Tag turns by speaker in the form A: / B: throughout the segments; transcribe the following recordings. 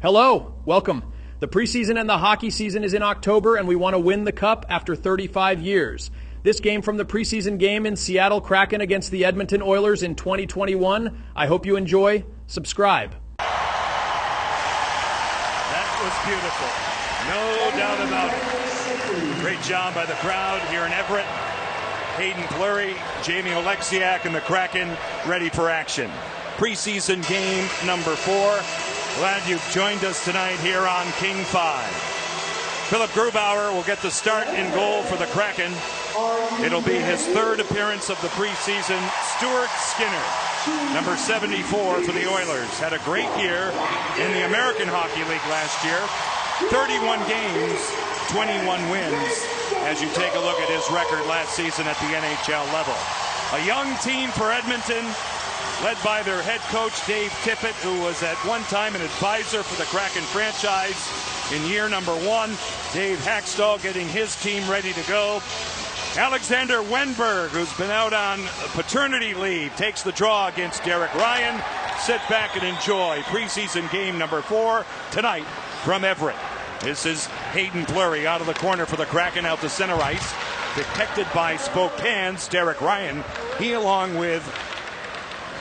A: Hello, welcome. The preseason and the hockey season is in October, and we want to win the cup after 35 years. This game from the preseason game in Seattle Kraken against the Edmonton Oilers in 2021. I hope you enjoy. Subscribe.
B: That was beautiful. No doubt about it. Great job by the crowd here in Everett. Hayden Fleury, Jamie Oleksiak, and the Kraken ready for action. Preseason game number 4. Glad you've joined us tonight here on King 5. Philip Grubauer will get the start in goal for the Kraken. It'll be his 3rd appearance of the preseason. Stuart Skinner, number 74 for the Oilers, had a great year in the American Hockey League last year. 31 games, 21 wins, as you take a look at his record last season at the NHL level. A young team for Edmonton, led by their head coach, Dave Tippett, who was at one time an advisor for the Kraken franchise in year number 1. Dave Hackstall getting his team ready to go. Alexander Wenberg, who's been out on paternity leave, takes the draw against Derek Ryan. Sit back and enjoy preseason game number 4 tonight from Everett. This is Hayden Fleury out of the corner for the Kraken, out to center ice. Detected by Spokane's Derek Ryan. He, along with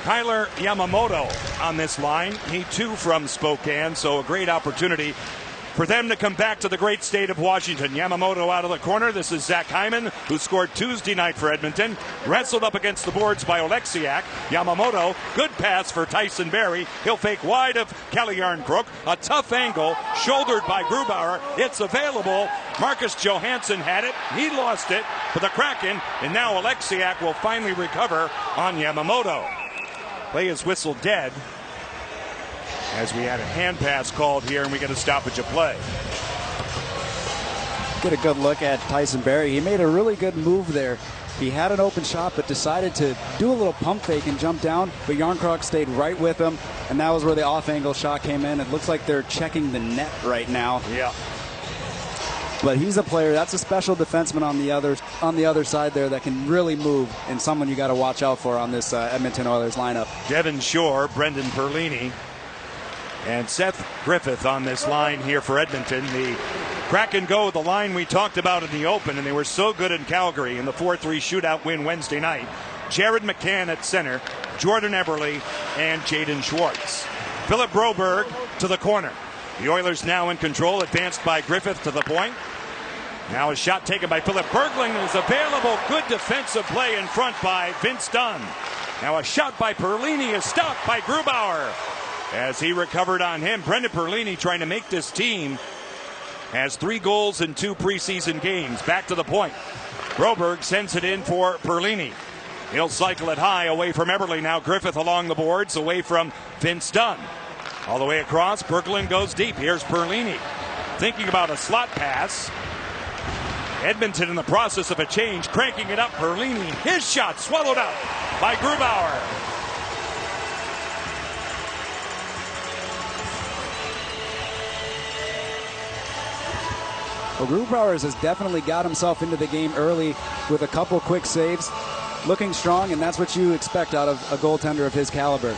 B: Tyler Yamamoto on this line. He too from Spokane, so a great opportunity for them to come back to the great state of Washington. Yamamoto out of the corner. This is Zach Hyman, who scored Tuesday night for Edmonton. Wrestled up against the boards by Oleksiak. Yamamoto, good pass for Tyson Barrie. He'll fake wide of Calle Järnkrok. A tough angle, shouldered by Grubauer. It's available. Marcus Johansson had it. He lost it for the Kraken, and now Oleksiak will finally recover on Yamamoto. Play is whistled dead as we had a hand pass called here, and we get a stoppage of play.
C: Get a good look at Tyson Barrie. He made a really good move there. He had an open shot, but decided to do a little pump fake and jump down, but Järnkrok stayed right with him, and that was where the off-angle shot came in. It looks like they're checking the net right now.
B: Yeah.
C: But he's a player. That's a special defenseman on the other side there that can really move, and someone you got to watch out for on this Edmonton Oilers lineup.
B: Devin Shore, Brendan Perlini, and Seth Griffith on this line here for Edmonton. The Kraken go with the line we talked about in the open, and they were so good in Calgary in the 4-3 shootout win Wednesday night. Jared McCann at center, Jordan Eberle, and Jaden Schwartz. Philip Broberg to the corner. The Oilers now in control, advanced by Griffith to the point. Now a shot taken by Philip Berglund is available. Good defensive play in front by Vince Dunn. Now a shot by Perlini is stopped by Grubauer as he recovered on him. Brendan Perlini trying to make this team. Has 3 goals in 2 preseason games. Back to the point. Broberg sends it in for Perlini. He'll cycle it high away from Eberle. Now Griffith along the boards away from Vince Dunn. All the way across. Berglund goes deep. Here's Perlini thinking about a slot pass. Edmonton in the process of a change, cranking it up. Perlini, his shot swallowed up by Grubauer.
C: Well, Grubauer has definitely got himself into the game early with a couple quick saves. Looking strong, and that's what you expect out of a goaltender of his caliber.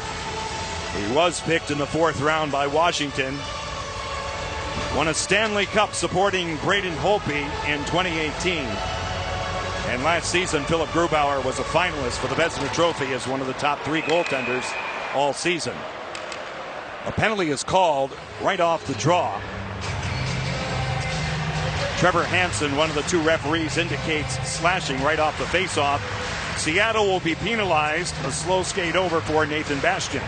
B: He was picked in the 4th round by Washington. Won a Stanley Cup supporting Braden Holtby in 2018. And last season, Philip Grubauer was a finalist for the Vezina Trophy as one of the top 3 goaltenders all season. A penalty is called right off the draw. Trevor Hansen, one of the 2 referees, indicates slashing right off the faceoff. Seattle will be penalized. A slow skate over for Nathan Bastian.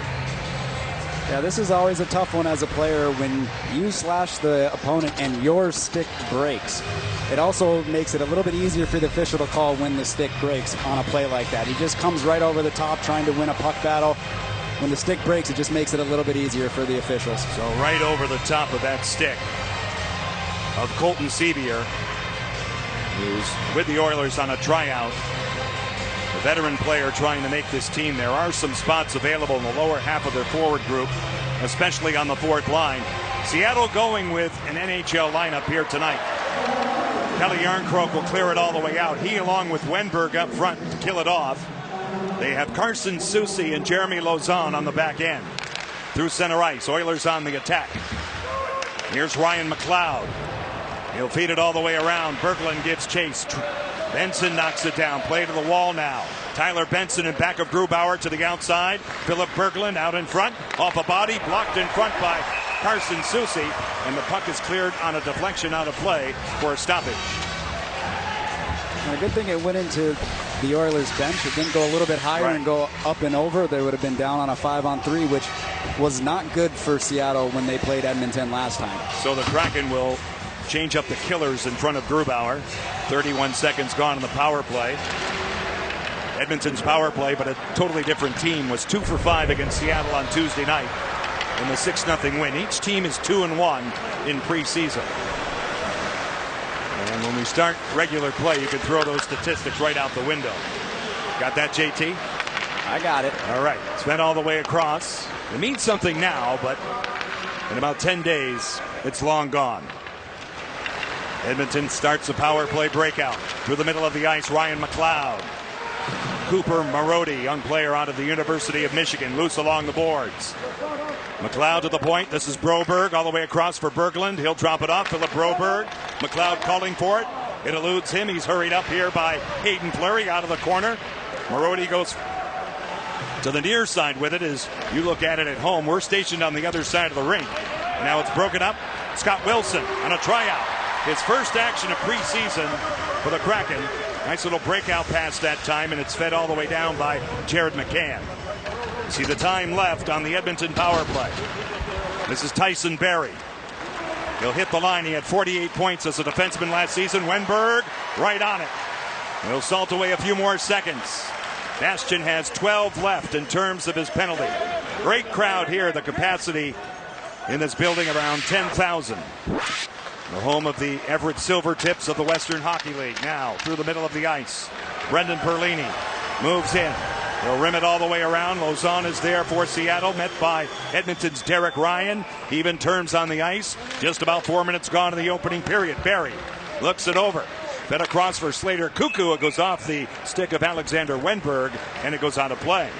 C: Yeah, this is always a tough one as a player when you slash the opponent and your stick breaks. It also makes it a little bit easier for the official to call when the stick breaks on a play like that. He just comes right over the top trying to win a puck battle. When the stick breaks, it just makes it a little bit easier for the officials.
B: So right over the top of that stick of Colton Sevier, who's with the Oilers on a tryout. A veteran player trying to make this team. There are some spots available in the lower half of their forward group, especially on the 4th line. Seattle going with an NHL lineup here tonight. Calle Järnkrok will clear it all the way out. He, along with Wenberg up front, to kill it off. They have Carson Soucy and Jeremy Lauzon on the back end. Through center ice, Oilers on the attack. Here's Ryan McLeod. He'll feed it all the way around. Berglund gives chase. Benson knocks it down. Play to the wall now. Tyler Benson in back of Grubauer to the outside. Philip Berglund out in front. Off a body. Blocked in front by Carson Soucy. And the puck is cleared on a deflection out of play for a stoppage.
C: And a good thing it went into the Oilers bench. It didn't go a little bit higher and go up and over. They would have been down on a 5-on-3, which was not good for Seattle when they played Edmonton last time.
B: So the Kraken will change up the killers in front of Grubauer. 31 seconds gone in the power play. Edmonton's power play, but a totally different team, was 2 for 5 against Seattle on Tuesday night in the 6-0 win. Each team is 2-1 in preseason. And when we start regular play, you can throw those statistics right out the window. Got that, JT?
C: I got it.
B: All right. It's been all the way across. It means something now, but in about 10 days, it's long gone. Edmonton starts a power play breakout. Through the middle of the ice, Ryan McLeod. Cooper Marody, young player out of the University of Michigan, loose along the boards. McLeod to the point. This is Broberg all the way across for Berglund. He'll drop it off. Philip Broberg. McLeod calling for it. It eludes him. He's hurried up here by Hayden Fleury out of the corner. Marody goes to the near side with it. As you look at it at home, we're stationed on the other side of the rink. Now it's broken up. Scott Wilson on a tryout. His first action of preseason for the Kraken. Nice little breakout pass that time, and it's fed all the way down by Jared McCann. See the time left on the Edmonton power play. This is Tyson Barrie. He'll hit the line. He had 48 points as a defenseman last season. Wenberg right on it. He'll salt away a few more seconds. Bastian has 12 left in terms of his penalty. Great crowd here. The capacity in this building around 10,000. The home of the Everett Silvertips of the Western Hockey League. Now through the middle of the ice. Brendan Perlini moves in. He'll rim it all the way around. Lozon is there for Seattle, met by Edmonton's Derek Ryan. Even terms on the ice. Just about 4 minutes gone in the opening period. Barrie looks it over. Fed across for Slater Cuckoo. It goes off the stick of Alexander Wenberg, and it goes out of play.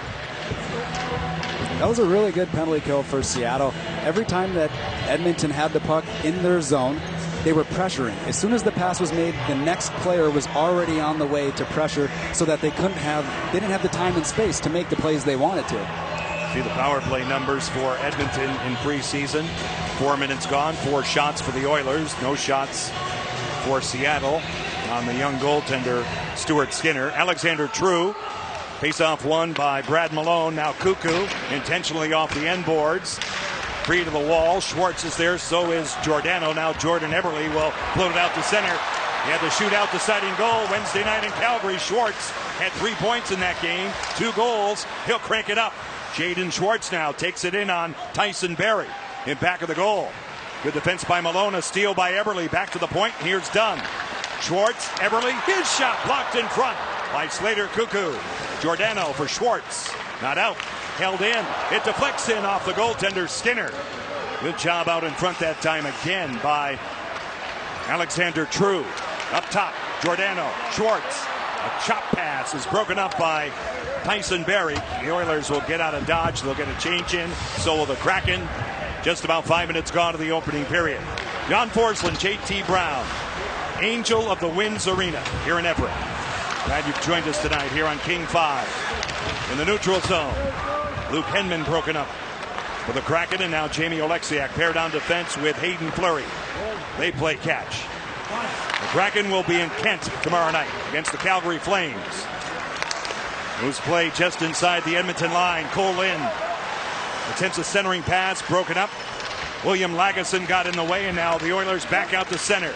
C: That was a really good penalty kill for Seattle. Every time that Edmonton had the puck in their zone, they were pressuring. As soon as the pass was made, the next player was already on the way to pressure, so that they didn't have the time and space to make the plays they wanted to.
B: See the power play numbers for Edmonton in preseason. 4 minutes gone, 4 shots for the Oilers, no shots for Seattle on the young goaltender Stuart Skinner. Alexander True, face-off won by Brad Malone. Now Cuckoo intentionally off the end boards. Free to the wall. Schwartz is there. So is Giordano. Now Jordan Eberle will float it out to center. He had the shootout deciding goal Wednesday night in Calgary. Schwartz had 3 points in that game. 2 goals. He'll crank it up. Jaden Schwartz now takes it in on Tyson Barrie in back of the goal. Good defense by Malone. A steal by Eberle. Back to the point. Here's Dunn. Schwartz, Eberle. His shot blocked in front by Slater Cuckoo. Giordano for Schwartz. Not out. Held in. It deflects in off the goaltender Skinner. Good job out in front that time again by Alexander True. Up top, Giordano. Schwartz. A chop pass is broken up by Tyson Barrie. The Oilers will get out of dodge. They'll get a change in. So will the Kraken. Just about 5 minutes gone to the opening period. John Forsland, JT Brown. Angel of the Winds Arena here in Everett. Glad you've joined us tonight here on King 5. In the neutral zone, Luke Henman broken up for the Kraken, and now Jamie Oleksiak paired on defense with Hayden Fleury. They play catch. The Kraken will be in Kent tomorrow night against the Calgary Flames, who's played just inside the Edmonton line. Cole Lynn attempts a centering pass, broken up. William Lagesson got in the way, and now the Oilers back out to center.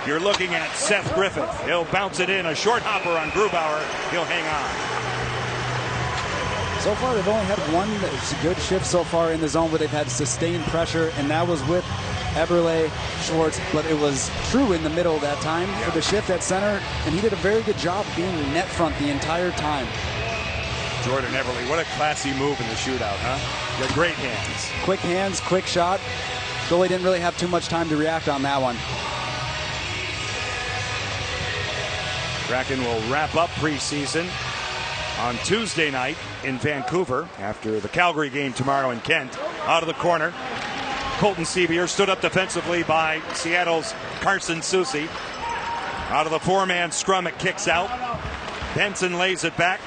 B: You're looking at Seth Griffith. He'll bounce it in. A short hopper on Grubauer. He'll hang on.
C: So far, they've only had one good shift so far in the zone where they've had sustained pressure, and that was with Eberle, Schwartz, but it was True in the middle that time for the shift at center, and he did a very good job being net front the entire time.
B: Jordan Eberle, what a classy move in the shootout, huh? Got great hands,
C: quick shot. Goalie didn't really have too much time to react on that one.
B: Kraken will wrap up preseason on Tuesday night in Vancouver after the Calgary game tomorrow in Kent. Out of the corner, Colton Sevier, stood up defensively by Seattle's Carson Soucy. Out of the four-man scrum, it kicks out. Benson lays it back.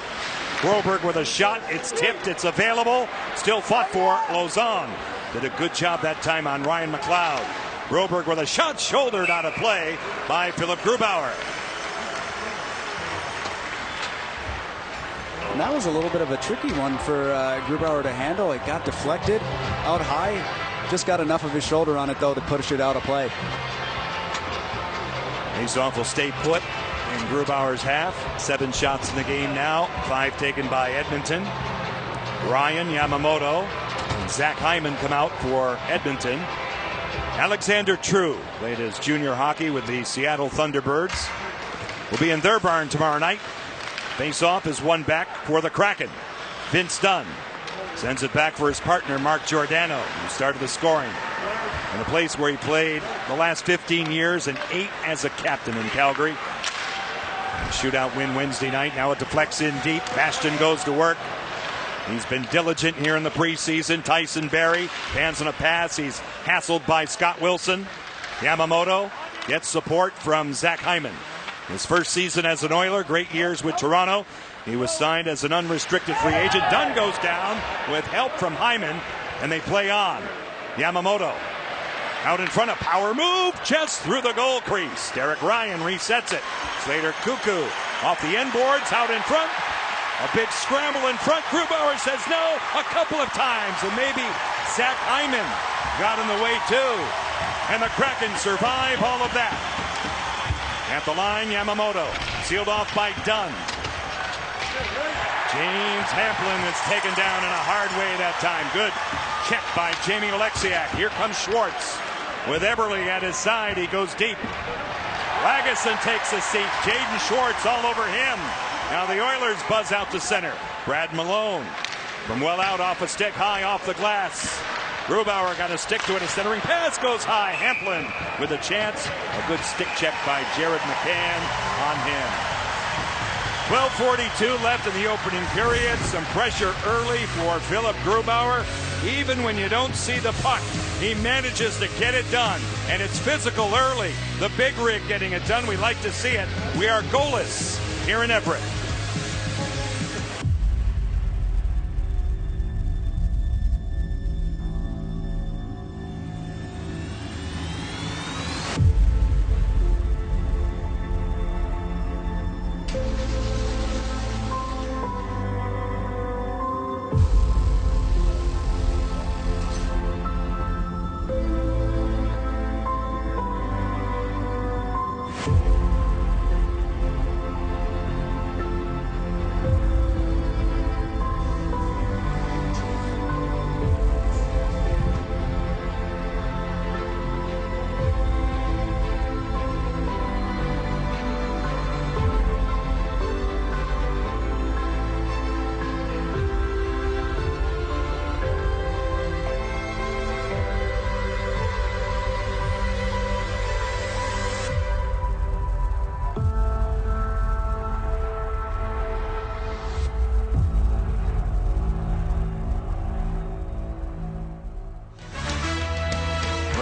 B: Broberg with a shot. It's tipped. It's available. Still fought for. Lauzon did a good job that time on Ryan McLeod. Broberg with a shot, shouldered out of play by Philip Grubauer.
C: And that was a little bit of a tricky one for Grubauer to handle. It got deflected out high. Just got enough of his shoulder on it, though, to push it out of play.
B: Faceoff will stay put in Grubauer's half. 7 shots in the game now. 5 taken by Edmonton. Ryan, Yamamoto, and Zach Hyman come out for Edmonton. Alexander True played his junior hockey with the Seattle Thunderbirds. Will be in their barn tomorrow night. Faceoff is won back for the Kraken. Vince Dunn sends it back for his partner Mark Giordano, who started the scoring in the place where he played the last 15 years and 8 as a captain in Calgary. Shootout win Wednesday night. Now it deflects in deep. Bastion goes to work. He's been diligent here in the preseason. Tyson Barrie hands on a pass. He's hassled by Scott Wilson. Yamamoto gets support from Zach Hyman. His first season as an Oiler, great years with Toronto. He was signed as an unrestricted free agent. Dunn goes down with help from Hyman, and they play on. Yamamoto out in front, a power move just through the goal crease. Derek Ryan resets it. Slater Cuckoo off the end boards, out in front. A big scramble in front. Grubauer says no a couple of times, and maybe Zach Hyman got in the way too. And the Kraken survive all of that. At the line, Yamamoto sealed off by Dunn. James Hamplin is taken down in a hard way that time. Good check by Jamie Oleksiak. Here comes Schwartz. With Eberle at his side, he goes deep. Lagesson takes a seat. Jaden Schwartz all over him. Now the Oilers buzz out to center. Brad Malone from well out off a stick, high off the glass. Grubauer got a stick to it. A centering pass goes high. Hamplin with a chance. A good stick check by Jared McCann on him. 12:42 left in the opening period. Some pressure early for Philip Grubauer. Even when you don't see the puck, he manages to get it done. And it's physical early. The big rig getting it done. We like to see it. We are goalless here in Everett.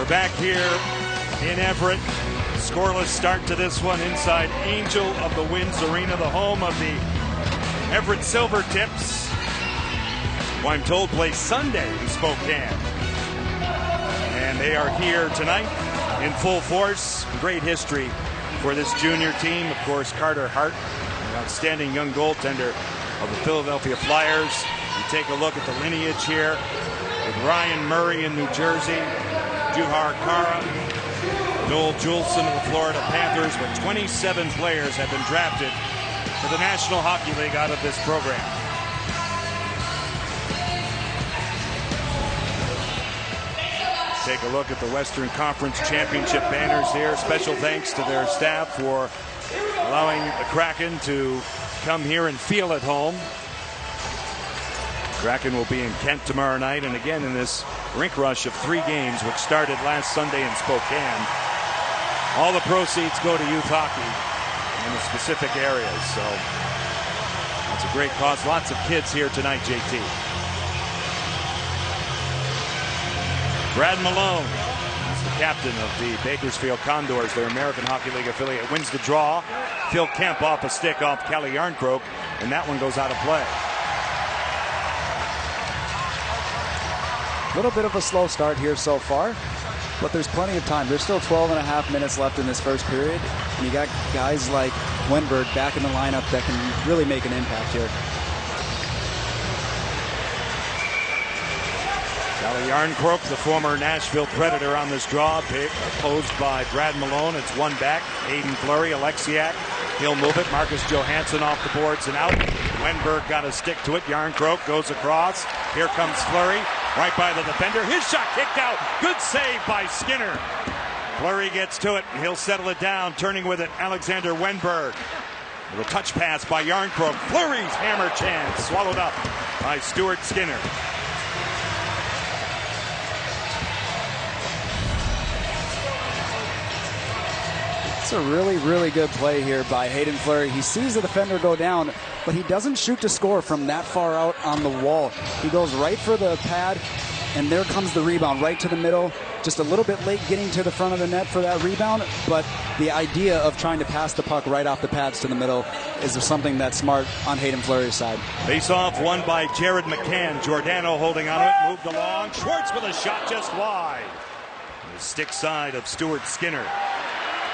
B: Back here in Everett. Scoreless start to this one inside Angel of the Winds Arena, the home of the Everett Silvertips, who I'm told play Sunday in Spokane. And they are here tonight in full force. Great history for this junior team. Of course, Carter Hart, an outstanding young goaltender of the Philadelphia Flyers. You take a look at the lineage here with Ryan Murray in New Jersey, Juhar Kara, Noel Juleson of the Florida Panthers, but 27 players have been drafted to the National Hockey League out of this program. Take a look at the Western Conference Championship banners here. Special thanks to their staff for allowing the Kraken to come here and feel at home. Kraken will be in Kent tomorrow night, and again in this rink rush of 3 games, which started last Sunday in Spokane. All the proceeds go to youth hockey in the specific areas, so that's a great cause. Lots of kids here tonight, JT. Brad Malone, the captain of the Bakersfield Condors, their American Hockey League affiliate, wins the draw. Phil Kemp off a stick off Kelly Yarncroke, and that one goes out of play.
C: A little bit of a slow start here so far, but there's plenty of time. There's still 12 and a half minutes left in this first period, and you got guys like Wenberg back in the lineup that can really make an impact here.
B: Kelly Yarncroke, the former Nashville Predator, on this draw, opposed by Brad Malone. It's one back. Hayden Fleury, Alexiak. He'll move it. Marcus Johansson off the boards and out. Wenberg got a stick to it. Yarncroke goes across. Here comes Fleury, right by the defender. His shot kicked out. Good save by Skinner. Fleury gets to it. He'll settle it down. Turning with it, Alexander Wenberg. With a touch pass by Yarncroke. Fleury's hammer chance swallowed up by Stuart Skinner.
C: It's a really, really good play here by Hayden Fleury. He sees the defender go down, but he doesn't shoot to score from that far out on the wall. He goes right for the pad, and there comes the rebound right to the middle. Just a little bit late getting to the front of the net for that rebound, but the idea of trying to pass the puck right off the pads to the middle is something that's smart on Hayden Fleury's side.
B: Face off won by Jared McCann. Giordano holding on it, moved along. Schwartz with a shot just wide. The stick side of Stuart Skinner.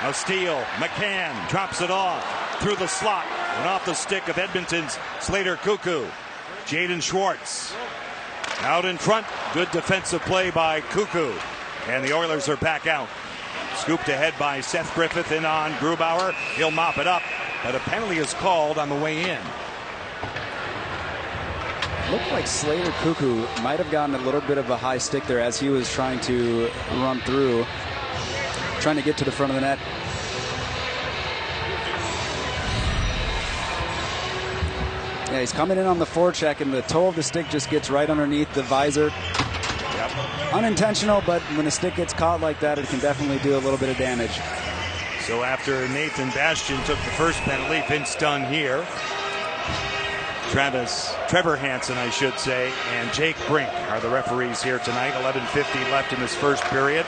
B: A steal. McCann drops it off through the slot and off the stick of Edmonton's Slater Cuckoo. Jaden Schwartz out in front. Good defensive play by Cuckoo. And the Oilers are back out. Scooped ahead by Seth Griffith in on Grubauer. He'll mop it up, but a penalty is called on the way in.
C: Looked like Slater Cuckoo might have gotten a little bit of a high stick there as he was trying to run through, trying to get to the front of the net. Yeah, he's coming in on the forecheck, and the toe of the stick just gets right underneath the visor.
B: Yep.
C: Unintentional, but when the stick gets caught like that, it can definitely do a little bit of damage.
B: So after Nathan Bastian took the first penalty, Vince Dunn here, Trevor Hansen, I should say, and Jake Brink are the referees here tonight. 11:50 left in this first period.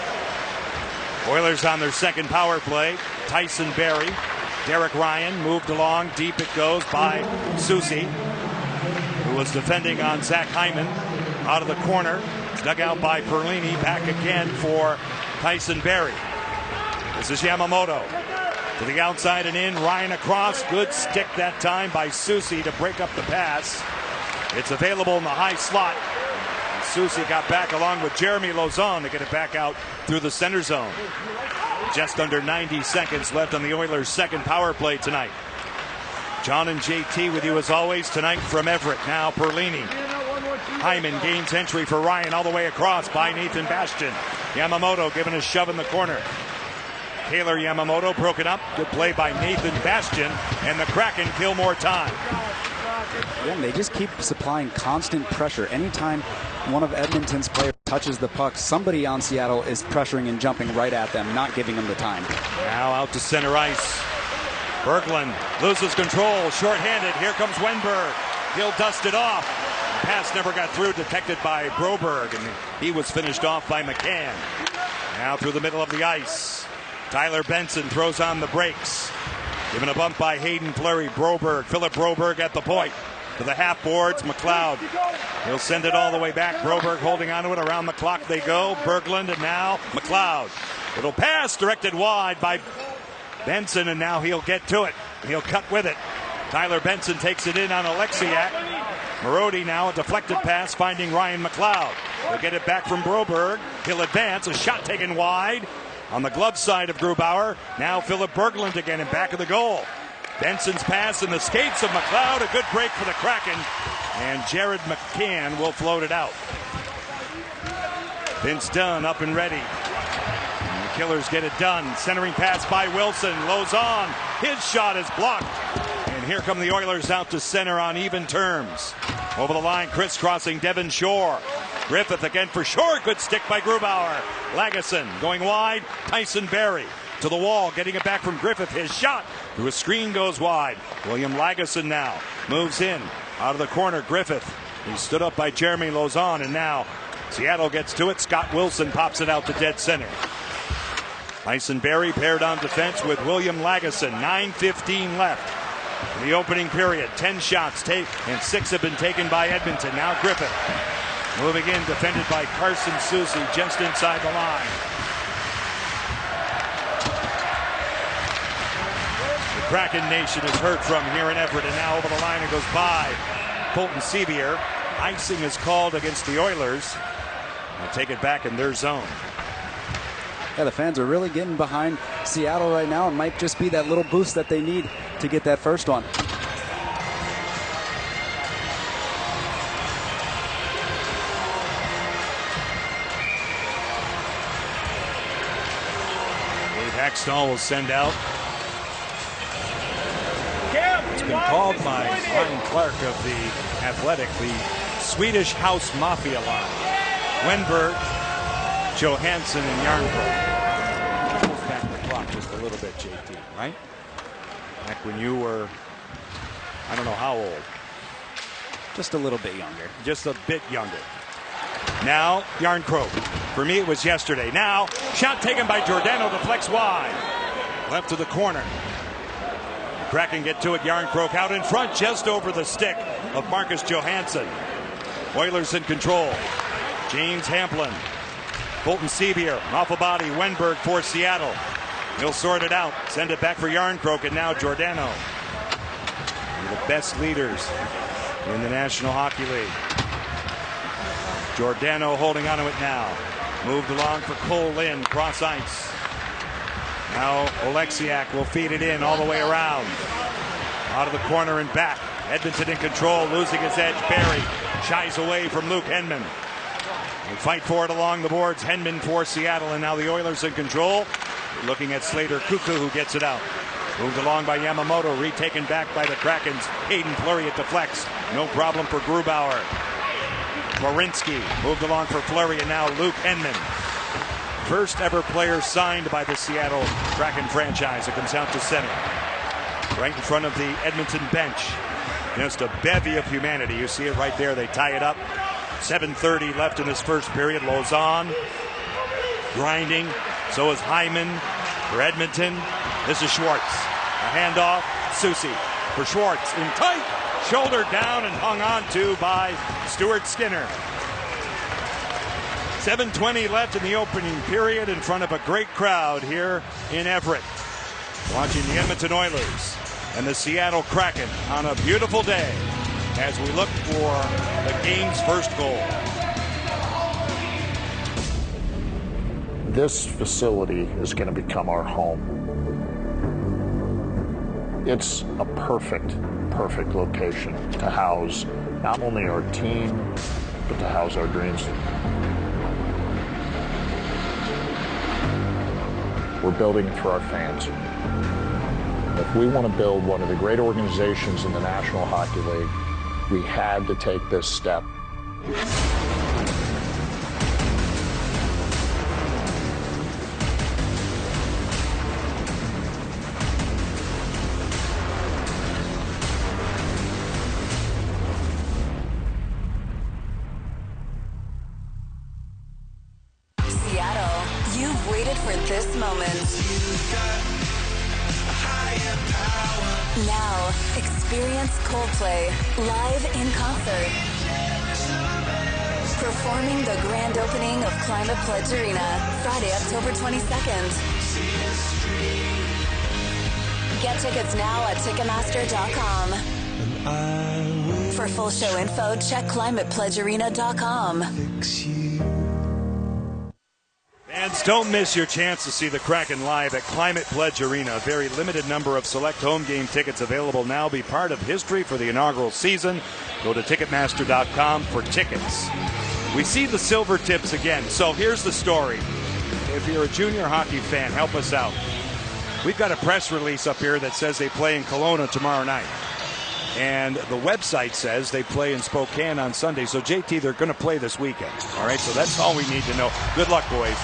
B: Oilers on their second power play. Tyson Barrie. Derek Ryan moved along. Deep it goes by Soucy, who was defending on Zach Hyman. Out of the corner. Dug out by Perlini. Back again for Tyson Barrie. This is Yamamoto. To the outside and in. Ryan across. Good stick that time by Soucy to break up the pass. It's available in the high slot. Soucy got back along with Jeremy Lauzon to get it back out through the center zone. Just under 90 seconds left on the Oilers' second power play tonight. John and JT with you as always tonight from Everett. Now Perlini. Hyman gains entry for Ryan all the way across by Nathan Bastian. Yamamoto given a shove in the corner. Taylor Yamamoto broken up. Good play by Nathan Bastian, and the Kraken kill more time.
C: Yeah, they just keep supplying constant pressure. Anytime one of Edmonton's players touches the puck, somebody on Seattle is pressuring and jumping right at them, not giving them the time.
B: Now out to center ice. Berglund loses control, shorthanded. Here comes Wenberg. He'll dust it off. The pass never got through, detected by Broberg, and he was finished off by McCann. Now through the middle of the ice. Tyler Benson throws on the brakes. Given a bump by Hayden Fleury. Philip Broberg at the point. To the half boards, McLeod. He'll send it all the way back. Broberg holding onto it. Around the clock they go. Berglund and now McLeod. Little pass directed wide by Benson, and now he'll get to it. He'll cut with it. Tyler Benson takes it in on Alexiak. Marody now a deflected pass finding Ryan McLeod. He'll get it back from Broberg. He'll advance. A shot taken wide on the glove side of Grubauer. Now Philip Berglund again in back of the goal. Benson's pass in the skates of McLeod. A good break for the Kraken. And Jared McCann will float it out. Vince Dunn up and ready. And the Killers get it done. Centering pass by Wilson. Lauzon. His shot is blocked. And here come the Oilers out to center on even terms. Over the line, crisscrossing Devon Shore. Griffith again for Shore. Good stick by Grubauer. Lagesson going wide. Tyson Barrie to the wall, getting it back from Griffith. His shot through a screen goes wide. William Lagesson now moves in out of the corner. Griffith. He stood up by Jeremy Lauzon, and now Seattle gets to it. Scott Wilson pops it out to dead center. Tyson Barrie paired on defense with William Lagesson. 9:15 left in the opening period. 10 shots taken, and 6 have been taken by Edmonton. Now Griffith moving in, defended by Carson Soucy just inside the line. The Kraken Nation is heard from here in Everett, and now over the line it goes by Colton Sevier. Icing is called against the Oilers. They'll take it back in their zone.
C: Yeah, the fans are really getting behind Seattle right now. It might just be that little boost that they need to get that first one.
B: Dave Hackstall will send out. It's been called by Ryan Clark of the Athletic, the Swedish House Mafia line. Wenberg, Johansson, and Yarncroke. Pulls back the clock just a little bit, JT, right? Back when you were, I don't know how old.
C: Just a little bit younger.
B: Just a bit younger. Now, Yarncroke. For me, it was yesterday. Now, shot taken by Giordano, deflects wide. Left to the corner. Kraken get to it. Yarncroke out in front, just over the stick of Marcus Johansson. Oilers in control. James Hamplin. Colton Sevier off a body. Wenberg for Seattle. He'll sort it out. Send it back for Yarncroke, and now Giordano. One of the best leaders in the National Hockey League. Giordano holding on to it now. Moved along for Cole Lynn, cross ice. Now Oleksiak will feed it in all the way around. Out of the corner and back. Edmonton in control, losing his edge. Barrie shies away from Luke Henman. They fight for it along the boards. Henman for Seattle, and now the Oilers in control. Looking at Slater Kuku, who gets it out. Moved along by Yamamoto, retaken back by the Krakens. Hayden Fleury, it deflects. No problem for Grubauer. Morinski moved along for Fleury, and now Luke Henman. First ever player signed by the Seattle Kraken franchise. It comes out to center. Right in front of the Edmonton bench. Just a bevy of humanity. You see it right there. They tie it up. 7:30 left in this first period. Lausanne grinding. So is Hyman for Edmonton. This is Schwartz. A handoff. Soucy for Schwartz. In tight. Shouldered down and hung on to by Stuart Skinner. 7:20 left in the opening period in front of a great crowd here in Everett. Watching the Edmonton Oilers and the Seattle Kraken on a beautiful day as we look for the game's first goal.
D: This facility is going to become our home. It's a perfect location to house not only our team, but to house our dreams. We're building it for our fans. If we want to build one of the great organizations in the National Hockey League, we had to take this step.
E: Seattle, you've waited for this moment. Now, experience Coldplay live in concert. Performing the grand opening of Climate Pledge Arena, Friday, October 22nd. Get tickets now at Ticketmaster.com. For full show info, check ClimatePledgeArena.com.
B: Fans, don't miss your chance to see the Kraken live at Climate Pledge Arena. A very limited number of select home game tickets available now. Be part of history for the inaugural season. Go to Ticketmaster.com for tickets. We see the silver tips again. So here's the story. If you're a junior hockey fan, help us out. We've got a press release up here that says they play in Kelowna tomorrow night. And the website says they play in Spokane on Sunday. So, JT, they're going to play this weekend. All right, so that's all we need to know. Good luck, boys.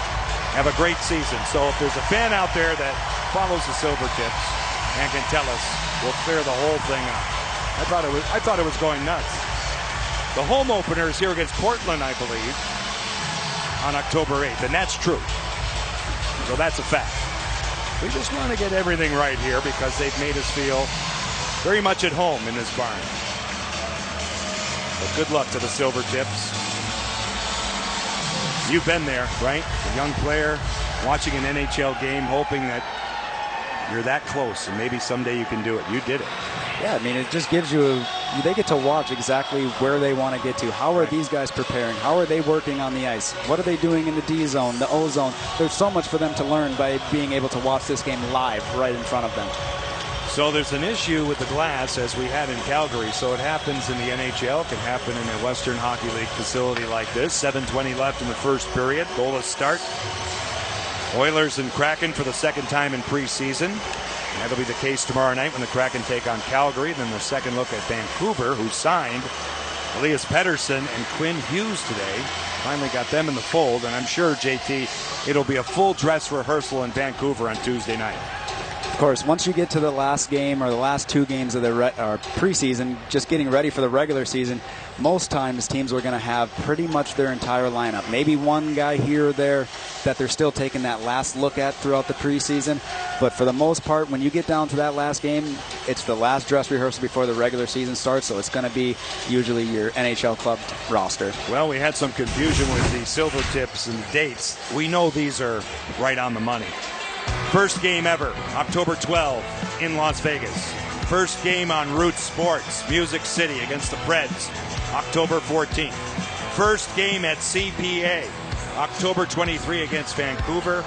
B: Have a great season. So if there's a fan out there that follows the silver tips and can tell us, we'll clear the whole thing up. I thought it was going nuts. The home opener is here against Portland, I believe. on October 8th, and that's true. So that's a fact. We just want to get everything right here because they've made us feel very much at home in this barn. But good luck to the Silver Tips. You've been there, right? A young player watching an NHL game, hoping that you're that close and maybe someday you can do it. You did it.
C: Yeah, I mean, it just gives you, they get to watch exactly where they want to get to. How are these guys preparing? How are they working on the ice? What are they doing in the D zone, the O zone? There's so much for them to learn by being able to watch this game live right in front of them.
B: So there's an issue with the glass, as we had in Calgary. So it happens in the NHL, can happen in a Western Hockey League facility like this. 7:20 left in the first period. Goalless start. Oilers and Kraken for the second time in preseason. That'll be the case tomorrow night when the Kraken take on Calgary. Then the second look at Vancouver, who signed Elias Pettersson and Quinn Hughes today. Finally got them in the fold, and I'm sure, JT, it'll be a full dress rehearsal in Vancouver on Tuesday night.
C: Of course, once you get to the last game or the last two games of the preseason, just getting ready for the regular season, most times teams are going to have pretty much their entire lineup. Maybe one guy here or there that they're still taking that last look at throughout the preseason. But for the most part, when you get down to that last game, it's the last dress rehearsal before the regular season starts, so it's going to be usually your NHL club roster.
B: Well, we had some confusion with the Silver Tips and dates. We know these are right on the money. First game ever, October 12th in Las Vegas. First game on Root Sports, Music City against the Preds, October 14th. First game at CPA, October 23 against Vancouver.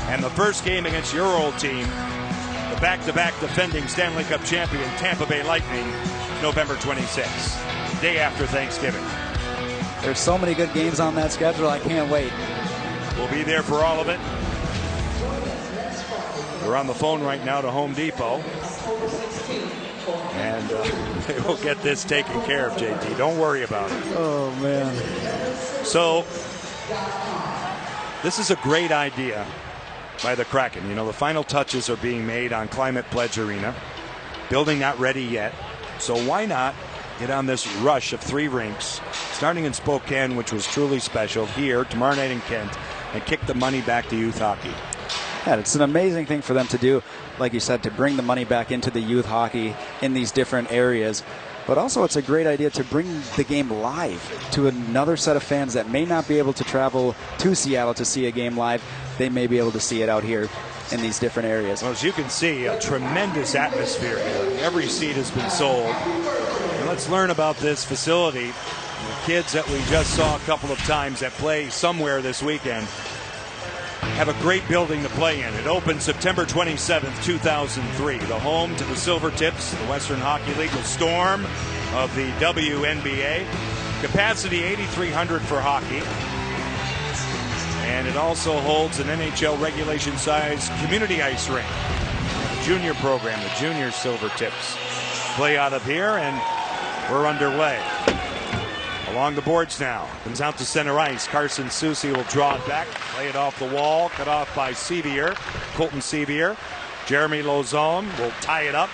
B: And the first game against your old team, the back-to-back defending Stanley Cup champion Tampa Bay Lightning, November 26th, day after Thanksgiving.
C: There's so many good games on that schedule, I can't wait.
B: We'll be there for all of it. We're on the phone right now to Home Depot. And they will get this taken care of, JT. Don't worry about it.
C: Oh, man.
B: So, this is a great idea by the Kraken. You know, the final touches are being made on Climate Pledge Arena. Building not ready yet. So why not get on this rush of 3 rinks, starting in Spokane, which was truly special, here, tomorrow night in Kent, and kick the money back to youth hockey.
C: Yeah, it's an amazing thing for them to do, like you said, to bring the money back into the youth hockey in these different areas. But also it's a great idea to bring the game live to another set of fans that may not be able to travel to Seattle to see a game live. They may be able to see it out here in these different areas.
B: Well, as you can see, a tremendous atmosphere here. Every seat has been sold. And let's learn about this facility. The kids that we just saw a couple of times that play somewhere this weekend have a great building to play in. It opened September 27th, 2003. The home to the Silver Tips, the Western Hockey League, the Storm of the WNBA. Capacity 8,300 for hockey. And it also holds an NHL regulation size community ice rink. The junior program, the junior Silver Tips, play out of here, and we're underway. Along the boards now. Comes out to center ice. Carson Soucy will draw it back. Play it off the wall. Cut off by Sevier. Colton Sevier. Jeremy Lauzon will tie it up.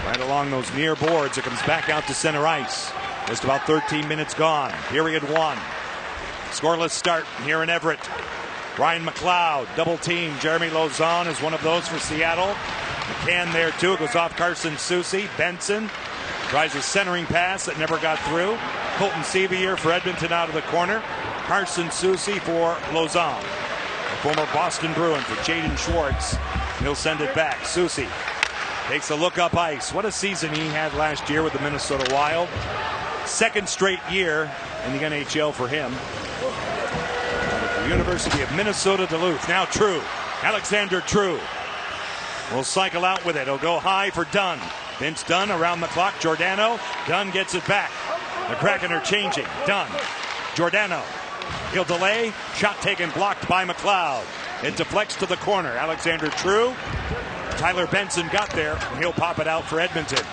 B: Right along those near boards. It comes back out to center ice. Just about 13 minutes gone. Period 1. Scoreless start here in Everett. Ryan McLeod. Double team. Jeremy Lauzon is one of those for Seattle. McCann there too. It goes off Carson Soucy. Benson tries a centering pass that never got through. Colton Sevier for Edmonton out of the corner. Carson Soucy for Lauzon. A former Boston Bruin for Jaden Schwartz. He'll send it back. Soucy takes a look up ice. What a season he had last year with the Minnesota Wild. Second straight year in the NHL for him. At the University of Minnesota Duluth. Now True. Alexander True will cycle out with it. He'll go high for Dunn. Vince Dunn around the clock. Giordano. Dunn gets it back. The Kraken are changing. Dunn. Giordano. He'll delay. Shot taken, blocked by McLeod. It deflects to the corner. Alexander True. Tyler Benson got there, and he'll pop it out for Edmonton.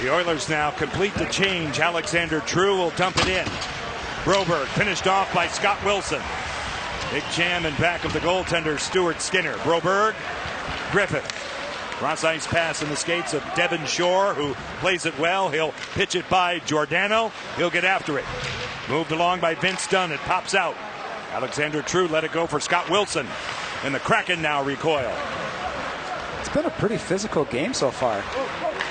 B: The Oilers now complete the change. Alexander True will dump it in. Broberg finished off by Scott Wilson. Big jam in back of the goaltender, Stuart Skinner. Broberg. Griffith. Cross-ice pass in the skates of Devin Shore, who plays it well. He'll pitch it by Giordano. He'll get after it. Moved along by Vince Dunn. It pops out. Alexander True let it go for Scott Wilson. And the Kraken now recoil.
C: It's been a pretty physical game so far.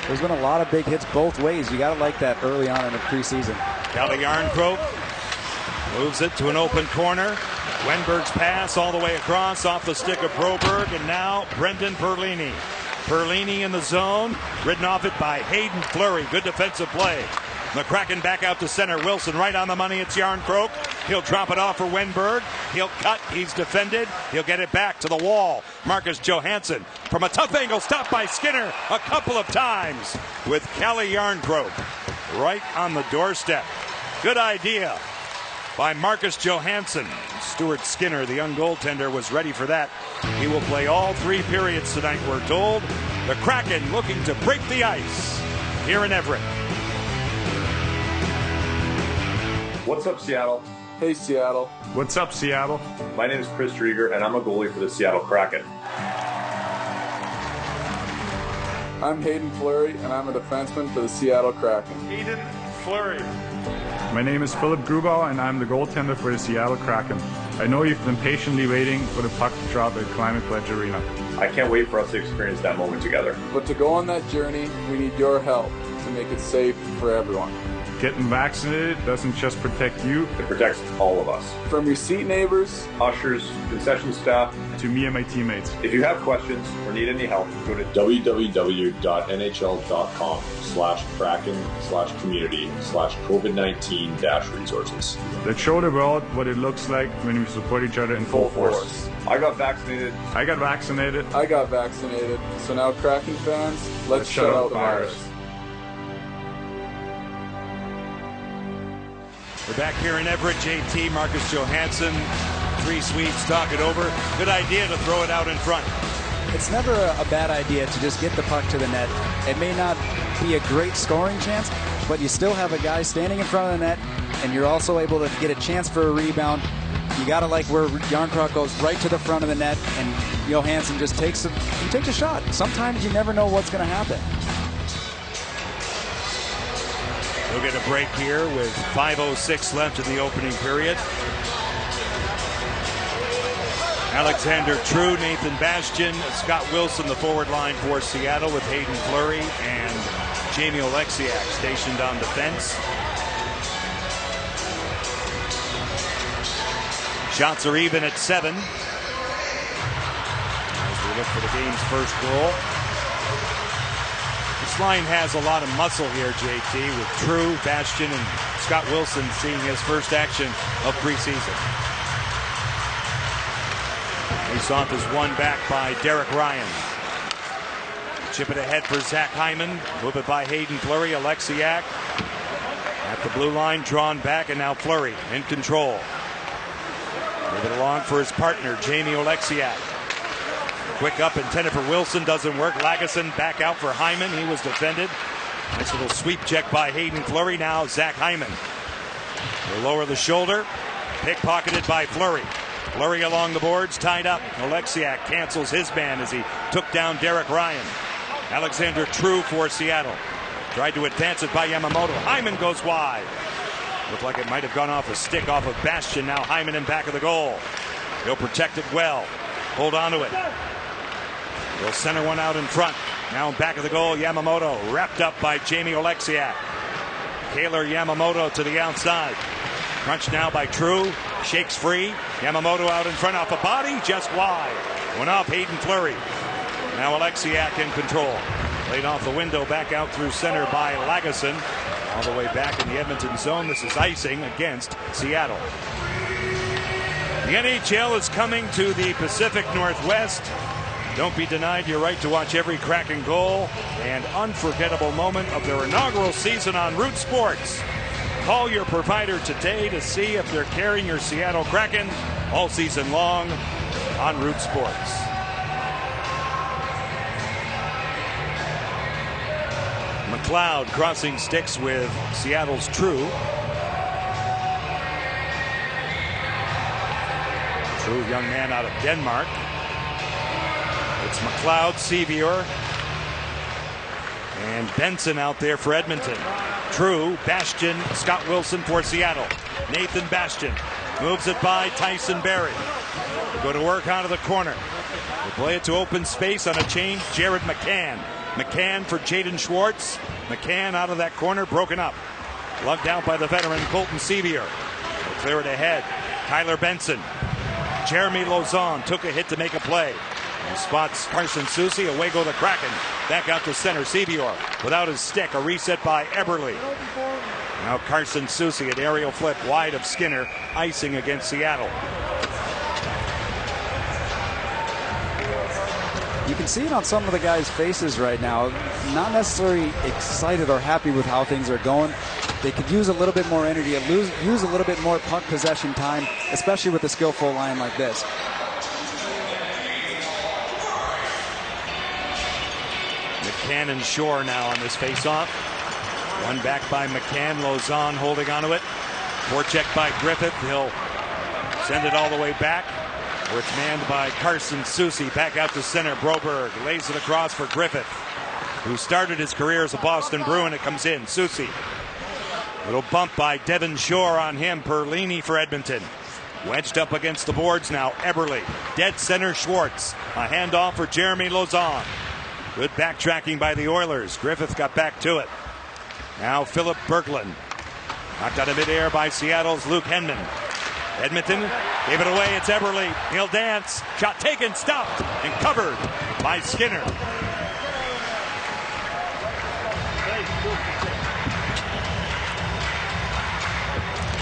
C: There's been a lot of big hits both ways. You got to like that early on in the preseason.
B: Calle Jarnkrok moves it to an open corner. Wenberg's pass all the way across off the stick of Broberg, and now Brendan Perlini. Perlini in the zone, ridden off it by Hayden Fleury. Good defensive play. The Kraken back out to center. Wilson right on the money. It's Jarnkrok. He'll drop it off for Wenberg. He'll cut. He's defended. He'll get it back to the wall. Marcus Johansson from a tough angle. Stopped by Skinner a couple of times with Calle Jarnkrok right on the doorstep. Good idea by Marcus Johansson. Stuart Skinner, the young goaltender, was ready for that. He will play all 3 periods tonight, we're told. The Kraken looking to break the ice here in Everett.
F: What's up, Seattle?
G: Hey, Seattle.
H: What's up, Seattle?
F: My name is Chris Drieger, and I'm a goalie for the Seattle Kraken.
G: I'm Hayden Fleury, and I'm a defenseman for the Seattle Kraken.
B: Hayden Fleury.
H: My name is Philip Grubauer, and I'm the goaltender for the Seattle Kraken. I know you've been patiently waiting for the puck to drop at Climate Pledge Arena.
F: I can't wait for us to experience that moment together.
G: But to go on that journey, we need your help to make it safe for everyone.
H: Getting vaccinated doesn't just protect you,
F: It protects all of us.
G: From your seat neighbors,
F: Ushers, concession staff.
H: to me and my teammates.
F: If you have questions or need any help, go to www.nhl.com/kraken/community/COVID-19-resources.
H: Let's show the world what it looks like when we support each other in full force.
F: I got vaccinated.
H: I got vaccinated.
G: I got vaccinated. So now, Kraken fans, let's shut out the virus.
B: We're back here in Everett. JT, Marcus Johansson, 3 Swedes talk it over. Good idea to throw it out in front.
C: It's never a bad idea to just get the puck to the net. It may not be a great scoring chance, but you still have a guy standing in front of the net, and you're also able to get a chance for a rebound. You got to like where Jarnkrok goes right to the front of the net, and Johansson just takes a shot. Sometimes you never know what's going to happen.
B: We'll get a break here with 5:06 left in the opening period. Alexander True, Nathan Bastian, Scott Wilson, the forward line for Seattle, with Hayden Fleury and Jamie Oleksiak stationed on defense. Shots are even at 7 as we look for the game's first goal. This line has a lot of muscle here, JT, with True, Bastian, and Scott Wilson seeing his first action of preseason. Faceoff is won back by Derek Ryan. Chip it ahead for Zach Hyman. Move it by Hayden Fleury. Oleksiak at the blue line, drawn back, and now Fleury in control. Move it along for his partner, Jamie Oleksiak. Quick up intended for Wilson, doesn't work. Lagesson back out for Hyman. He was defended. Nice little sweep check by Hayden Fleury. Now Zach Hyman will lower the shoulder. Pickpocketed by Fleury. Fleury along the boards, tied up. Oleksiak cancels his man as he took down Derek Ryan. Alexander True for Seattle. Tried to advance it by Yamamoto. Hyman goes wide. Looked like it might have gone off a stick off of Bastian. Now Hyman in back of the goal. He'll protect it well. Hold on to it. He'll center one out in front. Now in back of the goal, Yamamoto wrapped up by Jamie Oleksiak. Kaylor Yamamoto to the outside. Crunch now by True. Shakes free. Yamamoto out in front off a body, just wide. Went off Hayden Fleury. Now Oleksiak in control. Laid off the window, back out through center by Lagesson. All the way back in the Edmonton zone. This is icing against Seattle. The NHL is coming to the Pacific Northwest. Don't be denied your right to watch every Kraken goal and unforgettable moment of their inaugural season on Root Sports. Call your provider today to see if they're carrying your Seattle Kraken all season long on Root Sports. McLeod crossing sticks with Seattle's True. True, young man out of Denmark. It's McLeod, Sevier, and Benson out there for Edmonton. True, Bastian, Scott Wilson for Seattle. Nathan Bastian moves it by Tyson Barrie. Go to work out of the corner. They play it to open space on a change. Jared McCann. McCann for Jaden Schwartz. McCann out of that corner, broken up. Lugged out by the veteran Colton Sevier. They clear it ahead. Tyler Benson. Jeremy Lauzon took a hit to make a play. And spots Carson Soucy. Away go the Kraken. Back out to center. Sevier without his stick. A reset by Eberle. Now Carson Soucy, an aerial flip wide of Skinner. Icing against Seattle.
C: You can see it on some of the guys' faces right now. Not necessarily excited or happy with how things are going. They could use a little bit more energy, use a little bit more puck possession time, especially with a skillful line like this.
B: McCann and Shore now on this faceoff. One back by McCann. Lauzon holding onto it. Forecheck by Griffith. He'll send it all the way back. Where it's manned by Carson Soucy. Back out to center. Broberg lays it across for Griffith, who started his career as a Boston Bruin. It comes in. Soucy. Little bump by Devin Shore on him. Perlini for Edmonton. Wedged up against the boards now. Eberle. Dead center Schwartz. A handoff for Jeremy Lauzon. Good backtracking by the Oilers. Griffith got back to it. Now Philip Berglund. Knocked out of midair by Seattle's Luke Henman. Edmonton gave it away. It's Eberle. He'll dance. Shot taken, stopped, and covered by Skinner.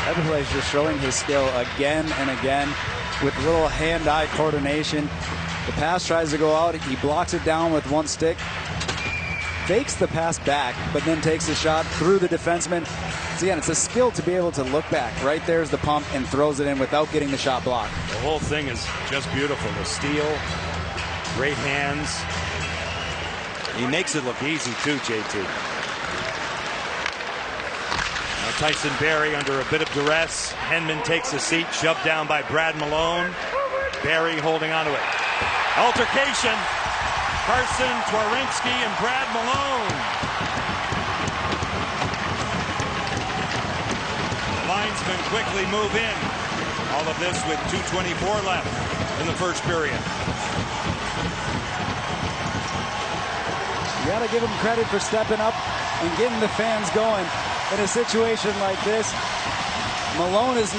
C: Eberle is just showing his skill again and again with little hand-eye coordination. The pass tries to go out. He blocks it down with one stick. Fakes the pass back, but then takes a shot through the defenseman. So again, it's a skill to be able to look back. Right there's the pump and throws it in without getting the shot blocked.
B: The whole thing is just beautiful. The steal, great hands. He makes it look easy too, JT. Now Tyson Barrie under a bit of duress. Henman takes a seat, shoved down by Brad Malone. Barrie holding onto it. Altercation. Carson, Twarynski, and Brad Malone. The linesmen quickly move in. All of this with 2:24 left in the first period.
C: You got to give him credit for stepping up and getting the fans going in a situation like this. Malone is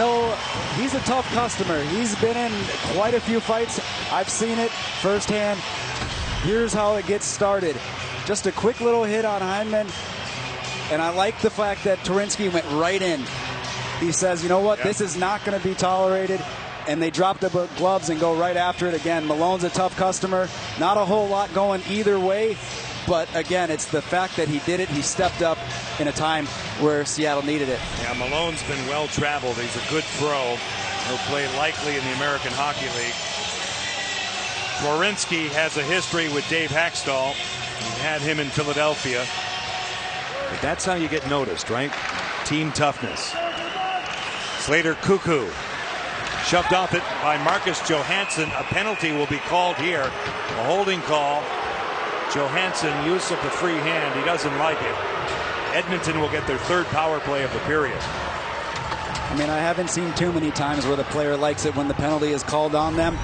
C: he's a tough customer. He's been in quite a few fights. I've seen it firsthand. Here's how it gets started. Just a quick little hit on Hyman. And I like the fact that Twarynski went right in. He says, you know what, This is not going to be tolerated. And they drop the gloves and go right after it again. Malone's a tough customer. Not a whole lot going either way. But again, it's the fact that he did it. He stepped up in a time where Seattle needed it.
B: Yeah, Malone's been well traveled. He's a good pro. He'll play likely in the American Hockey League. Twarynski has a history with Dave Haxtell. He had him in Philadelphia. But that's how you get noticed, right? Team toughness. Slater Cuckoo. Shoved off it by Marcus Johansson. A penalty will be called here. A holding call. Johansson use of the free hand. He doesn't like it. Edmonton will get their third power play of the period.
C: I mean, I haven't seen too many times where the player likes it when the penalty is called on them.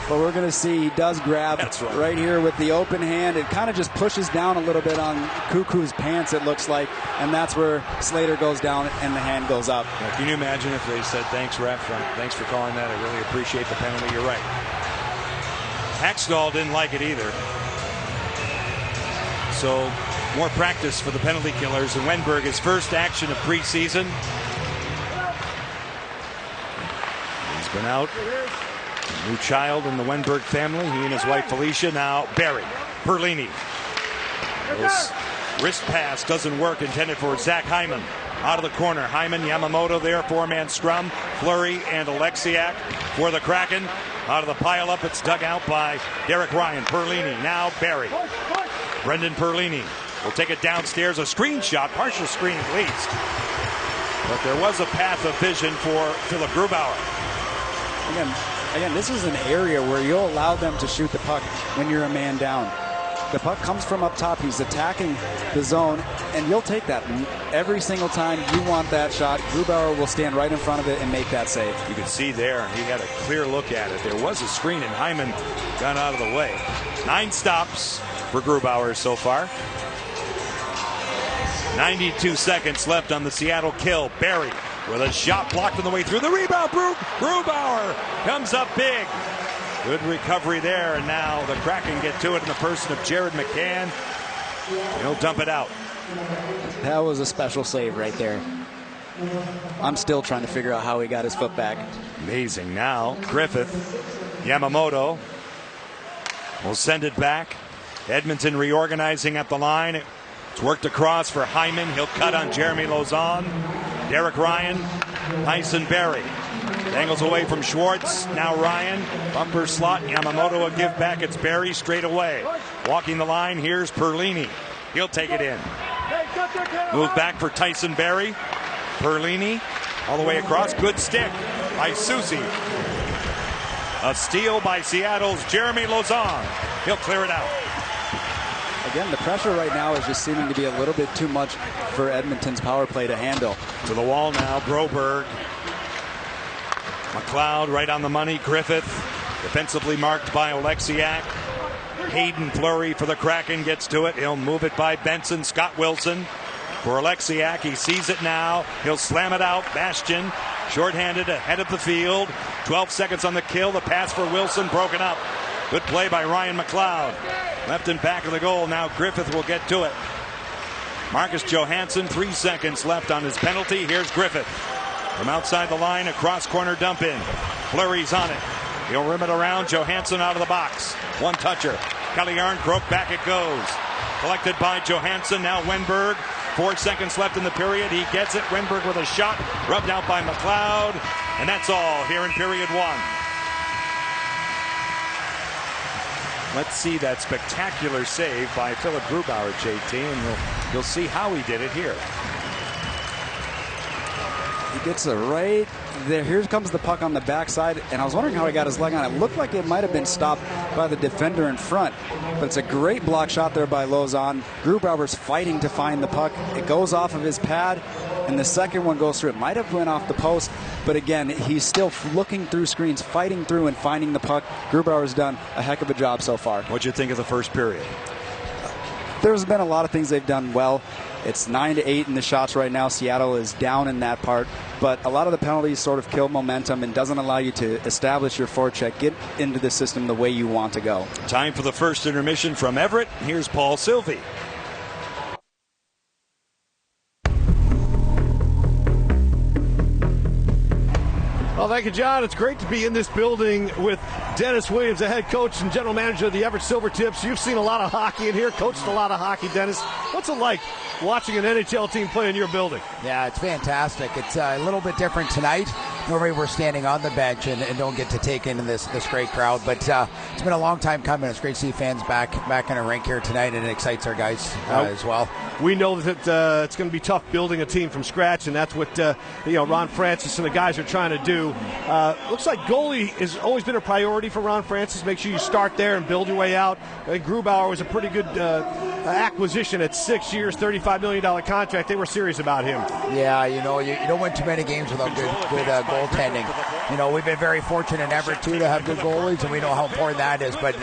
C: But we're going to see he does grab right here with the open hand. It kind of just pushes down a little bit on Cuckoo's pants, it looks like. And that's where Slater goes down and the hand goes up.
B: Now, can you imagine if they said, thanks, ref. Thanks for calling that. I really appreciate the penalty. You're right. Haxtell didn't like it either. So more practice for the penalty killers. And Wenberg, his first action of preseason. He's been out. New child in the Wenberg family. He and his wife Felicia. Now Barrie. Perlini. This wrist pass doesn't work. Intended for Zach Hyman. Out of the corner. Hyman, Yamamoto there. Four-man scrum. Fleury and Oleksiak for the Kraken. Out of the pile-up. It's dug out by Derek Ryan. Perlini. Now Barrie. Brendan Perlini will take it downstairs. A screenshot. Partial screen at least. But there was a path of vision for Philip Grubauer.
C: Again, this is an area where you'll allow them to shoot the puck when you're a man down. The puck comes from up top. He's attacking the zone, and you'll take that. Every single time you want that shot, Grubauer will stand right in front of it and make that save.
B: You can see there, he had a clear look at it. There was a screen, and Hyman got out of the way. 9 stops for Grubauer so far. 92 seconds left on the Seattle kill. Barry with a shot blocked on the way through. The rebound, Grubauer comes up big. Good recovery there, and now the Kraken get to it in the person of Jared McCann. He'll dump it out.
C: That was a special save right there. I'm still trying to figure out how he got his foot back.
B: Amazing. Now Griffith, Yamamoto will send it back. Edmonton reorganizing at the line. It's worked across for Hyman. He'll cut on Jeremy Lauzon. Derek Ryan, Tyson Barrie. Angles away from Schwartz. Now Ryan. Bumper slot. Yamamoto a give back. It's Barrie straight away. Walking the line. Here's Perlini. He'll take it in. Move back for Tyson Barrie. Perlini all the way across. Good stick by Susie. A steal by Seattle's Jeremy Lauzon. He'll clear it out.
C: Again, the pressure right now is just seeming to be a little bit too much for Edmonton's power play to handle.
B: To the wall now, Broberg. McLeod right on the money. Griffith defensively marked by Oleksiak. Hayden Fleury for the Kraken gets to it. He'll move it by Benson. Scott Wilson for Oleksiak. He sees it now. He'll slam it out. Bastian shorthanded ahead of the field. 12 seconds on the kill. The pass for Wilson broken up. Good play by Ryan McLeod. Left and back of the goal. Now Griffith will get to it. Marcus Johansson, 3 seconds left on his penalty. Here's Griffith. From outside the line, a cross-corner dump in. Fleury's on it. He'll rim it around. Johansson out of the box. One toucher. Kelly Arnkrok, back it goes. Collected by Johansson. Now Wenberg. 4 seconds left in the period. He gets it. Wenberg with a shot. Rubbed out by McLeod. And that's all here in period 1. Let's see that spectacular save by Philip Grubauer, JT, and you'll see how he did it here.
C: He gets it right there. Here comes the puck on the backside, and I was wondering how he got his leg on it. It looked like it might have been stopped by the defender in front, but it's a great block shot there by Lauzon. Grubauer's fighting to find the puck. It goes off of his pad, and the second one goes through. It might have went off the post, but again, he's still looking through screens, fighting through and finding the puck. Grubauer's done a heck of a job so far.
B: What'd you think of the first period?
C: There's been a lot of things they've done well. It's 9-8 in the shots right now. Seattle is down in that part, but a lot of the penalties sort of kill momentum and doesn't allow you to establish your forecheck, get into the system the way you want to go.
B: Time for the first intermission from Everett. Here's Paul Sylvie.
I: Well, thank you, John. It's great to be in this building with Dennis Williams, the head coach and general manager of the Everett Silvertips. You've seen a lot of hockey in here, coached a lot of hockey, Dennis. What's it like watching an NHL team play in your building?
J: Yeah, it's fantastic. It's a little bit different tonight. Normally we're standing on the bench and don't get to take in this great crowd, but it's been a long time coming. It's great to see fans back in a rink here tonight, and it excites our guys as well.
I: We know that it's going to be tough building a team from scratch, and that's what Ron Francis and the guys are trying to do. Looks like goalie has always been a priority for Ron Francis. Make sure you start there and build your way out. I think Grubauer was a pretty good acquisition at 6 years, $35 million contract. They were serious about him.
J: Yeah, you don't win too many games without good goaltending. We've been very fortunate in Everett too to have good goalies, and we know how important that is. But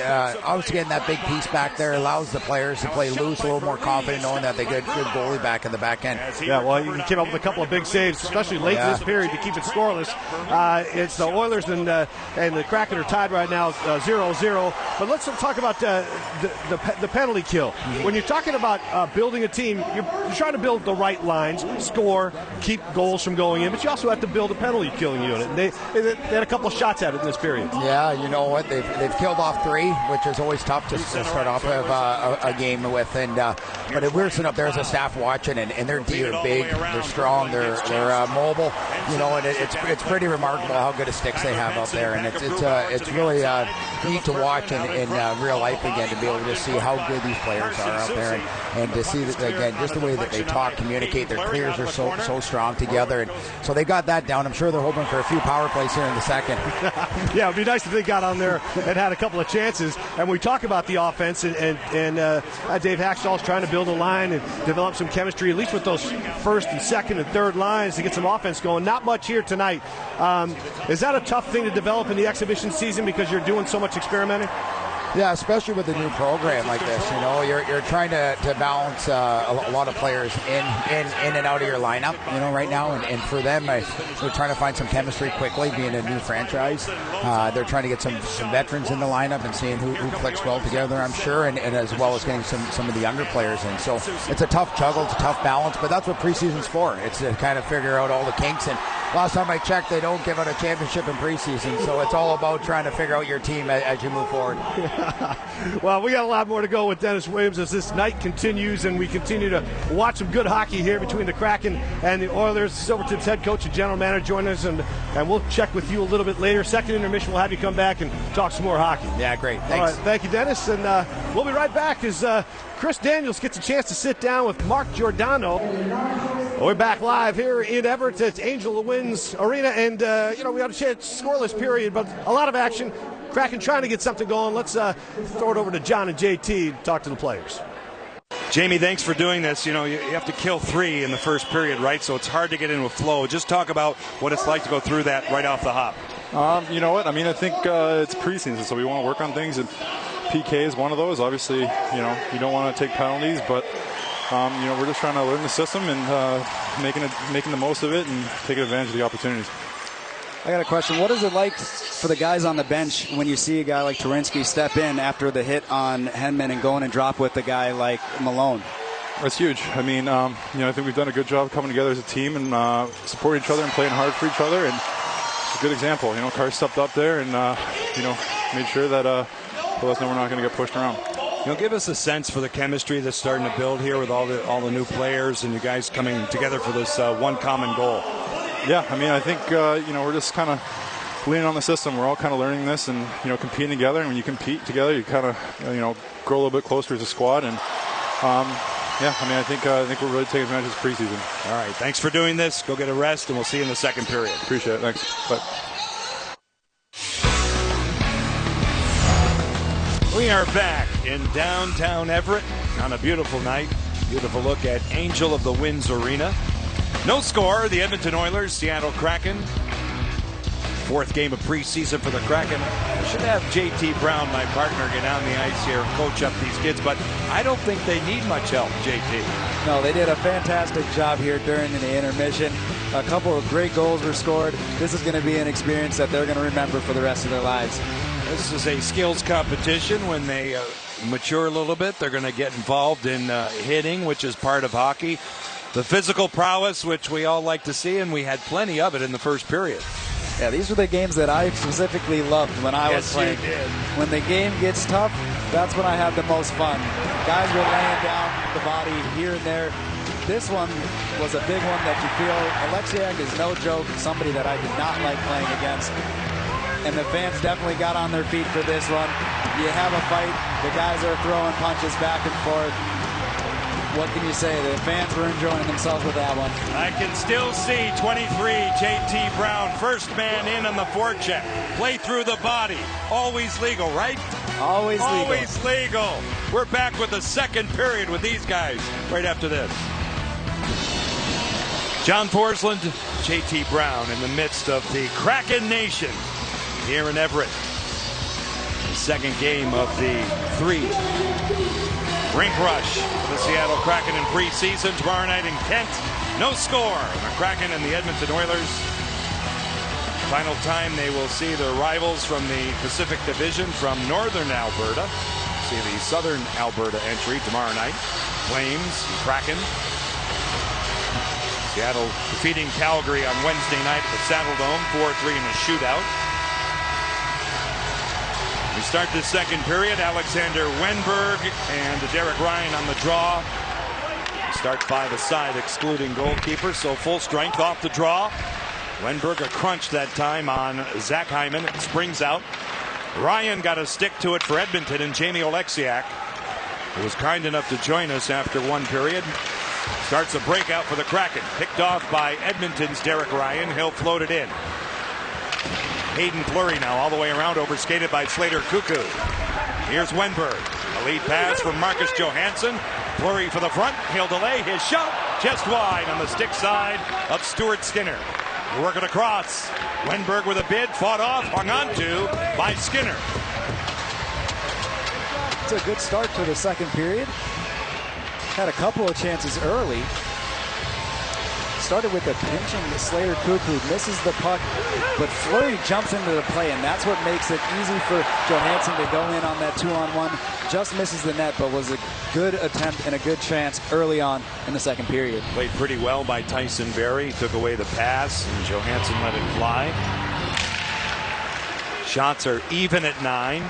J: obviously getting that big piece back there allows the players to play loose, a little more confident, knowing that they get good goalie back in the back end.
I: Yeah, well, he came up with a couple of big saves, especially late in this period to keep it scoreless. It's the Oilers and the Kraken are tied right now 0-0. But let's talk about the penalty kill. Mm-hmm. When you're talking about building a team, you're trying to build the right lines, score, keep goals from going in, but you also have to build a penalty killing unit. And they had a couple of shots at it in this period.
J: Yeah, you know what? They've killed off 3, which is always tough to start off a game with. And but we're sitting up there as a staff watching, and they're big, they're strong, they're mobile. And it's pretty remarkable how good a sticks they have out there, and it's really neat to watch in real life again, to be able to see how good these players are out there, and to see that again, just the way that they talk, communicate, their clears are so strong together, and so they got that down. I'm sure they're hoping for a few power play place here in the second.
I: Yeah, it'd be nice if they got on there and had a couple of chances. And we talk about the offense, and Dave Hackstall's trying to build a line and develop some chemistry, at least with those first and second and third lines, to get some offense going. Not much here tonight. Is that a tough thing to develop in the exhibition season because you're doing so much experimenting?
J: Yeah, especially with a new program like this. You know, you're trying to balance a lot of players in and out of your lineup, you know, right now. And for them, they're trying to find some chemistry quickly, being a new franchise. They're trying to get some veterans in the lineup and seeing who clicks well together, I'm sure, and as well as getting some of the younger players in. So it's a tough juggle, it's a tough balance, but that's what preseason's for. It's to kind of figure out all the kinks. And last time I checked, they don't give out a championship in preseason, so it's all about trying to figure out your team as you move forward.
I: Well, we got a lot more to go with Dennis Williams as this night continues, and we continue to watch some good hockey here between the Kraken and the Oilers. Silvertip's head coach and general manager join us, and we'll check with you a little bit later. Second intermission, we'll have you come back and talk some more hockey.
J: Yeah, great. Thanks.
I: All right, thank you, Dennis, and we'll be right back as Chris Daniels gets a chance to sit down with Mark Giordano. We're back live here in Everett at Angel Winds Arena, and we had a chance, scoreless period, but a lot of action. Kraken trying to get something going. Let's throw it over to John and JT to talk to the players.
B: Jamie, thanks for doing this. You know, you have to kill 3 in the first period, right? So it's hard to get into a flow. Just talk about what it's like to go through that right off the hop.
K: You know what? I mean, I think it's preseason, so we want to work on things, and PK is one of those. Obviously, you don't want to take penalties, but we're just trying to learn the system and making the most of it and taking advantage of the opportunities.
C: I got a question. What is it like for the guys on the bench when you see a guy like Turinsky step in after the hit on Henman and going and drop with a guy like Malone?
K: That's huge. I mean, I think we've done a good job coming together as a team and supporting each other and playing hard for each other. And it's a good example. Carr stepped up there and, made sure that let us know we're not going to get pushed around.
B: Give us a sense for the chemistry that's starting to build here with all the new players and you guys coming together for this one common goal.
K: Yeah, I mean, I think, we're just kind of leaning on the system. We're all kind of learning this and, competing together. And when you compete together, you kind of, grow a little bit closer as a squad. And, I think we're really taking advantage of this preseason.
B: All right, thanks for doing this. Go get a rest, and we'll see you in the second period.
K: Appreciate it. Thanks. Bye.
B: We are back in downtown Everett on a beautiful night. Beautiful look at Angel of the Winds Arena. No score, the Edmonton Oilers, Seattle Kraken. 4th game of preseason for the Kraken. I should have JT Brown, my partner, get on the ice here and coach up these kids, but I don't think they need much help, JT.
C: No, they did a fantastic job here during the intermission. A couple of great goals were scored. This is going to be an experience that they're going to remember for the rest of their lives.
B: This is a skills competition. When they mature a little bit, they're going to get involved in hitting, which is part of hockey. The physical prowess, which we all like to see, and we had plenty of it in the first period.
C: Yeah, these were the games that I specifically loved when I was playing.
B: You did.
C: When the game gets tough, that's when I have the most fun. Guys were laying down the body here and there. This one was a big one that you feel. Oleksiak is no joke, somebody that I did not like playing against. And the fans definitely got on their feet for this one. You have a fight. The guys are throwing punches back and forth. What can you say? The fans were enjoying themselves with that one.
B: I can still see 23, JT Brown, first man in on the forecheck. Play through the body. Always legal, right?
C: Always legal.
B: Always legal. We're back with the second period with these guys right after this. John Forsland, JT Brown in the midst of the Kraken Nation here in Everett. The second game of the 3 rink rush for the Seattle Kraken in preseason tomorrow night in Kent. No score. The Kraken and the Edmonton Oilers. Final time they will see their rivals from the Pacific Division from northern Alberta. See the southern Alberta entry tomorrow night. Flames, Kraken. Seattle defeating Calgary on Wednesday night at the Saddle Dome, 4-3 in a shootout. We start the second period. Alexander Wenberg and Derek Ryan on the draw. Start 5 aside, excluding goalkeeper, so full strength off the draw. Wenberg a crunch that time on Zach Hyman. It springs out. Ryan got a stick to it for Edmonton, and Jamie Oleksiak, who was kind enough to join us after one period, starts a breakout for the Kraken. Picked off by Edmonton's Derek Ryan. He'll float it in. Hayden Fleury now all the way around, overskated by Slater Cuckoo. Here's Wenberg. A lead pass from Marcus Johansson. Fleury for the front. He'll delay his shot. Just wide on the stick side of Stuart Skinner. Working across. Wenberg with a bid. Fought off. Hung on to by Skinner.
C: It's a good start to the second period. Had a couple of chances early. Started with a pinching Slater Cuckoo, misses the puck, but Fleury jumps into the play, and that's what makes it easy for Johansson to go in on that 2-on-1. Just misses the net, but was a good attempt and a good chance early on in the second period.
B: Played pretty well by Tyson Barrie. Took away the pass, and Johansson let it fly. Shots are even at 9.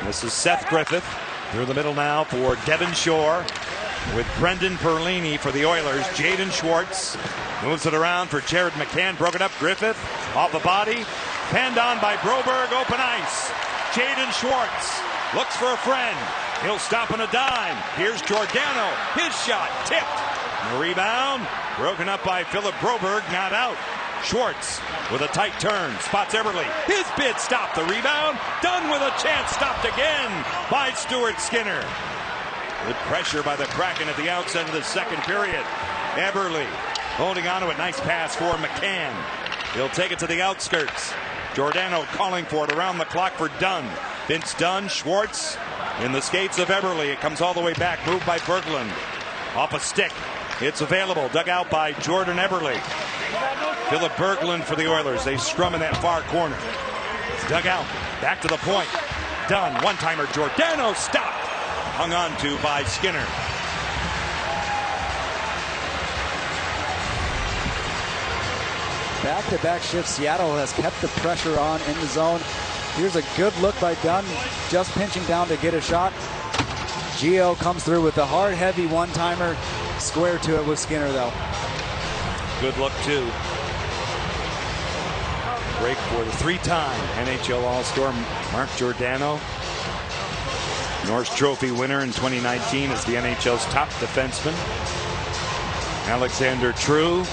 B: This is Seth Griffith through the middle now for Devon Shore. With Brendan Perlini for the Oilers. Jaden Schwartz moves it around for Jared McCann. Broken up. Griffith off the body. Panned on by Broberg. Open ice. Jaden Schwartz looks for a friend. He'll stop on a dime. Here's Giordano. His shot tipped. The rebound broken up by Philip Broberg. Not out. Schwartz with a tight turn. Spots Eberle. His bid stopped. The rebound. Done with a chance. Stopped again by Stuart Skinner. Good pressure by the Kraken at the outset of the second period. Eberle holding on to it. Nice pass for McCann. He'll take it to the outskirts. Giordano calling for it around the clock for Dunn. Vince Dunn, Schwartz in the skates of Eberle. It comes all the way back. Moved by Berglund. Off a stick. It's available. Dug out by Jordan Eberle. Philip Berglund for the Oilers. They scrum in that far corner. It's dug out. Back to the point. Dunn. One-timer. Giordano stopped. Hung on to by Skinner.
C: Back-to-back shifts. Seattle has kept the pressure on in the zone. Here's a good look by Dunn, just pinching down to get a shot. Gio comes through with a hard, heavy one-timer. Square to it with Skinner, though.
B: Good look, too. Break for the three-time NHL All-Star Mark Giordano. Norris Trophy winner in 2019 as the NHL's top defenseman. Alexander True.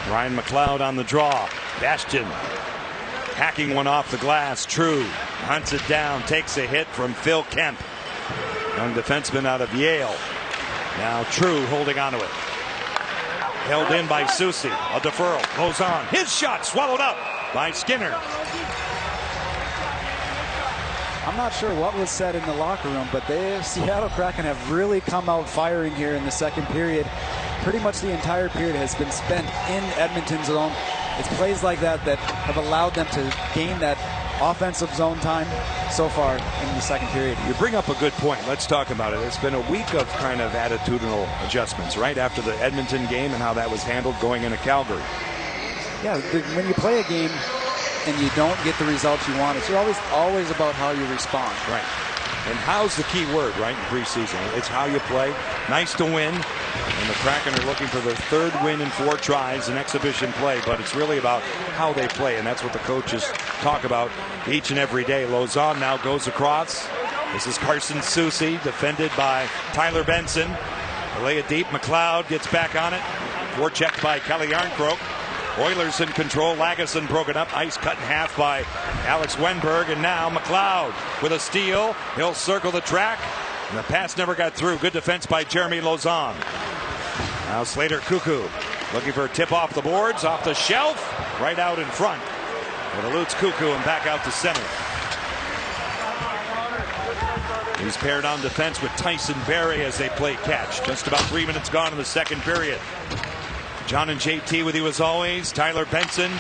B: Ryan McLeod on the draw. Bastian hacking one off the glass. True hunts it down. Takes a hit from Phil Kemp. Young defenseman out of Yale. Now True holding onto it. Held in by Soucy. A deferral. Goes on. His shot swallowed up by Skinner.
C: I'm not sure what was said in the locker room, but the Seattle Kraken have really come out firing here in the second period. Pretty much the entire period has been spent in Edmonton's zone. It's plays like that that have allowed them to gain that offensive zone time so far in the second period.
B: You bring up a good point. Let's talk about it. It's been a week of kind of attitudinal adjustments, right? After the Edmonton game and how that was handled going into Calgary.
C: Yeah, when you play a game and you don't get the results you want, it's always about how you respond.
B: Right. And how's the key word, right, in preseason? It's how you play. Nice to win. And the Kraken are looking for their third win in 4 tries, an exhibition play, but it's really about how they play, and that's what the coaches talk about each and every day. Lauzon now goes across. This is Carson Soucy, defended by Tyler Benson. They lay it deep. McLeod gets back on it. Forechecked by Kelly Yarncroke. Oilers in control. Lagesson broken up. Ice cut in half by Alex Wenberg. And now McLeod with a steal. He'll circle the track. And the pass never got through. Good defense by Jeremy Lauzon. Now Slater Cuckoo looking for a tip off the boards. Off the shelf. Right out in front. It eludes Cuckoo and back out to center. He's paired on defense with Tyson Barrie as they play catch. Just about 3 minutes gone in the second period. John and JT with you as always. Tyler Benson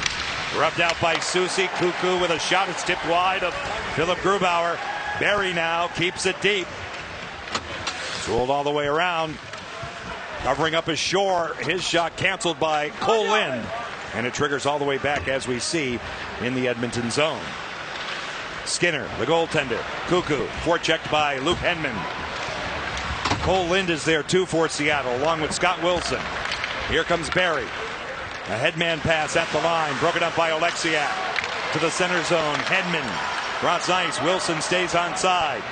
B: rubbed out by Soucy. Cuckoo with a shot. It's tipped wide of Philip Grubauer. Barrie now keeps it deep. It's rolled all the way around. Covering up his Shore. His shot canceled by Cole Lind. And it triggers all the way back as we see in the Edmonton zone. Skinner, the goaltender. Cuckoo, forechecked by Luke Henman. Cole Lind is there too for Seattle, along with Scott Wilson. Here comes Barrie. A headman pass at the line, broken up by Oleksiak. To the center zone, Hedman cross ice. Wilson stays on side.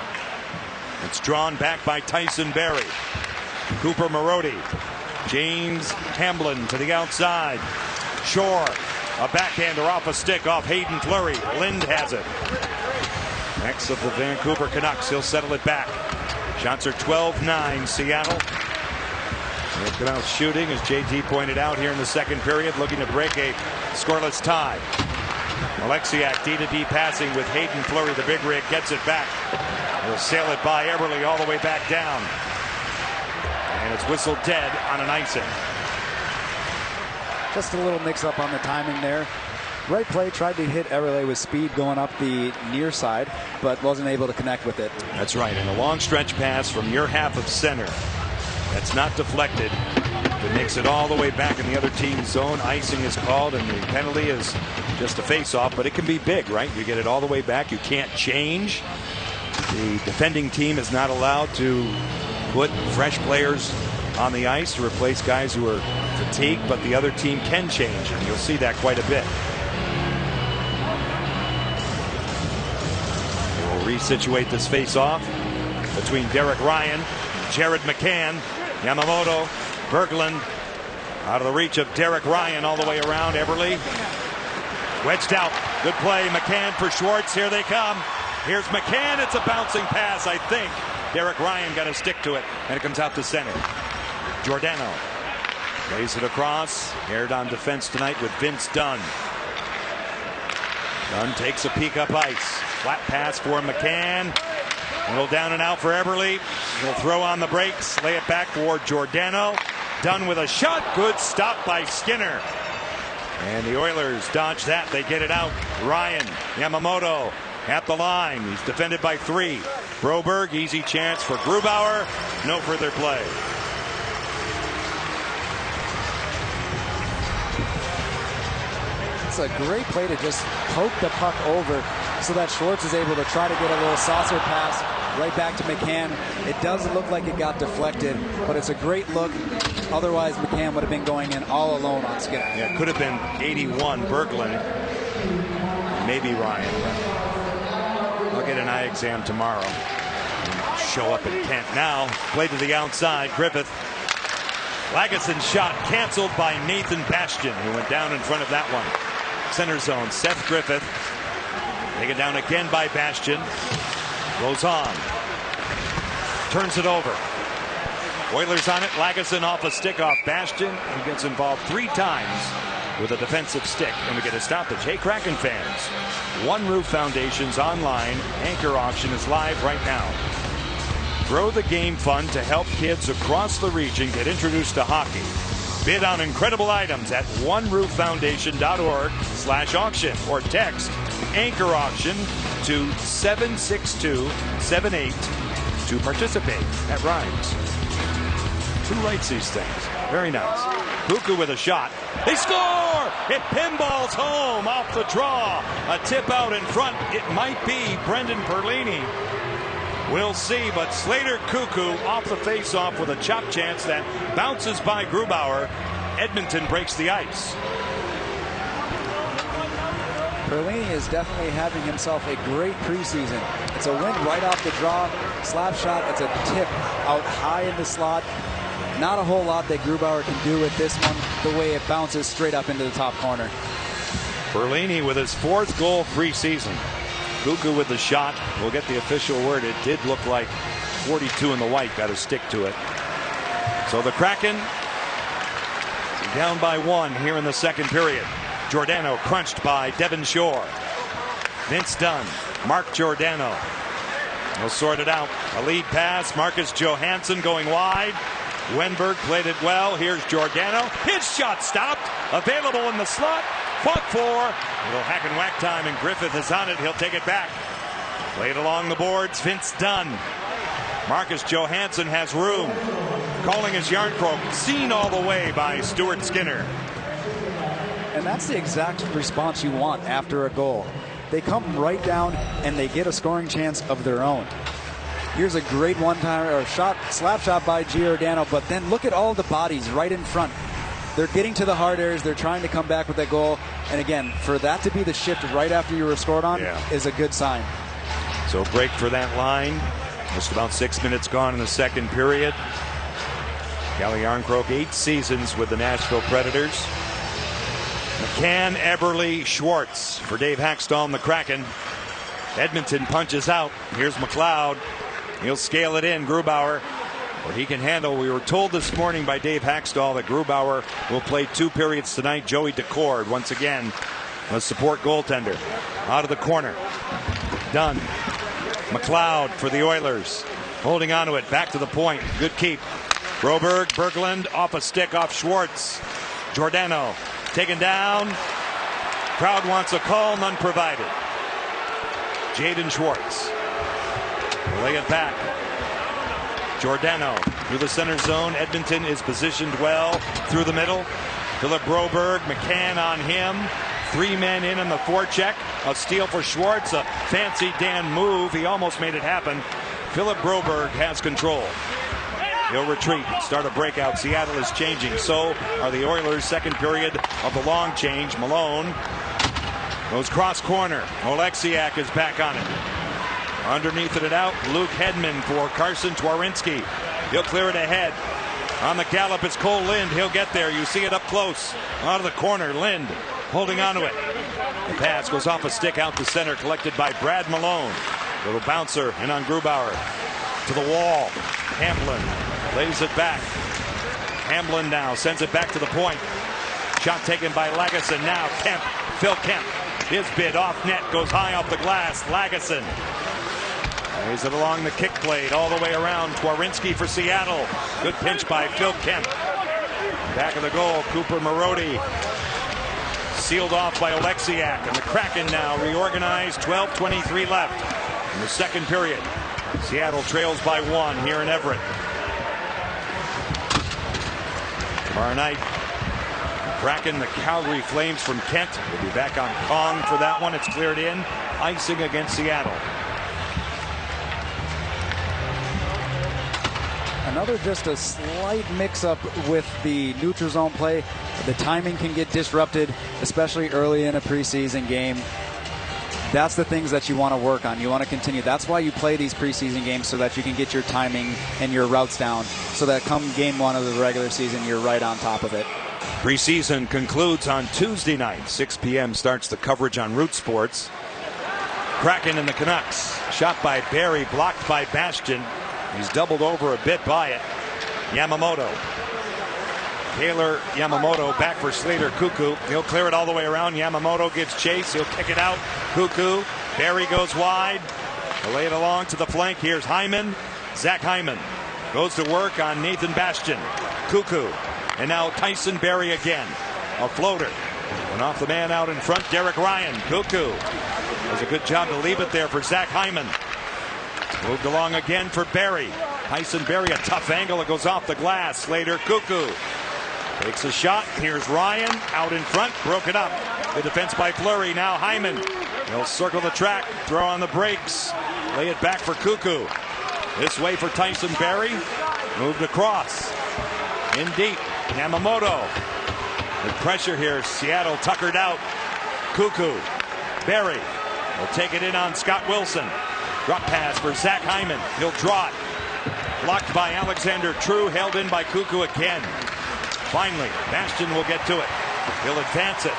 B: It's drawn back by Tyson Barrie. Cooper Marody. James Hamblin to the outside. Shore A backhander off a stick off Hayden Fleury. Lind has it. Next of the Vancouver Canucks. He'll settle it back. Shots are 12-9 Seattle. Looking out shooting, as JT pointed out here in the second period, looking to break a scoreless tie. Oleksiak D-to-D passing with Hayden Fleury. The big rig gets it back. He'll sail it by Eberle all the way back down. And it's whistled dead on an icing.
C: Just a little mix-up on the timing there. Right play, tried to hit Eberle with speed going up the near side, but wasn't able to connect with it.
B: That's right, and a long stretch pass from your half of center. That's not deflected. It makes it all the way back in the other team's zone. Icing is called, and the penalty is just a face-off, but it can be big, right? You get it all the way back. You can't change. The defending team is not allowed to put fresh players on the ice to replace guys who are fatigued, but the other team can change, and you'll see that quite a bit. We'll resituate this face-off between Derek Ryan, Jared McCann, Yamamoto, Berglund, out of the reach of Derek Ryan all the way around. Eberle wedged out. Good play. McCann for Schwartz. Here they come. Here's McCann. It's a bouncing pass, I think. Derek Ryan got to stick to it, and it comes out to center. Giordano plays it across. Aired on defense tonight with Vince Dunn. Dunn takes a peek up ice. Flat pass for McCann. A little down and out for Eberle. He'll throw on the brakes, lay it back for Giordano. Dunn with a shot. Good stop by Skinner. And the Oilers dodge that. They get it out. Ryan, Yamamoto at the line. He's defended by 3. Broberg, easy chance for Grubauer. No further play.
C: It's a great play to just poke the puck over so that Schwartz is able to try to get a little saucer pass right back to McCann. It does look like it got deflected, but it's a great look. Otherwise, McCann would have been going in all alone on Skinner.
B: Yeah, it could have been 81 Berglund, maybe Ryan. I'll get an eye exam tomorrow. Show up in Kent. Now, play to the outside. Griffith. Lagesson shot canceled by Nathan Bastian, who went down in front of that one. Center zone, Seth Griffith. Taken down again by Bastian. Goes on. Turns it over. Oilers on it. Lagesson off a stick off Bastian. He gets involved 3 times with a defensive stick. And we get a stoppage. Hey, Kraken fans. One Roof Foundation's online anchor auction is live right now. Throw the game fund to help kids across the region get introduced to hockey. Bid on incredible items at oneroofffoundation.org/auction or text anchor auction to 76278 to participate. That rhymes. Who writes these things? Very nice. Cuckoo with a shot. They score! It pinballs home off the draw. A tip out in front. It might be Brendan Perlini. We'll see, but Slater Cuckoo off the face-off with a chop chance that bounces by Grubauer. Edmonton breaks the ice.
C: Perlini is definitely having himself a great preseason. It's a win right off the draw. Slap shot. It's a tip out high in the slot. Not a whole lot that Grubauer can do with this one, the way it bounces straight up into the top corner.
B: Perlini with his 4th goal preseason. Cuckoo with the shot. We'll get the official word. It did look like 42 in the white. Got to stick to it. So the Kraken down by 1 here in the second period. Giordano crunched by Devon Shore. Vince Dunn. Mark Giordano. He'll sort it out. A lead pass. Marcus Johansson going wide. Wenberg played it well. Here's Giordano. His shot stopped. Available in the slot. Fought for. A little hack and whack time, and Griffith is on it. He'll take it back. Played along the boards. Vince Dunn. Marcus Johansson has room. Calling his Yarncroke. Seen all the way by Stuart Skinner.
C: And that's the exact response you want after a goal. They come right down and they get a scoring chance of their own. Here's a great one-timer or shot, slap shot by Giordano, but then look at all the bodies right in front. They're getting to the hard areas. They're trying to come back with that goal. And again, for that to be the shift right after you were scored on is a good sign.
B: So break for that line. Just about 6 minutes gone in the second period. Calle Yarncroke, 8 seasons with the Nashville Predators. McCann, Eberle, Schwartz for Dave Hackstall and the Kraken. Edmonton punches out. Here's McLeod. He'll scale it in. Grubauer, what he can handle. We were told this morning by Dave Hackstall that Grubauer will play 2 periods tonight. Joey Decord, once again, a support goaltender. Out of the corner. Done. McLeod for the Oilers. Holding on to it. Back to the point. Good keep. Broberg, Berglund, off a stick off Schwartz. Giordano taken down. Crowd wants a call, none provided. Jaden Schwartz. Lay it back. Giordano through the center zone. Edmonton is positioned well through the middle. Philip Broberg, McCann on him. 3 men in on the forecheck. A steal for Schwartz. A fancy Dan move. He almost made it happen. Philip Broberg has control. He'll retreat, start a breakout. Seattle is changing. So are the Oilers. Second period of the long change. Malone goes cross corner. Oleksiak is back on it. Underneath it out. Luke Hedman for Carson Twarynski. He'll clear it ahead. On the gallop, it's Cole Lind. He'll get there. You see it up close. Out of the corner, Lind holding on to it. The pass goes off a stick out to center, collected by Brad Malone. Little bouncer in on Grubauer. To the wall. Hamblin lays it back. Hamblin now sends it back to the point. Shot taken by Lagesson. Now Kemp. Phil Kemp. His bid off net goes high off the glass. Lagesson lays it along the kick blade all the way around. Twarynski for Seattle. Good pinch by Phil Kemp. Back of the goal, Cooper Marody. Sealed off by Oleksiak. And the Kraken now reorganized. 12:23 left in the second period. Seattle trails by 1 here in Everett. Tomorrow night, Kraken, the Calgary Flames from Kent. We'll be back on Kong for that one. It's cleared in. Icing against Seattle.
C: Another just a slight mix-up with the neutral zone play. The timing can get disrupted, especially early in a preseason game. That's the things that you want to work on. You want to continue. That's why you play these preseason games, so that you can get your timing and your routes down, so that come game 1 of the regular season, you're right on top of it.
B: Preseason concludes on Tuesday night. 6 p.m. starts the coverage on Root Sports. Kraken and the Canucks. Shot by Barry, blocked by Bastian. He's doubled over a bit by it. Yamamoto. Taylor Yamamoto back for Slater Cuckoo. He'll clear it all the way around. Yamamoto gives chase. He'll kick it out. Cuckoo. Barry goes wide. He'll lay it along to the flank. Here's Hyman. Zach Hyman goes to work on Nathan Bastian. Cuckoo. And now Tyson Barry again. A floater. Went off the man out in front. Derek Ryan. Cuckoo does a good job to leave it there for Zach Hyman. Moved along again for Barry. Tyson Barry, a tough angle. It goes off the glass. Slater Cuckoo takes a shot. Here's Ryan out in front. Broke it up. The defense by Fleury. Now Hyman. He'll circle the track. Throw on the brakes. Lay it back for Cuckoo. This way for Tyson Barry. Moved across. In deep. Yamamoto. The pressure here. Seattle tuckered out. Cuckoo. Barry will take it in on Scott Wilson. Drop pass for Zach Hyman. He'll draw it. Blocked by Alexander True. Held in by Cuckoo again. Finally, Bastian will get to it. He'll advance it.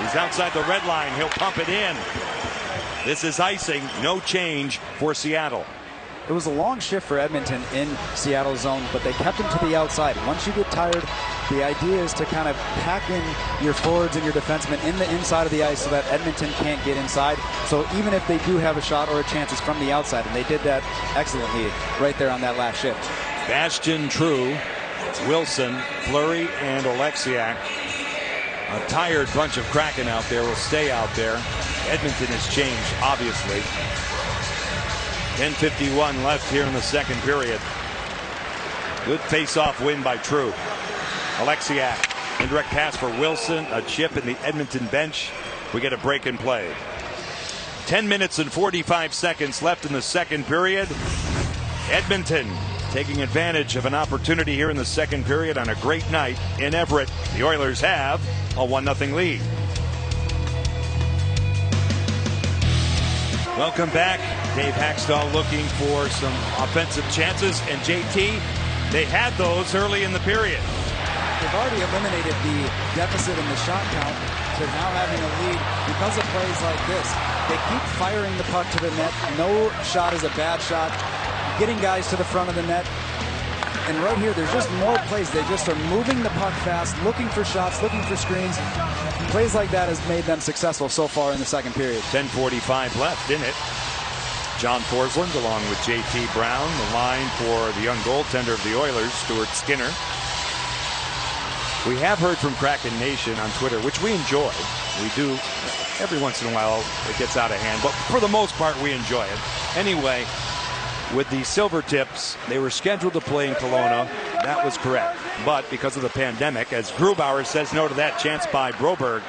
B: He's outside the red line. He'll pump it in. This is icing. No change for Seattle.
C: It was a long shift for Edmonton in Seattle's zone, but they kept him to the outside. Once you get tired, the idea is to kind of pack in your forwards and your defensemen in the inside of the ice so that Edmonton can't get inside. So even if they do have a shot or a chance, it's from the outside, and they did that excellently right there on that last shift.
B: Bastian, True, Wilson, Fleury, and Oleksiak. A tired bunch of Kraken out there will stay out there. Edmonton has changed, obviously. 10:51 left here in the second period. Good face-off win by True. Oleksiak, indirect pass for Wilson, a chip in the Edmonton bench. We get a break in play. 10 minutes and 45 seconds left in the second period. Edmonton taking advantage of an opportunity here in the second period on a great night in Everett. The Oilers have a 1-0 lead. Welcome back. Dave Hackstall looking for some offensive chances, and JT, they had those early in the period.
C: They've already eliminated the deficit in the shot count to now having a lead because of plays like this. They keep firing the puck to the net. No shot is a bad shot. Getting guys to the front of the net. And right here, there's just more plays. They just are moving the puck fast, looking for shots, looking for screens. Plays like that has made them successful so far in the second period.
B: 10:45 left in it. John Forsland along with J.T. Brown, the line for the young goaltender of the Oilers, Stuart Skinner. We have heard from Kraken Nation on Twitter, which we enjoy. We do. Every once in a while it gets out of hand, but for the most part we enjoy it. Anyway, with the Silver Tips, they were scheduled to play in Kelowna. That was correct. But because of the pandemic, as Grubauer says no to that chance by Broberg,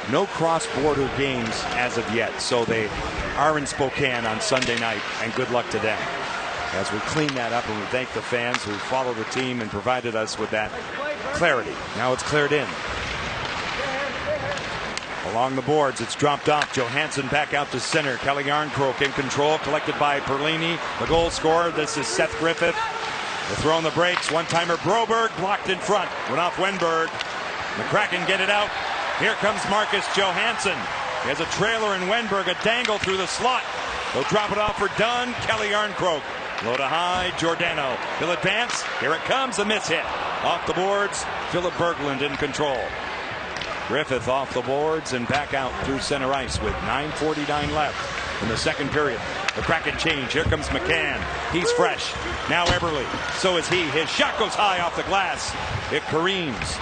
B: no cross-border games as of yet. So they are in Spokane on Sunday night, and good luck to them. As we clean that up, and we thank the fans who follow the team and provided us with that clarity. Now it's cleared in. Along the boards, it's dropped off. Johansson back out to center. Kelly Yarncroke in control, collected by Perlini. The goal scorer, this is Seth Griffith. They're throwing the brakes. One-timer Broberg blocked in front. Went off Wenberg. The Kraken get it out. Here comes Marcus Johansson. He has a trailer in Wenberg, a dangle through the slot. They'll drop it off for Dunn. Kelly Yarncroke. Low to high, Giordano. He'll advance. Here it comes, a miss hit. Off the boards, Philip Berglund in control. Griffith off the boards and back out through center ice with 9:49 left in the second period. The Kraken change. Here comes McCann. He's fresh. Now Eberle. So is he. His shot goes high off the glass. It careens.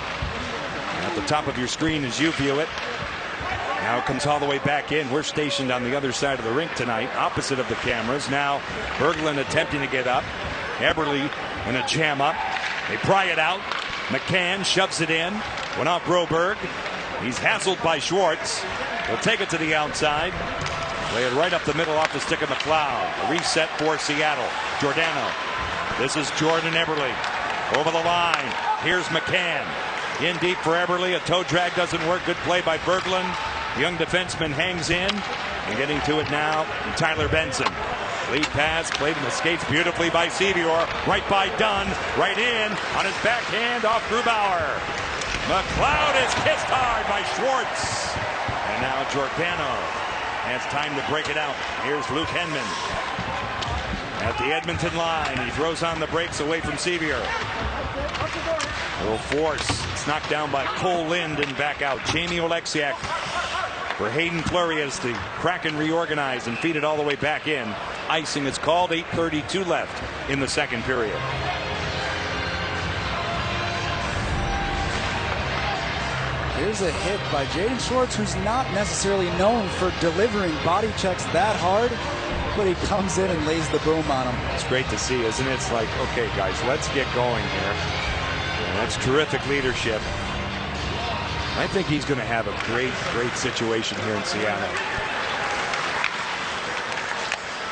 B: At the top of your screen as you view it. Now it comes all the way back in. We're stationed on the other side of the rink tonight, opposite of the cameras. Now Berglund attempting to get up. Eberle in a jam up. They pry it out. McCann shoves it in. Went off Broberg. He's hassled by Schwartz. He'll take it to the outside. Lay it right up the middle off the stick of McLeod. A reset for Seattle. Giordano. This is Jordan Eberle. Over the line. Here's McCann. In deep for Eberle. A toe drag doesn't work. Good play by Berglund. Young defenseman hangs in. And getting to it now, Tyler Benson. Lead pass, played in the skates beautifully by Sevior. Right by Dunn. Right in on his backhand off Grubauer. McLeod is kissed hard by Schwartz. And now Giordano has time to break it out. Here's Luke Henman. At the Edmonton line, he throws on the brakes away from Sevier. A little force. It's knocked down by Cole Lind and back out. Jamie Oleksiak for Hayden Fleury as the Kraken reorganize and feed it all the way back in. Icing is called. 8:32 left in the second period.
C: Here's a hit by Jaden Schwartz, who's not necessarily known for delivering body checks that hard, but he comes in and lays the boom on him.
B: It's great to see, isn't it? It's like, okay, guys, let's get going here. And that's terrific leadership. I think he's going to have a great situation here in Seattle.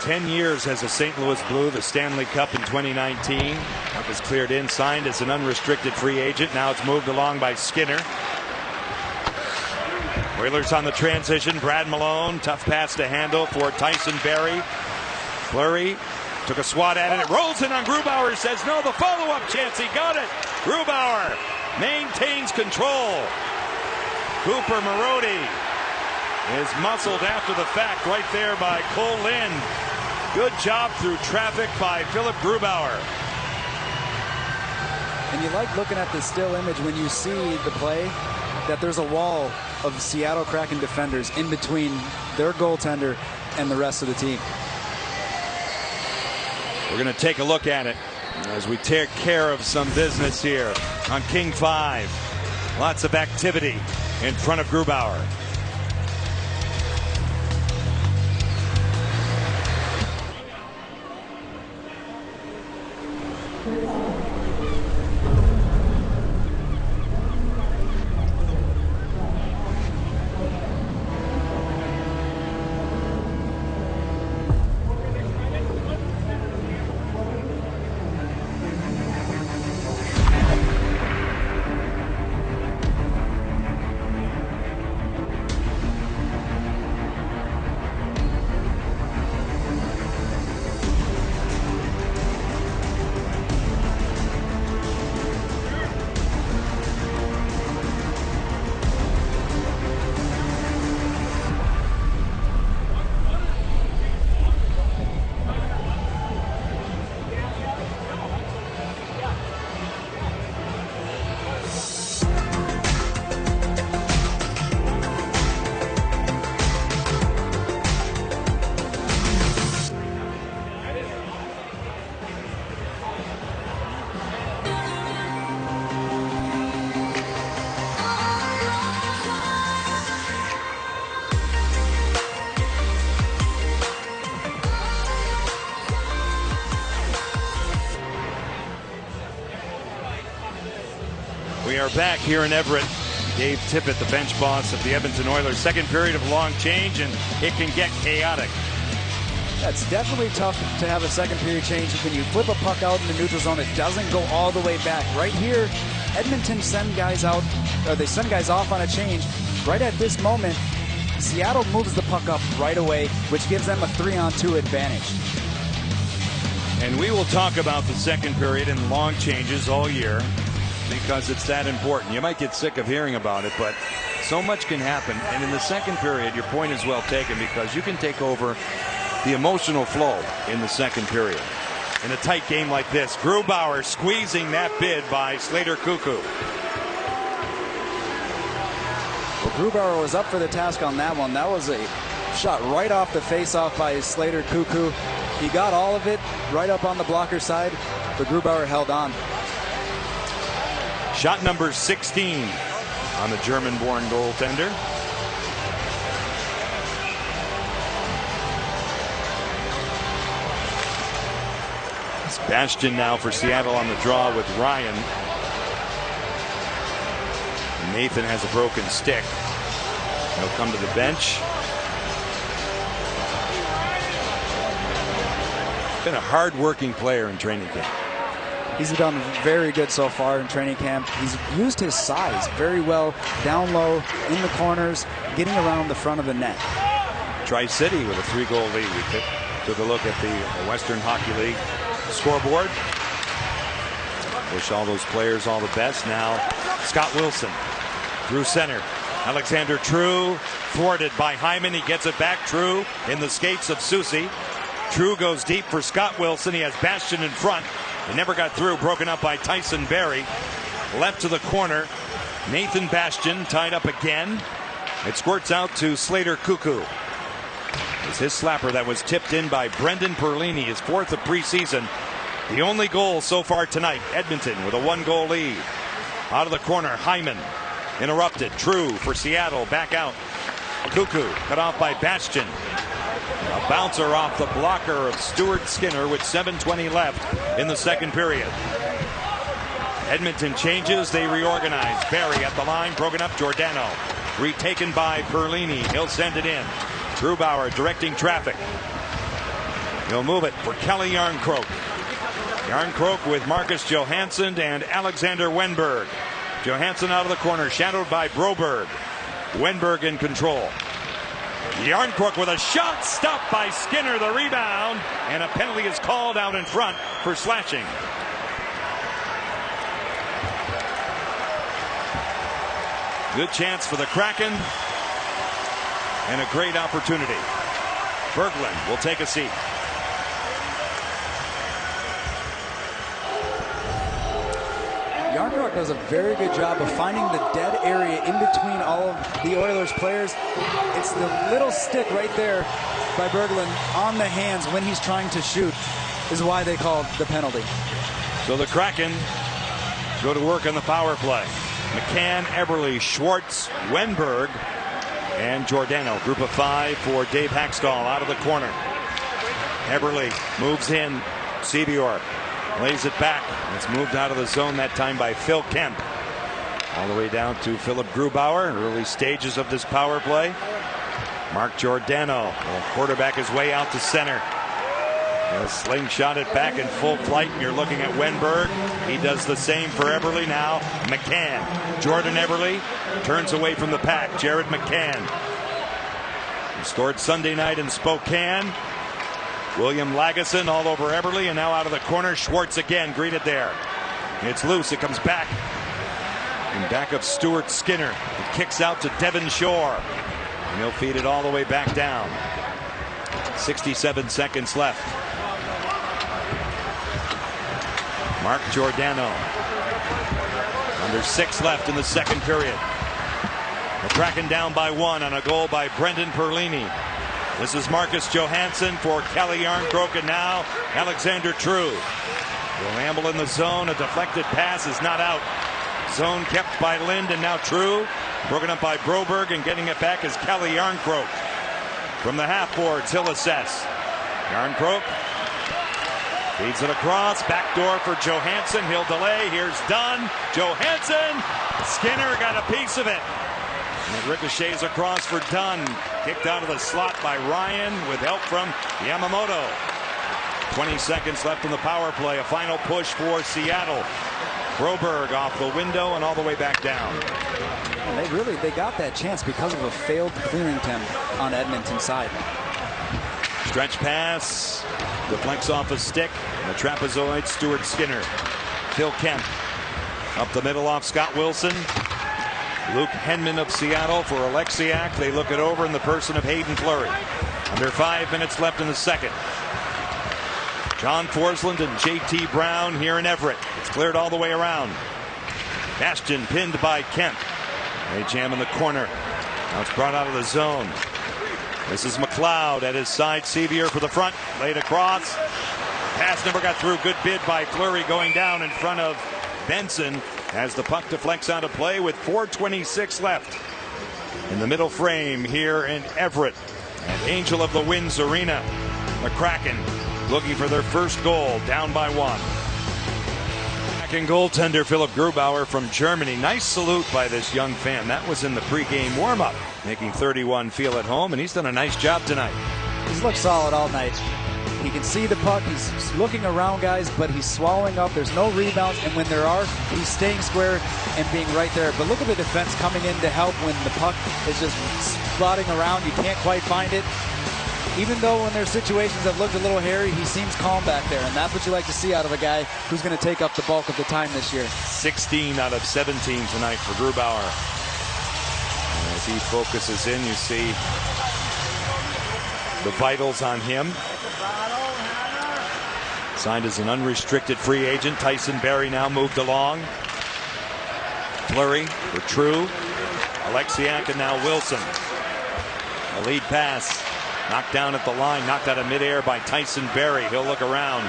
B: 10 years as a St. Louis Blue, the Stanley Cup in 2019. Cup is cleared in, signed as an unrestricted free agent. Now it's moved along by Skinner. Oilers on the transition. Brad Malone, tough pass to handle for Tyson Barrie. Fleury took a swat at it. It rolls in on Grubauer. Says no. The follow-up chance. He got it. Grubauer maintains control. Cooper Marody is muscled after the fact right there by Cole Lind. Good job through traffic by Philip Grubauer.
C: And you like looking at the still image when you see the play, that there's a wall of Seattle Kraken defenders in between their goaltender and the rest of the team.
B: We're going to take a look at it as we take care of some business here on King 5. Lots of activity in front of Grubauer. We are back here in Everett. Dave Tippett, the bench boss of the Edmonton Oilers. Second period of long change, and it can get chaotic.
C: That's definitely tough to have a second period change. When you flip a puck out in the neutral zone, it doesn't go all the way back. Right here, Edmonton send guys out, or they send guys off on a change. Right at this moment, Seattle moves the puck up right away, which gives them a 3-on-2 advantage.
B: And we will talk about the second period and long changes all year because it's that important. You might get sick of hearing about it, but so much can happen. And in the second period, your point is well taken because you can take over the emotional flow in the second period. In a tight game like this, Grubauer squeezing that bid by Slater Cuckoo.
C: Well, Grubauer was up for the task on that one. That was a shot right off the face-off by Slater Cuckoo. He got all of it right up on the blocker side, but Grubauer held on.
B: Shot number 16 on the German-born goaltender. Bastion now for Seattle on the draw with Ryan. Nathan has a broken stick. He'll come to the bench. Been a hard-working player in training camp.
C: He's done very good so far in training camp. He's used his size very well, down low, in the corners, getting around the front of the net.
B: Tri-City with a 3-goal lead. We took a look at the Western Hockey League scoreboard. Wish all those players all the best. Now Scott Wilson through center. Alexander True thwarted by Hyman. He gets it back. True in the skates of Soucy. True goes deep for Scott Wilson. He has Bastion in front. He never got through. Broken up by Tyson Barrie. Left to the corner. Nathan Bastion tied up again. It squirts out to Slater Cuckoo. It's his slapper that was tipped in by Brendan Perlini, his 4th of preseason. The only goal so far tonight. Edmonton with a 1-goal lead. Out of the corner, Hyman interrupted. True for Seattle, back out. Cuckoo cut off by Bastion. A bouncer off the blocker of Stuart Skinner with 7:20 left in the second period. Edmonton changes, they reorganize. Barrie at the line, broken up. Giordano retaken by Perlini. He'll send it in. Grubauer directing traffic. He'll move it for Kelly Yarncroke. Yarncroke with Marcus Johansson and Alexander Wenberg. Johansson out of the corner, shadowed by Broberg. Wenberg in control. Yarncroke with a shot, stopped by Skinner, the rebound, and a penalty is called out in front for slashing. Good chance for the Kraken, and a great opportunity. Berglund will take a seat.
C: Yarncroke does a very good job of finding the dead area in between all of the Oilers players. It's the little stick right there by Berglund on the hands when he's trying to shoot is why they called the penalty.
B: So the Kraken go to work on the power play. McCann, Eberle, Schwartz, Wenberg, and Giordano. Group of 5 for Dave Haxtell out of the corner. Eberle moves in. Sevior lays it back. It's moved out of the zone that time by Phil Kemp. All the way down to Philip Grubauer. Early stages of this power play. Mark Giordano will quarterback his way out to center. He'll slingshot it back in full flight. And you're looking at Wenberg. He does the same for Eberle now. McCann. Jordan Eberle turns away from the pack. Jared McCann. He scored Sunday night in Spokane. William Lagesson all over Eberle, and now out of the corner. Schwartz again greeted there. It's loose. It comes back. In back of Stuart Skinner. It kicks out to Devon Shore. And he'll feed it all the way back down. 67 seconds left. Mark Giordano. Under 6 left in the second period. The Kraken down by 1 on a goal by Brendan Perlini. This is Marcus Johansson for Kelly Yarncroke, and now Alexander True. Will amble in the zone. A deflected pass is not out. Zone kept by Lind, and now True. Broken up by Broberg, and getting it back is Kelly Yarncroke. From the half boards, he'll assess. Yarncroke Feeds it across. Back door for Johansson. He'll delay. Here's Dunn. Johansson. Skinner got a piece of it. And it ricochets across for Dunn. Kicked out of the slot by Ryan with help from Yamamoto. 20 seconds left in the power play. A final push for Seattle. Broberg off the window and all the way back down.
C: They got that chance because of a failed clearing attempt on Edmonton's side.
B: Stretch pass. Deflects off a stick. The trapezoid, Stuart Skinner. Phil Kemp. Up the middle off Scott Wilson. Luke Henman of Seattle for Oleksiak. They look it over in the person of Hayden Fleury. Under 5 minutes left in the second. John Forsland and J.T. Brown here in Everett. It's cleared all the way around. Bastion pinned by Kemp. They jam in the corner. Now it's brought out of the zone. This is McLeod at his side. Sevier for the front. Laid across. Pass never got through. Good bid by Fleury going down in front of Benson as the puck deflects out of play with 4:26 left. In the middle frame here in Everett at Angel of the Winds Arena. The Kraken looking for their first goal, down by 1. Kraken goaltender Philip Grubauer from Germany. Nice salute by this young fan. That was in the pregame warm-up, making 31 feel at home, and he's done a nice job tonight.
C: He's looked solid all night. He can see the puck. He's looking around guys, but he's swallowing up. There's no rebounds, and when there are, he's staying square and being right there. But look at the defense coming in to help when the puck is just spotting around. You can't quite find it. Even though when there's situations that looked a little hairy, he seems calm back there, and that's what you like to see out of a guy who's going to take up the bulk of the time this year.
B: 16 out of 17 tonight for Grubauer. And as he focuses in, you see the vitals on him. Signed as an unrestricted free agent. Tyson Barrie now moved along. Fleury for True. Oleksiak and now Wilson. A lead pass. Knocked down at the line, knocked out of midair by Tyson Barrie. He'll look around.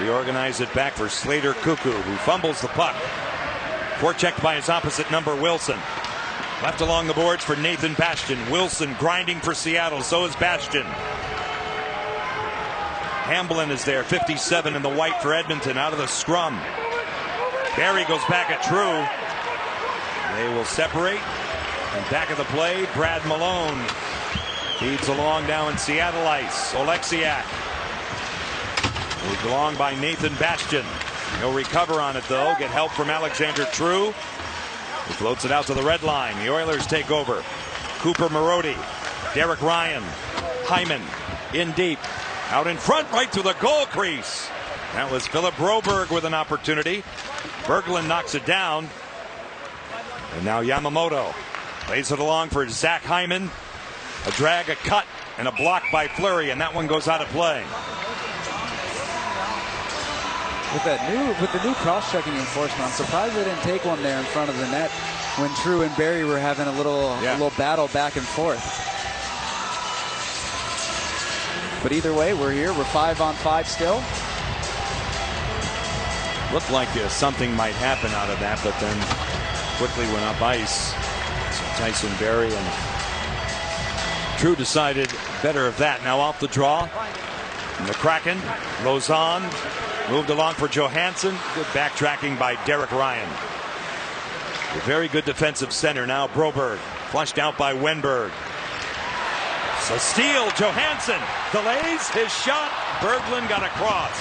B: Reorganize it back for Slater Cuckoo, who fumbles the puck. Forechecked by his opposite number, Wilson. Left along the boards for Nathan Bastion. Wilson grinding for Seattle, so is Bastion. Hamblin is there, 57 in the white for Edmonton, out of the scrum. Barrie goes back at True. They will separate. And back of the play, Brad Malone. Feeds along now in Seattle ice. Oleksiak. Moved along by Nathan Bastion. He'll recover on it though. Get help from Alexander True. He floats it out to the red line. The Oilers take over. Cooper Marody. Derek Ryan. Hyman in deep. Out in front right through the goal crease. That was Philip Broberg with an opportunity. Berglund knocks it down. And now Yamamoto lays it along for Zach Hyman. A drag, a cut, and a block by Fleury, and that one goes out of play.
C: With the new cross-checking enforcement, I'm surprised they didn't take one there in front of the net when True and Barrie were having a little battle back and forth. But either way, we're here. We're 5-on-5 still.
B: Looked like something might happen out of that, but then quickly went up ice. So Tyson Barrie and True decided better of that. Now off the draw. And the Kraken. Lauzon moved along for Johansson. Good backtracking by Derek Ryan. A very good defensive center. Now Broberg. Flushed out by Wenberg. So steal. Johansson delays his shot. Berglund got across.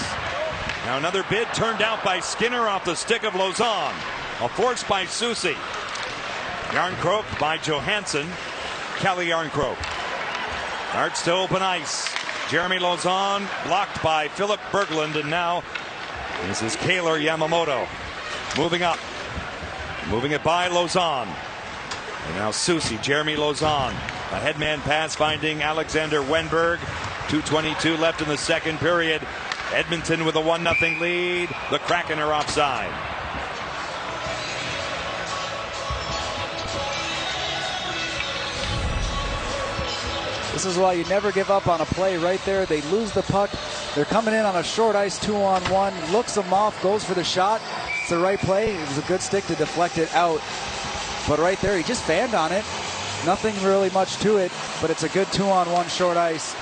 B: Now another bid turned out by Skinner off the stick of Lauzon. A force by Soucy. Yarncroke by Johansson. Kelly Yarncroke. Starts to open ice. Jeremy Lauzon blocked by Philip Berglund, and now this is Kaylor Yamamoto moving up. Moving it by Lauzon. And now Soucy, Jeremy Lauzon. A headman pass finding Alexander Wenberg. 2:22 left in the second period. Edmonton with a 1-0 lead. The Kraken are offside.
C: This is why you never give up on a play right there. They lose the puck. They're coming in on a short ice 2-on-1. Looks them off, goes for the shot. It's the right play. It was a good stick to deflect it out. But right there, he just fanned on it. Nothing really much to it, but it's a good 2-on-1 short ice.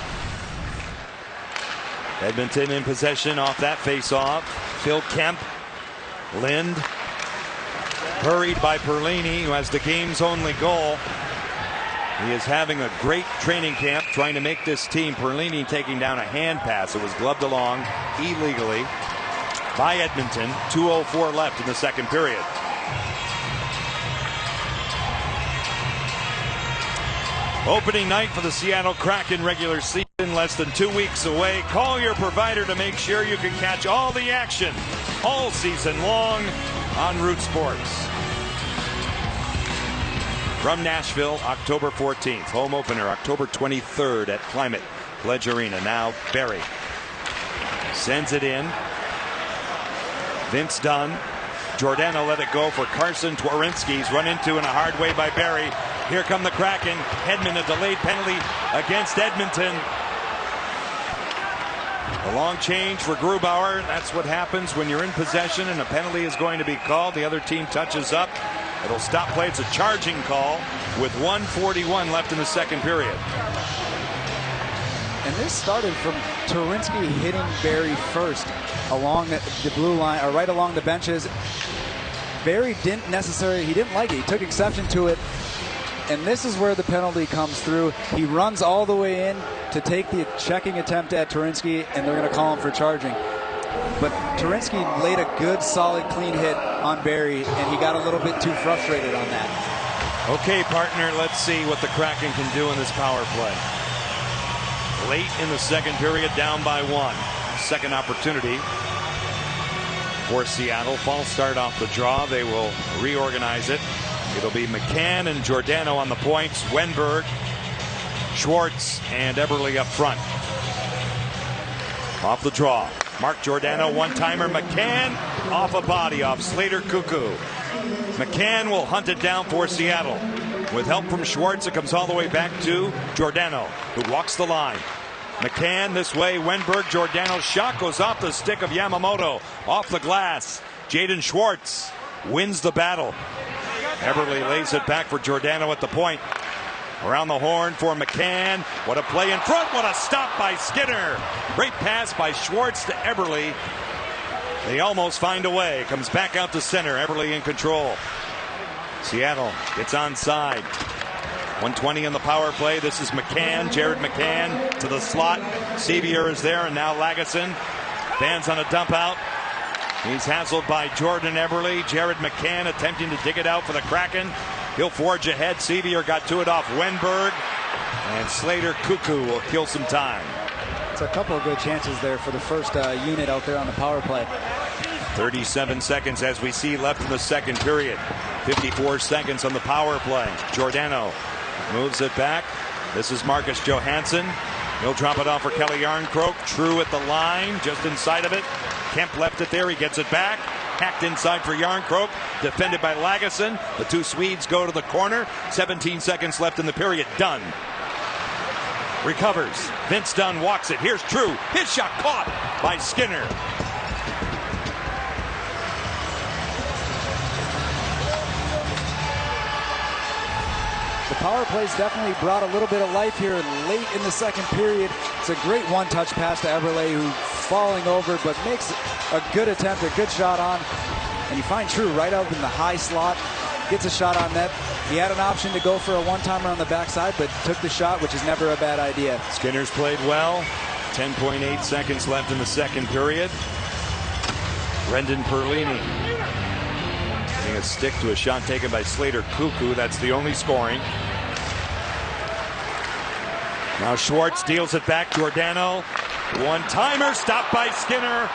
B: Edmonton in possession off that face-off. Phil Kemp. Lind. Hurried by Perlini, who has the game's only goal. He is having a great training camp trying to make this team. Perlini taking down a hand pass. It was gloved along illegally by Edmonton. 2:04 left in the second period. Opening night for the Seattle Kraken regular season, less than 2 weeks away. Call your provider to make sure you can catch all the action all season long on Root Sports. From Nashville, October 14th. Home opener, October 23rd at Climate Pledge Arena. Now Barry sends it in. Vince Dunn. Giordano let it go for Carson. Twarynski's run into in a hard way by Barry. Here come the Kraken. Hedman, a delayed penalty against Edmonton. A long change for Grubauer. That's what happens when you're in possession and a penalty is going to be called. The other team touches up. It'll stop play. It's a charging call with 1:41 left in the second period.
C: And this started from Twarynski hitting Barry first along the blue line, or right along the benches. Barry didn't like it. He took exception to it. And this is where the penalty comes through. He runs all the way in to take the checking attempt at Twarynski, and they're going to call him for charging. But Twarynski laid a good, solid, clean hit on Barry, and he got a little bit too frustrated on that.
B: Okay, partner, let's see what the Kraken can do in this power play. Late in the second period, down by 1. Second opportunity for Seattle. False start off the draw. They will reorganize it. It'll be McCann and Giordano on the points. Wenberg, Schwartz, and Eberle up front. Off the draw. Mark Giordano, one-timer. McCann off a body off Slater Cuckoo. McCann will hunt it down for Seattle. With help from Schwartz, it comes all the way back to Giordano, who walks the line. McCann this way. Wenberg. Giordano's shot goes off the stick of Yamamoto. Off the glass. Jaden Schwartz wins the battle. Eberle lays it back for Giordano at the point. Around the horn for McCann. What a play in front. What a stop by Skinner. Great pass by Schwartz to Eberle. They almost find a way. Comes back out to center. Eberle in control. Seattle gets onside. 1:20 in the power play. This is McCann. Jared McCann to the slot. Sevier is there, and now Lagesson. Bands on a dump out. He's hassled by Jordan Eberle. Jared McCann attempting to dig it out for the Kraken. He'll forge ahead. Sevier got to it off Wenberg. And Slater Cuckoo will kill some time.
C: It's a couple of good chances there for the first unit out there on the power play.
B: 37 seconds as we see left in the second period. 54 seconds on the power play. Giordano moves it back. This is Marcus Johansson. He'll drop it off for Kelly Yarncroke. True at the line, just inside of it. Kemp left it there. He gets it back. Hacked inside for Yarncroke. Defended by Lagesson. The two Swedes go to the corner. 17 seconds left in the period. Dunn recovers. Vince Dunn walks it. Here's True. His shot caught by Skinner.
C: The power plays definitely brought a little bit of life here late in the second period. It's a great one-touch pass to Eberle, who's falling over, but makes a good attempt, a good shot on. And you find True right up in the high slot, gets a shot on net. He had an option to go for a one-timer on the backside, but took the shot, which is never a bad idea.
B: Skinner's played well. 10.8 seconds left in the second period. Brendan Perlini getting a stick to a shot taken by Slater Cuckoo. That's the only scoring. Now Schwartz deals it back. Giordano. One-timer stopped by Skinner.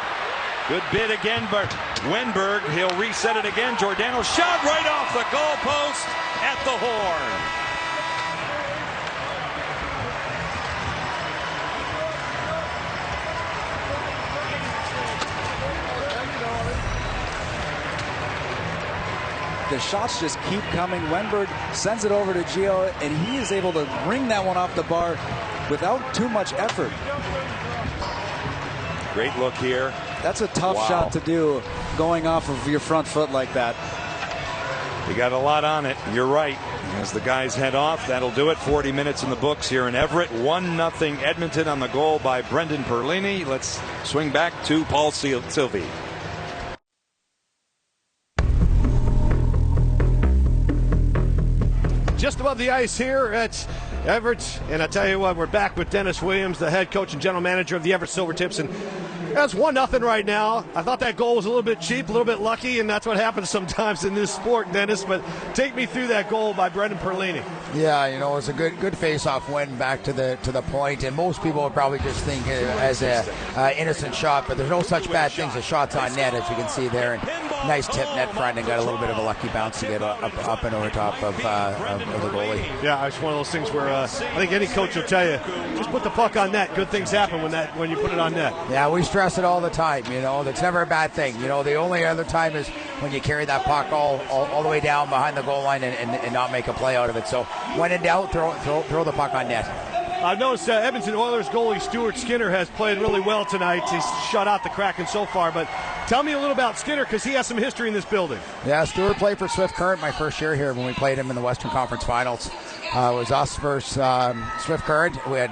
B: Good bid again, but Wenberg, he'll reset it again. Giordano shot right off the goalpost at the horn.
C: The shots just keep coming. Wenberg sends it over to Gio, and he is able to ring that one off the bar without too much effort.
B: Great look here.
C: That's a tough shot to do, going off of your front foot like that.
B: You got a lot on it. You're right. As the guys head off, that'll do it. 40 minutes in the books here in Everett. 1-0 Edmonton on the goal by Brendan Perlini. Let's swing back to Paul Sylvie.
I: Just above the ice here at Everett, and I tell you what, we're back with Dennis Williams, the head coach and general manager of the Everett Silvertips, and that's 1-0 right now. I thought that goal was a little bit cheap, a little bit lucky, and that's what happens sometimes in this sport, Dennis. But take me through that goal by Brendan Perlini.
J: Yeah, it was a good face-off win back to the point, and most people would probably just think as a innocent shot, but there's no such bad things as shots on net, as you can see there. And nice tip net front, and got a little bit of a lucky bounce to get up and over top of the goalie.
I: Yeah, it's one of those things where I think any coach will tell you, just put the puck on net. Good things happen when you put it on net.
J: Yeah, we stress it all the time. That's never a bad thing. The only other time is when you carry that puck all the way down behind the goal line and not make a play out of it. So when in doubt, throw the puck on net.
I: I've noticed Edmonton Oilers goalie Stuart Skinner has played really well tonight. He's shut out the Kraken so far, but tell me a little about Skinner, because he has some history in this building.
J: Yeah, Stuart played for Swift Current my first year here when we played him in the Western Conference Finals. It was us versus Swift Current. We had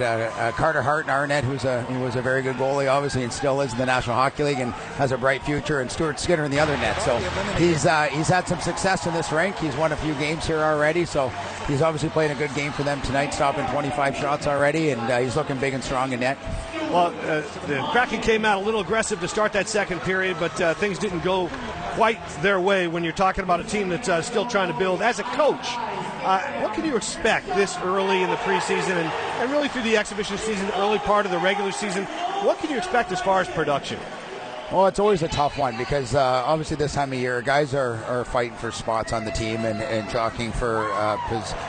J: Carter Hart in our net, who was a very good goalie, obviously, and still is in the National Hockey League and has a bright future, and Stuart Skinner in the other net. So he's had some success in this rink. He's won a few games here already, so he's obviously playing a good game for them tonight, stopping 25 shots already, and he's looking big and strong in net.
I: Well, the Kraken came out a little aggressive to start that second period, but things didn't go quite their way when you're talking about a team that's still trying to build. As a coach, what can you expect this early in the preseason and really through the exhibition season, early part of the regular season? What can you expect as far as production?
J: Well, it's always a tough one because obviously this time of year, guys are fighting for spots on the team and jockeying for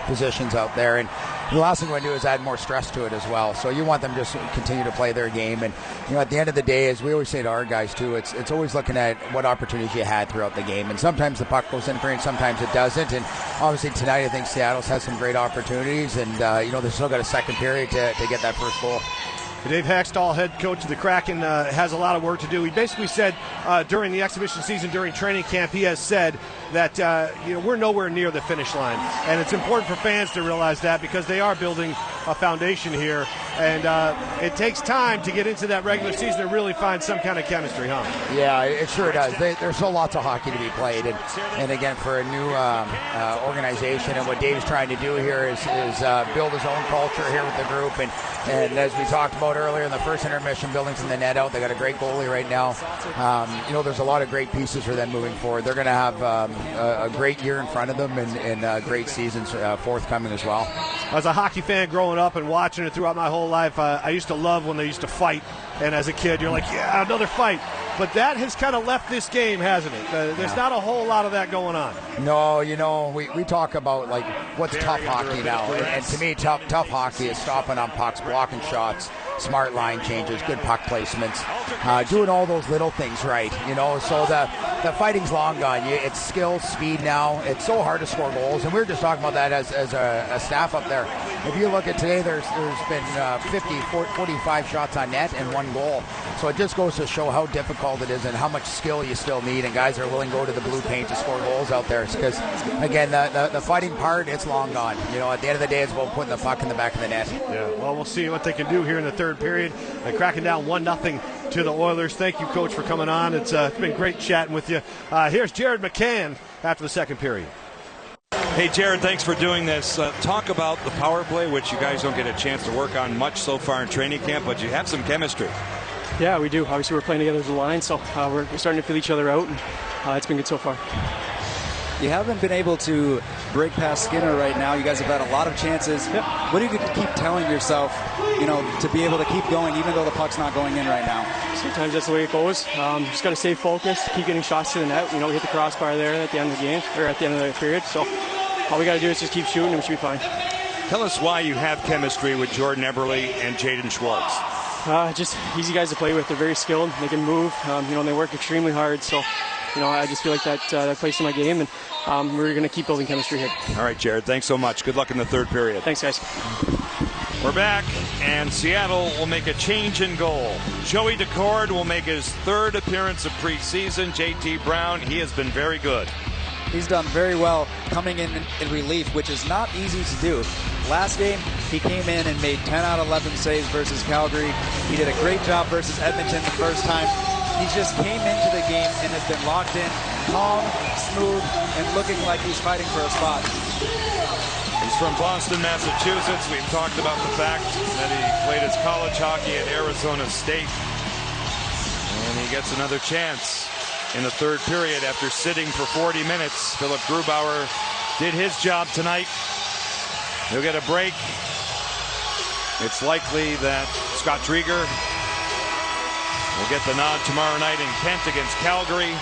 J: positions out there. And the last thing we want to do is add more stress to it as well. So you want them to just continue to play their game. And at the end of the day, as we always say to our guys too, it's always looking at what opportunities you had throughout the game. And sometimes the puck goes in for you, and sometimes it doesn't. And obviously tonight, I think Seattle's has some great opportunities, and they've still got a second period to get that first goal.
I: Dave Hextall, head coach of the Kraken, has a lot of work to do. He basically said during the exhibition season, during training camp, he has said that we're nowhere near the finish line. And it's important for fans to realize that because they are building a foundation here. And it takes time to get into that regular season to really find some kind of chemistry, huh?
J: Yeah, it sure does. There's still lots of hockey to be played. And again, for a new organization, and what Dave's trying to do here is build his own culture here with the group. And as we talked about earlier in the first intermission, building from the net out. They got a great goalie right now. There's a lot of great pieces for them moving forward. They're going to have a great year in front of them and great seasons forthcoming as well.
I: As a hockey fan growing up and watching it throughout my whole life, I used to love when they used to fight. And as a kid, you're like, yeah, another fight. But that has kind of left this game, hasn't it? There's not a whole lot of that going on.
J: No, we talk about like what's tough hockey now. And to me, tough hockey is stopping on pucks, blocking shots, smart line changes, good puck placements, doing all those little things right. So the fighting's long gone. It's skill, speed now. It's so hard to score goals. And we were just talking about that as a staff up there. If you look at today, there's been 45 shots on net and one goal. So it just goes to show how difficult it is and how much skill you still need. And guys are willing to go to the blue paint to score goals out there. Because, again, the fighting part, it's long gone. At the end of the day, it's about putting the puck in the back of the net.
I: Yeah, well, we'll see what they can do here in the third period. Cracking down 1-0 to the Oilers. Thank you, Coach, for coming on. It's been great chatting with you. Here's Jared McCann after the second period.
B: Hey, Jared, thanks for doing this. Talk about the power play, which you guys don't get a chance to work on much so far in training camp, but you have some chemistry.
L: Yeah, we do. Obviously, we're playing together as a line, so we're starting to feel each other out, and it's been good so far.
C: You haven't been able to break past Skinner right now. You guys have had a lot of chances. Yep. What do you keep telling yourself, to be able to keep going, even though the puck's not going in right now?
L: Sometimes that's the way it goes. Just got to stay focused, keep getting shots to the net. We hit the crossbar there at the end of the game, or at the end of the period. So all we got to do is just keep shooting, and we should be fine.
B: Tell us why you have chemistry with Jordan Eberle and Jaden Schwartz.
L: Just easy guys to play with. They're very skilled. They can move. They work extremely hard. So, I just feel like that plays to my game, and we're going to keep building chemistry here.
B: All right, Jared. Thanks so much. Good luck in the third period.
L: Thanks, guys.
B: We're back, and Seattle will make a change in goal. Joey Decord will make his third appearance of preseason. JT Brown, he has been very good.
C: He's done very well coming in relief, which is not easy to do. Last game, he came in and made 10 out of 11 saves versus Calgary. He did a great job versus Edmonton the first time. He just came into the game and has been locked in, calm, smooth, and looking like he's fighting for a spot.
B: He's from Boston, Massachusetts. We've talked about the fact that he played his college hockey at Arizona State. And he gets another chance in the third period after sitting for 40 minutes. Philip Grubauer did his job tonight. He'll get a break. It's likely that Scott Drieger will get the nod tomorrow night in Kent against Calgary.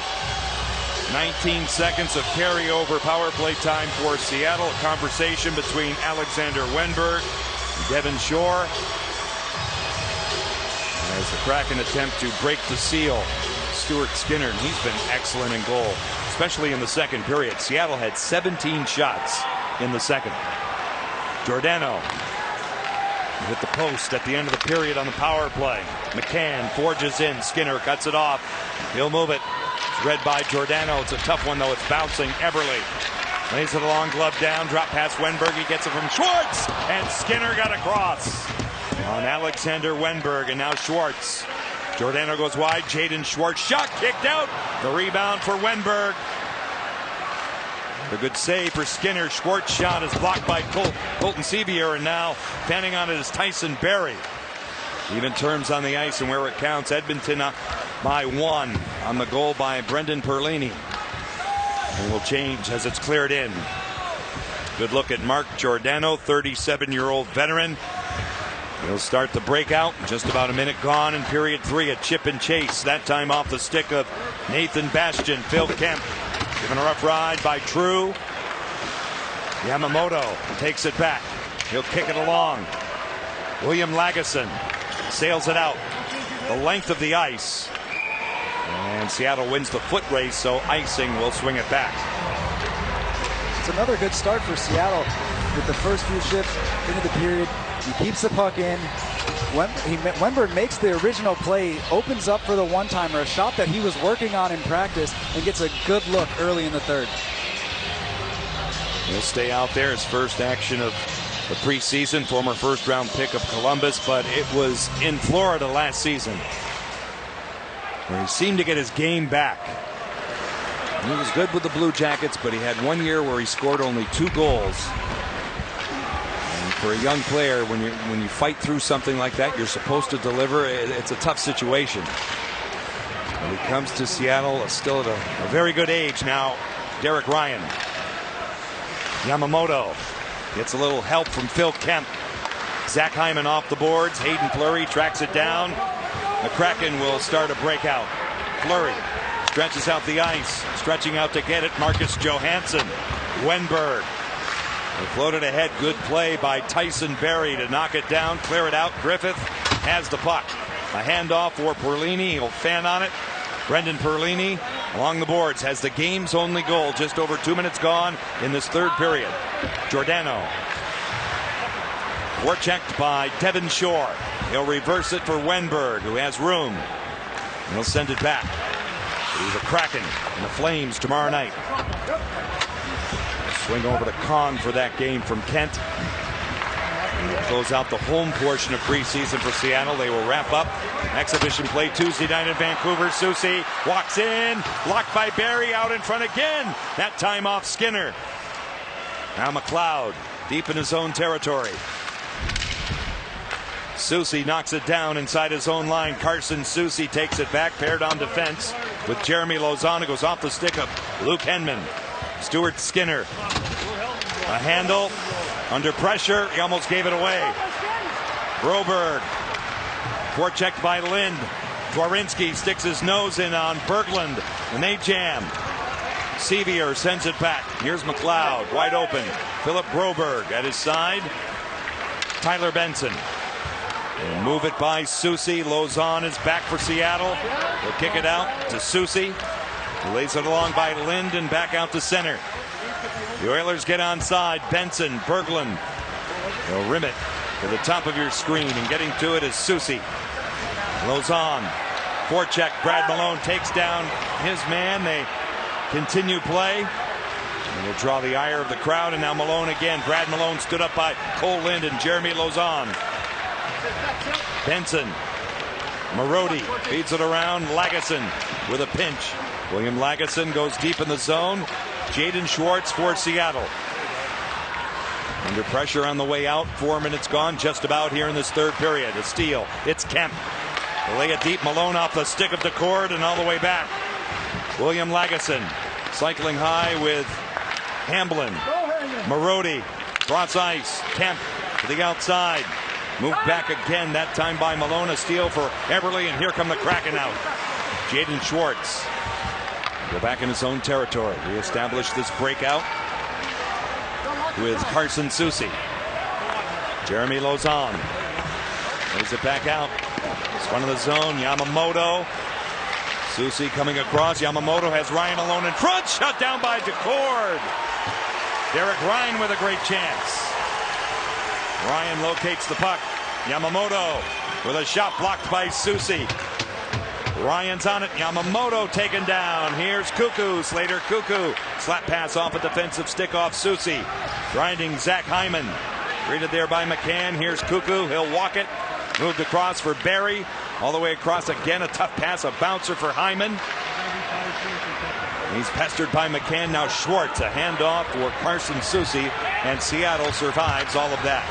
B: 19 seconds of carryover power play time for Seattle. A conversation between Alexander Wenberg and Devin Shore as the Kraken attempt to break the seal. Stuart Skinner, and he's been excellent in goal, especially in the second period. Seattle had 17 shots in the second. Giordano hit the post at the end of the period on the power play. McCann forges in. Skinner cuts it off. He'll move it. It's read by Giordano. It's a tough one, though. It's bouncing. Everly lays it along, glove down. Drop past Wenberg. He gets it from Schwartz. And Skinner got across on Alexander Wenberg. And now Schwartz. Giordano goes wide. Jaden Schwartz. Shot kicked out. The rebound for Wenberg. A good save for Skinner. Schwartz shot is blocked by Colton Sevier, and now fanning on it is Tyson Barrie. Even terms on the ice and where it counts. Edmonton by 1 on the goal by Brendan Perlini. And will change as it's cleared in. Good look at Mark Giordano, 37-year-old veteran. He'll start the breakout. Just about a minute gone in period 3. A chip and chase. That time off the stick of Nathan Bastian. Phil Kemp given a rough ride by True. Yamamoto takes it back. He'll kick it along. William Lagesson sails it out the length of the ice. And Seattle wins the foot race, so icing will swing it back.
C: It's another good start for Seattle with the first few shifts into the period. He keeps the puck in. Wenberg makes the original play, opens up for the one-timer, a shot that he was working on in practice, and gets a good look early in the third.
B: He'll stay out there. His first action of the preseason, former first-round pick of Columbus, but it was in Florida last season where he seemed to get his game back. He was good with the Blue Jackets, but he had 1 year where he scored only 2 goals. For a young player, when you fight through something like that, you're supposed to deliver. It's a tough situation. When he comes to Seattle, still at a very good age now, Derek Ryan. Yamamoto gets a little help from Phil Kemp. Zach Hyman off the boards. Hayden Fleury tracks it down. The Kraken will start a breakout. Fleury stretches out the ice, stretching out to get it. Marcus Johansson. Wenberg. They floated ahead. Good play by Tyson Barrie to knock it down, clear it out. Griffith has the puck. A handoff for Perlini. He'll fan on it. Brendan Perlini along the boards has the game's only goal. Just over 2 minutes gone in this third period. Giordano. Forechecked by Devin Shore. He'll reverse it for Wenberg, who has room. And he'll send it back. He's a Kraken and the Flames tomorrow night. Swing over to Kahn for that game from Kent. Close out the home portion of preseason for Seattle. They will wrap up exhibition play Tuesday night in Vancouver. Soucy walks in, blocked by Barrie, out in front again. That time off Skinner. Now McLeod deep in his own territory. Soucy knocks it down inside his own line. Carson Soucy takes it back, paired on defense with Jeremy Lozano. Goes off the stick of Luke Henman. Stuart Skinner. A handle. Under pressure. He almost gave it away. Broberg. Forechecked by Lind. Dworinski sticks his nose in on Berglund. And they jam. Sevier sends it back. Here's McLeod. Wide open. Philip Broberg at his side. Tyler Benson. And move it by Soucy. Lozon is back for Seattle. They'll kick it out to Soucy. Lays it along by Lind and back out to center. The Oilers get onside. Benson, Berglund. They'll rim it to the top of your screen, and getting to it is Soucy. Lozon. Forecheck. Brad Malone takes down his man. They continue play. And will draw the ire of the crowd, and now Malone again. Brad Malone stood up by Cole Lind and Jeremy Lauzon. Benson. Marody feeds it around. Lagesson with a pinch. William Lagesson goes deep in the zone. Jaden Schwartz for Seattle. Under pressure on the way out. 4 minutes gone just about here in this third period. A steal. It's Kemp. They lay it deep. Malone off the stick of DeCord and all the way back. William Lagesson cycling high with Hamblin. Marody cross ice. Kemp to the outside. Moved back again, that time by Malone. A steal for Everly, and here come the Kraken out. Jaden Schwartz go back in his own territory. Reestablish this breakout with Carson Soucy. Jeremy Lauzon lays it back out. It's one of the zone. Yamamoto. Soucy coming across. Yamamoto has Ryan alone in front. Shut down by DeCord. Derek Ryan with a great chance. Ryan locates the puck. Yamamoto with a shot blocked by Soucy. Ryan's on it. Yamamoto taken down. Here's Cuckoo. Slater Cuckoo. Slap pass off a defensive stick off Soucy. Grinding Zach Hyman. Greeted there by McCann. Here's Cuckoo. He'll walk it. Moved across for Barry. All the way across again. A tough pass. A bouncer for Hyman. He's pestered by McCann. Now Schwartz. A handoff for Carson Soucy. And Seattle survives all of that.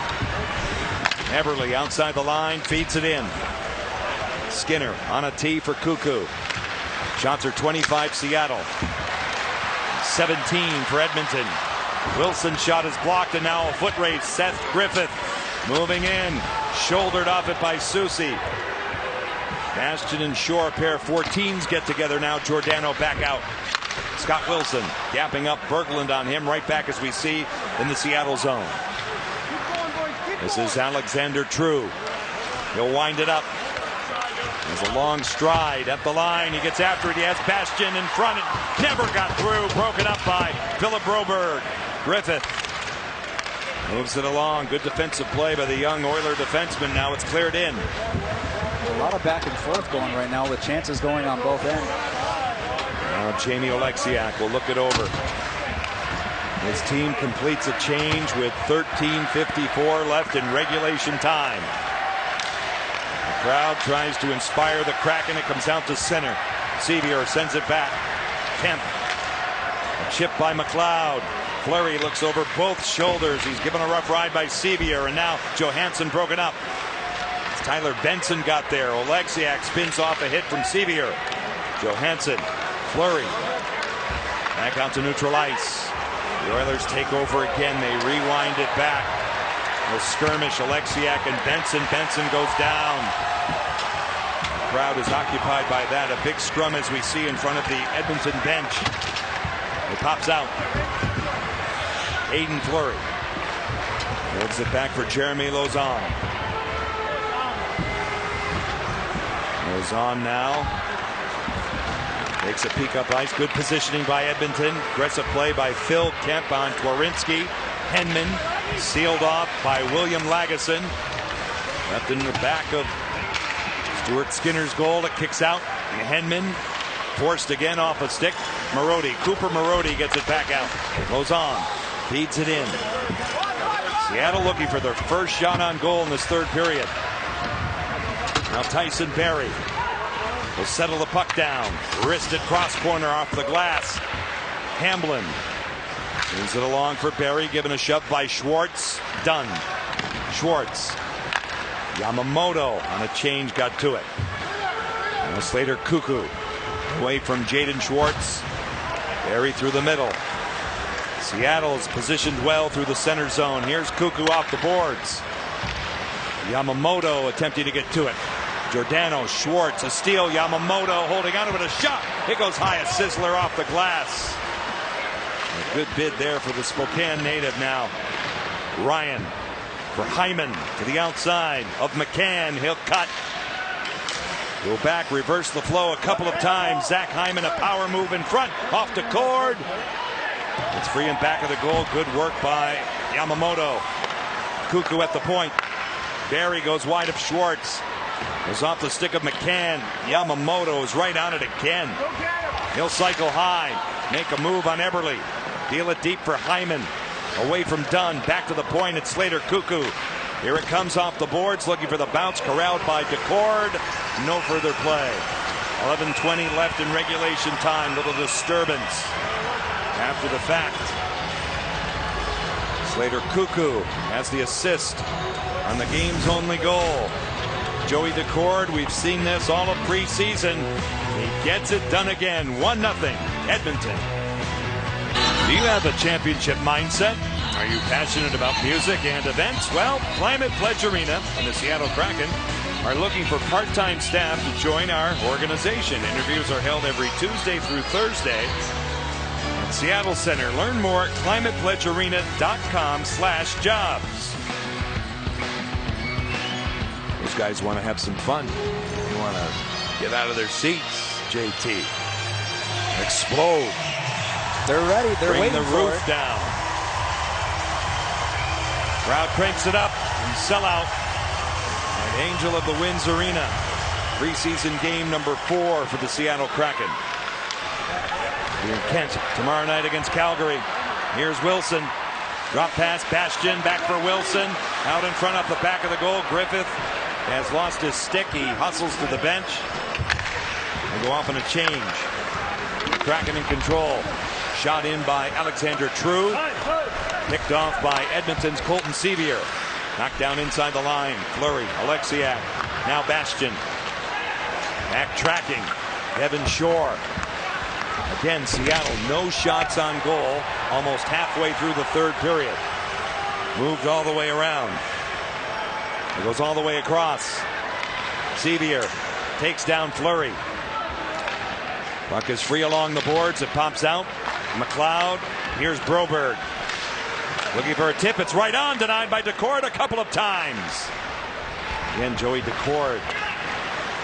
B: Everly outside the line. Feeds it in. Skinner on a tee for Cuckoo. Shots are 25 Seattle. 17 for Edmonton. Wilson's shot is blocked, and now a foot race. Seth Griffith moving in. Shouldered off it by Soucy. Bastion and Shore, pair of 14s get together now. Giordano back out. Scott Wilson gapping up Berglund on him. Right back as we see in the Seattle zone. This is Alexander True. He'll wind it up. There's a long stride at the line. He gets after it. He has Bastion in front. It never got through. Broken up by Philip Broberg. Griffith moves it along. Good defensive play by the young Oiler defenseman. Now it's cleared in.
C: A lot of back and forth going right now with chances going on both ends.
B: Now Jamie Oleksiak will look it over. His team completes a change with 13:54 left in regulation time. The crowd tries to inspire the Kraken. It comes out to center. Sevier sends it back. Kemp. A chip by McLeod. Fleury looks over both shoulders. He's given a rough ride by Sevier, and now Johansson broken up. Tyler Benson got there. Oleksiak spins off a hit from Sevier. Johansson. Fleury. Back out to neutral ice. The Oilers take over again. They rewind it back. A skirmish. Oleksiak and Benson. Benson goes down. The crowd is occupied by that. A big scrum as we see in front of the Edmonton bench. It pops out. Aiden Fleury. Moves it back for Jeremy Lauzon. Lauzon now takes a peek up ice. Good positioning by Edmonton. Aggressive play by Phil Kemp on Twarinski. Henman sealed off by William Lagesson. Left in the back of Stuart Skinner's goal. It kicks out. And Henman forced again off a stick. Marody. Cooper Marody gets it back out. Lauzon feeds it in. Seattle looking for their first shot on goal in this third period. Now Tyson Barrie will settle the puck down. Wristed cross corner off the glass. Hamblin moves it along for Barrie. Given a shove by Schwartz. Done. Schwartz. Yamamoto on a change got to it. Now Slater Cuckoo away from Jaden Schwartz. Barrie through the middle. Seattle is positioned well through the center zone. Here's Cuckoo off the boards. Yamamoto attempting to get to it. Giordano, Schwartz, a steal. Yamamoto holding on to it, a shot. It goes high, a sizzler off the glass. A good bid there for the Spokane native now. Ryan for Hyman to the outside of McCann. He'll cut. Go back, reverse the flow a couple of times. Zach Hyman, a power move in front. Off to Cord. It's free and back of the goal. Good work by Yamamoto. Cuckoo at the point. Barrie goes wide of Schwartz. Goes off the stick of McCann. Yamamoto is right on it again. He'll cycle high. Make a move on Eberle. Deal it deep for Hyman. Away from Dunn. Back to the point. It's Slater Cuckoo. Here it comes off the boards. Looking for the bounce. Corralled by Decord. No further play. 11:20 left in regulation time. Little disturbance after the fact. Slater Cuckoo has the assist on the game's only goal. Joey Decord, we've seen this all of preseason. He gets it done again. 1-0 Edmonton. Do you have a championship mindset? Are you passionate about music and events? Well, Climate Pledge Arena and the Seattle Kraken are looking for part-time staff to join our organization. Interviews are held every Tuesday through Thursday at Seattle Center. Learn more at climatepledgearena.com/jobs. Those guys want to have some fun. They want to get out of their seats. JT. Explode.
C: They're ready. They're waiting
B: the
C: for
B: roof
C: it.
B: down. Crowd cranks it up and sell out at Angel of the Winds Arena. Preseason game number 4 for the Seattle Kraken. Here in Kent tomorrow night against Calgary. Here's Wilson. Drop pass, Bastian back for Wilson. Out in front off the back of the goal. Griffith has lost his stick. He hustles to the bench. They go off on a change. Kraken in control. Shot in by Alexander True. Picked off by Edmonton's Colton Sevier. Knocked down inside the line. Fleury, Alexiak. Now Bastian. Back tracking. Evan Shore. Again, Seattle, no shots on goal. Almost halfway through the third period. Moved all the way around. It goes all the way across. Sevier takes down Fleury. Puck is free along the boards. It pops out. McLeod. Here's Broberg. Looking for a tip. It's right on. Denied by Decord a couple of times. Again, Joey Decord.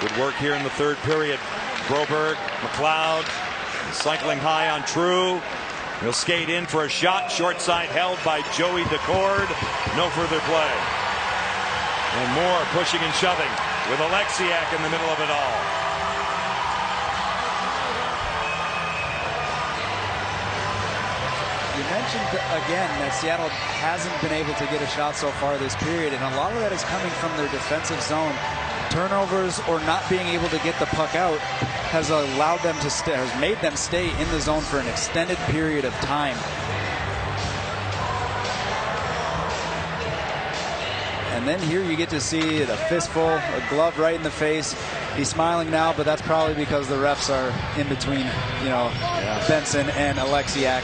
B: Good work here in the third period. Broberg, McLeod. Cycling high on True. He'll skate in for a shot. Short side held by Joey Decord. No further play. And more pushing and shoving with Alexiak in the middle of it all.
C: You mentioned again that Seattle hasn't been able to get a shot so far this period, and a lot of that is coming from their defensive zone. Turnovers or not being able to get the puck out has allowed them to stay, has made them stay in the zone for an extended period of time. And then here you get to see a fistful, a glove right in the face. He's smiling now, but that's probably because the refs are in between, Benson and Alexiak.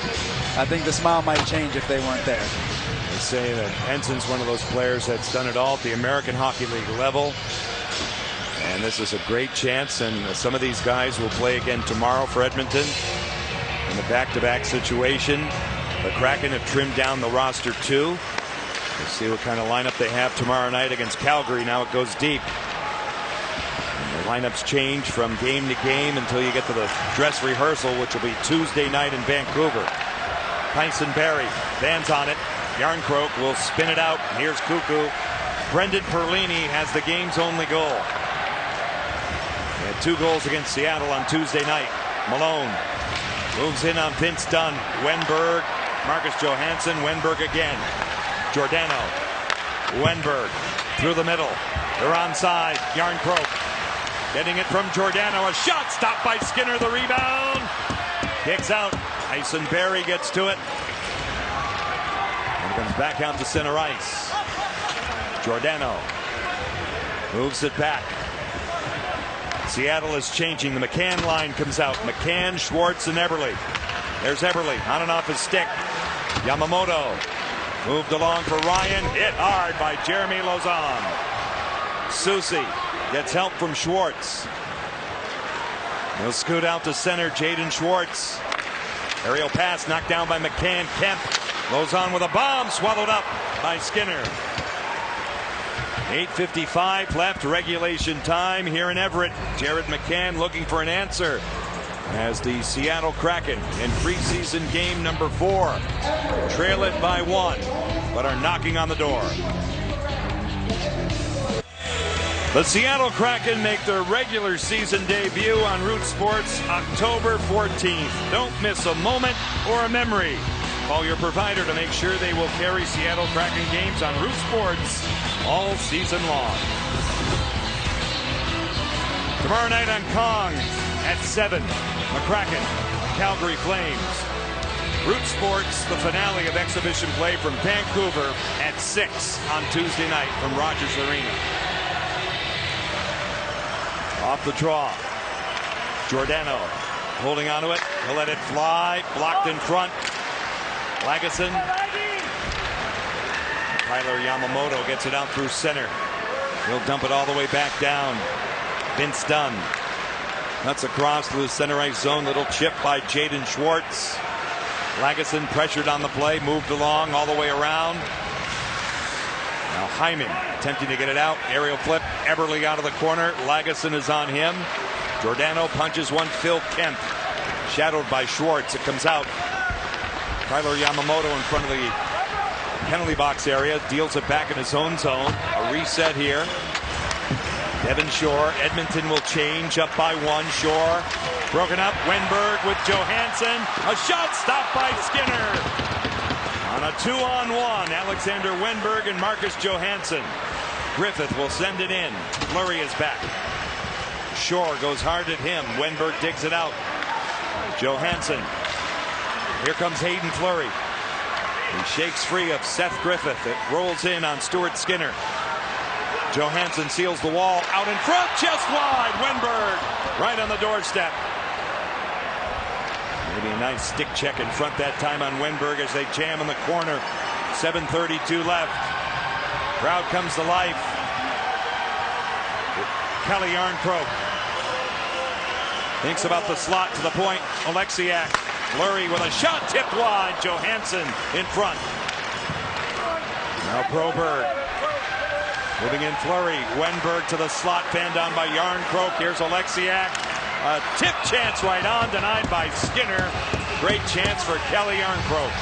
C: I think the smile might change if they weren't there.
B: They say that Benson's one of those players that's done it all at the American Hockey League level. And this is a great chance, and some of these guys will play again tomorrow for Edmonton in a back-to-back situation. The Kraken have trimmed down the roster too. We'll see what kind of lineup they have tomorrow night against Calgary. Now it goes deep. And the lineups change from game to game until you get to the dress rehearsal, which will be Tuesday night in Vancouver. Tyson Barrie, Van's on it. Yarncroke will spin it out. Here's Cuckoo. Brendan Perlini has the game's only goal. He had 2 goals against Seattle on Tuesday night. Malone moves in on Vince Dunn. Wenberg, Marcus Johansson, Wenberg again. Giordano, Wenberg through the middle. They're onside. Yarncroke getting it from Giordano. A shot stopped by Skinner. The rebound. Kicks out. Tyson Barrie gets to it. And comes back out to center ice. Giordano moves it back. Seattle is changing. The McCann line comes out. McCann, Schwartz, and Eberle. There's Eberle on and off his stick. Yamamoto moved along for Ryan. Hit hard by Jeremy Lauzon. Soucy gets help from Schwartz. He'll scoot out to center. Jaden Schwartz. Aerial pass knocked down by McCann. Kemp. Lauzon with a bomb. Swallowed up by Skinner. 8:55 left, regulation time here in Everett. Jared McCann looking for an answer as the Seattle Kraken in preseason game number 4 trail it by 1, but are knocking on the door. The Seattle Kraken make their regular season debut on Root Sports October 14th. Don't miss a moment or a memory. Call your provider to make sure they will carry Seattle Kraken games on Root Sports all season long. Tomorrow night on Kong at 7, McCracken, Calgary Flames. Root Sports, the finale of exhibition play from Vancouver at 6 on Tuesday night from Rogers Arena. Off the draw. Giordano holding onto it. He'll let it fly. Blocked in front. Lagesson. Tyler Yamamoto gets it out through center. He'll dump it all the way back down. Vince Dunn. Nuts across to the center ice zone. Little chip by Jaden Schwartz. Lagesson pressured on the play. Moved along all the way around. Now Hyman attempting to get it out. Aerial flip. Eberle out of the corner. Lagesson is on him. Giordano punches one. Phil Kemp. Shadowed by Schwartz. It comes out. Tyler Yamamoto in front of the penalty box area. Deals it back in his own zone. A reset here. Devin Shore. Edmonton will change up by 1. Shore. Broken up. Wenberg with Johansson. A shot stopped by Skinner. On a 2-on-1, Alexander Wenberg and Marcus Johansson. Griffith will send it in. Fleury is back. Shore goes hard at him. Wenberg digs it out. Johansson. Here comes Hayden Fleury. He shakes free of Seth Griffith. It rolls in on Stuart Skinner. Johansson seals the wall. Out in front. Chest wide. Wenberg right on the doorstep. Maybe a nice stick check in front that time on Wenberg as they jam in the corner. 7:32 left. Crowd comes to life. Kelly Yarncroke thinks about the slot to the point. Oleksiak. Fleury with a shot tipped wide. Johansson in front. Now Broberg. Moving in Fleury. Wenberg to the slot. Fanned down by Yarncroke. Here's Oleksiak. A tip chance right on, denied by Skinner. Great chance for Kelly Yarncroke.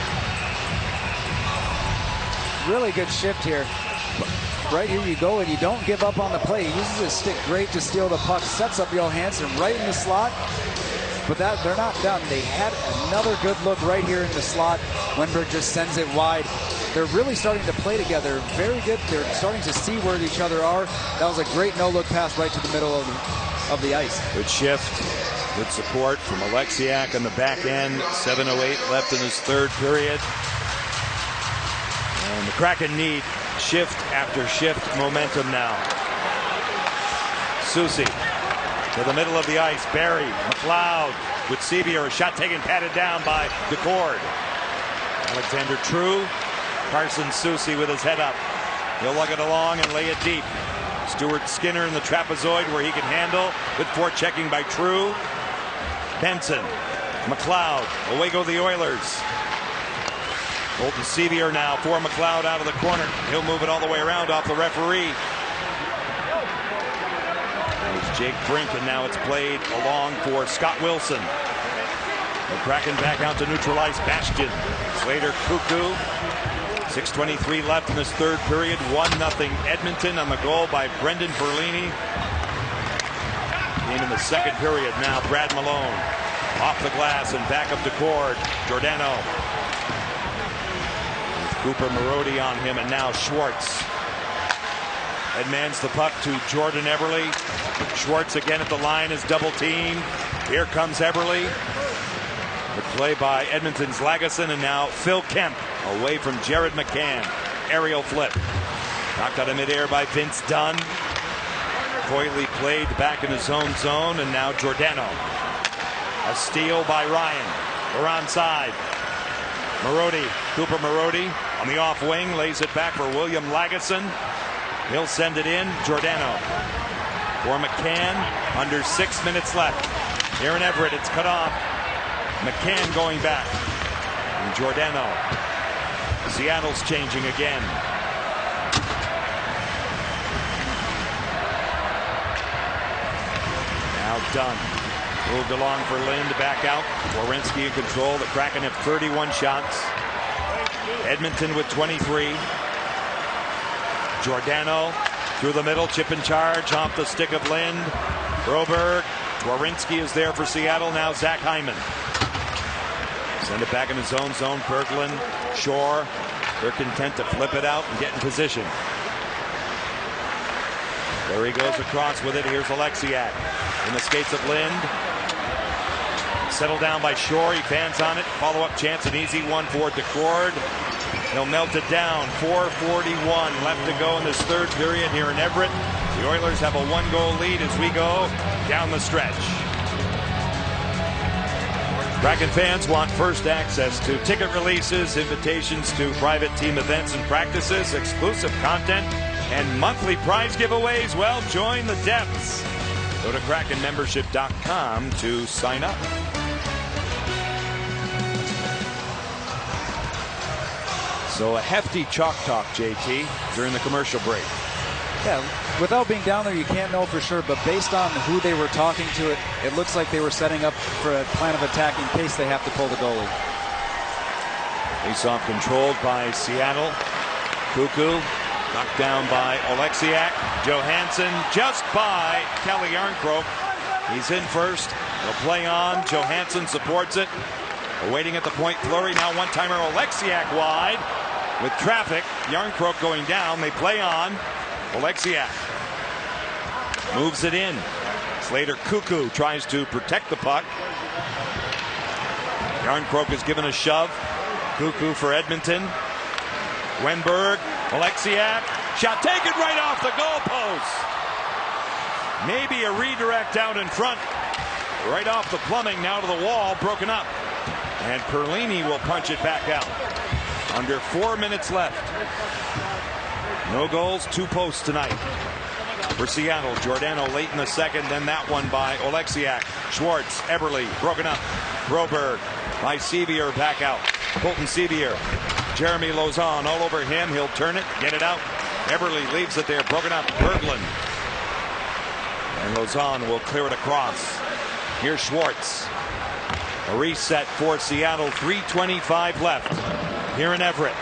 C: Really good shift here. Right here you go, and you don't give up on the play. He uses his stick great to steal the puck. Sets up Johansson right in the slot. But they're not done. They had another good look right here in the slot. Wenberg just sends it wide. They're really starting to play together. Very good. They're starting to see where each other are. That was a great no-look pass right to the middle of the ice.
B: Good shift. Good support from Oleksiak on the back end. 7:08 left in this third period. And the Kraken need shift after shift momentum now. Soucy to the middle of the ice. Barry, McLeod with Sevier. A shot taken, patted down by DeCord. Alexander True. Carson Soucy with his head up. He'll lug it along and lay it deep. Stuart Skinner in the trapezoid where he can handle. Good forechecking by True. Benson. McLeod. Away go the Oilers. Colton Sevier now for McLeod out of the corner. He'll move it all the way around off the referee. There's Jake Brink, and now it's played along for Scott Wilson. The Kraken back out to neutralize Bastion. Slater Cuckoo. 6:23 left in this third period. 1-0 Edmonton on the goal by Brendan Perlini. Game in the second period now. Brad Malone off the glass and back up to Cord. Giordano. With Cooper Marody on him, and now Schwartz. Edmans the puck to Jordan Eberle. Schwartz again at the line is double teamed. Here comes Eberle. The play by Edmonton's Lagesson, and now Phil Kemp away from Jared McCann. Aerial flip. Knocked out of midair by Vince Dunn. Coyley played back in his own zone, and now Giordano. A steal by Ryan. We're onside. Marody, Cooper Marody on the off wing, lays it back for William Lagesson. He'll send it in. Giordano for McCann. Under 6 minutes left. Here in Everett, it's cut off. McCann going back. And Giordano. Seattle's changing again. Now Dunn. Moved along for Lind, back out. Werenski in control. The Kraken have 31 shots. Edmonton with 23. Giordano through the middle, chip and charge off the stick of Lind. Broberg. Werenski is there for Seattle. Now Zach Hyman. Send it back in his own zone. Berglund, Shore. They're content to flip it out and get in position. There he goes across with it. Here's Oleksiak in the skates of Lind. Settled down by Shore. He fans on it. Follow-up chance, an easy one for Decord. He'll melt it down. 4:41 left to go in this third period here in Everett. The Oilers have a one-goal lead as we go down the stretch. Kraken fans want first access to ticket releases, invitations to private team events and practices, exclusive content, and monthly prize giveaways. Well, join the depths. Go to KrakenMembership.com to sign up. So a hefty chalk talk, JT, during the commercial break.
C: Yeah, without being down there, you can't know for sure, but based on who they were talking to, it looks like they were setting up for a plan of attack in case they have to pull the goalie.
B: Face-off controlled by Seattle. Cuckoo knocked down by Oleksiak. Johansson just by Kelly Yarncroke. He's in first. He'll play on. Johansson supports it. Awaiting at the point. Fleury now one-timer. Oleksiak wide with traffic. Yarncroke going down. They play on. Oleksiak moves it in. Slater Cuckoo tries to protect the puck. Yarncroke is given a shove. Cuckoo for Edmonton. Wenberg, Oleksiak, shot taken right off the goalpost. Maybe a redirect out in front. Right off the plumbing, now to the wall, broken up. And Perlini will punch it back out. Under 4 minutes left. No goals, 2 posts tonight for Seattle. Giordano late in the second, then that one by Oleksiak. Schwartz, Eberle, broken up. Broberg by Sevier, back out. Colton Sevier. Jeremy Lauzon all over him. He'll turn it, get it out. Eberle leaves it there, broken up. Berglund. And Lauzon will clear it across. Here's Schwartz. A reset for Seattle. 3:25 left here in Everett.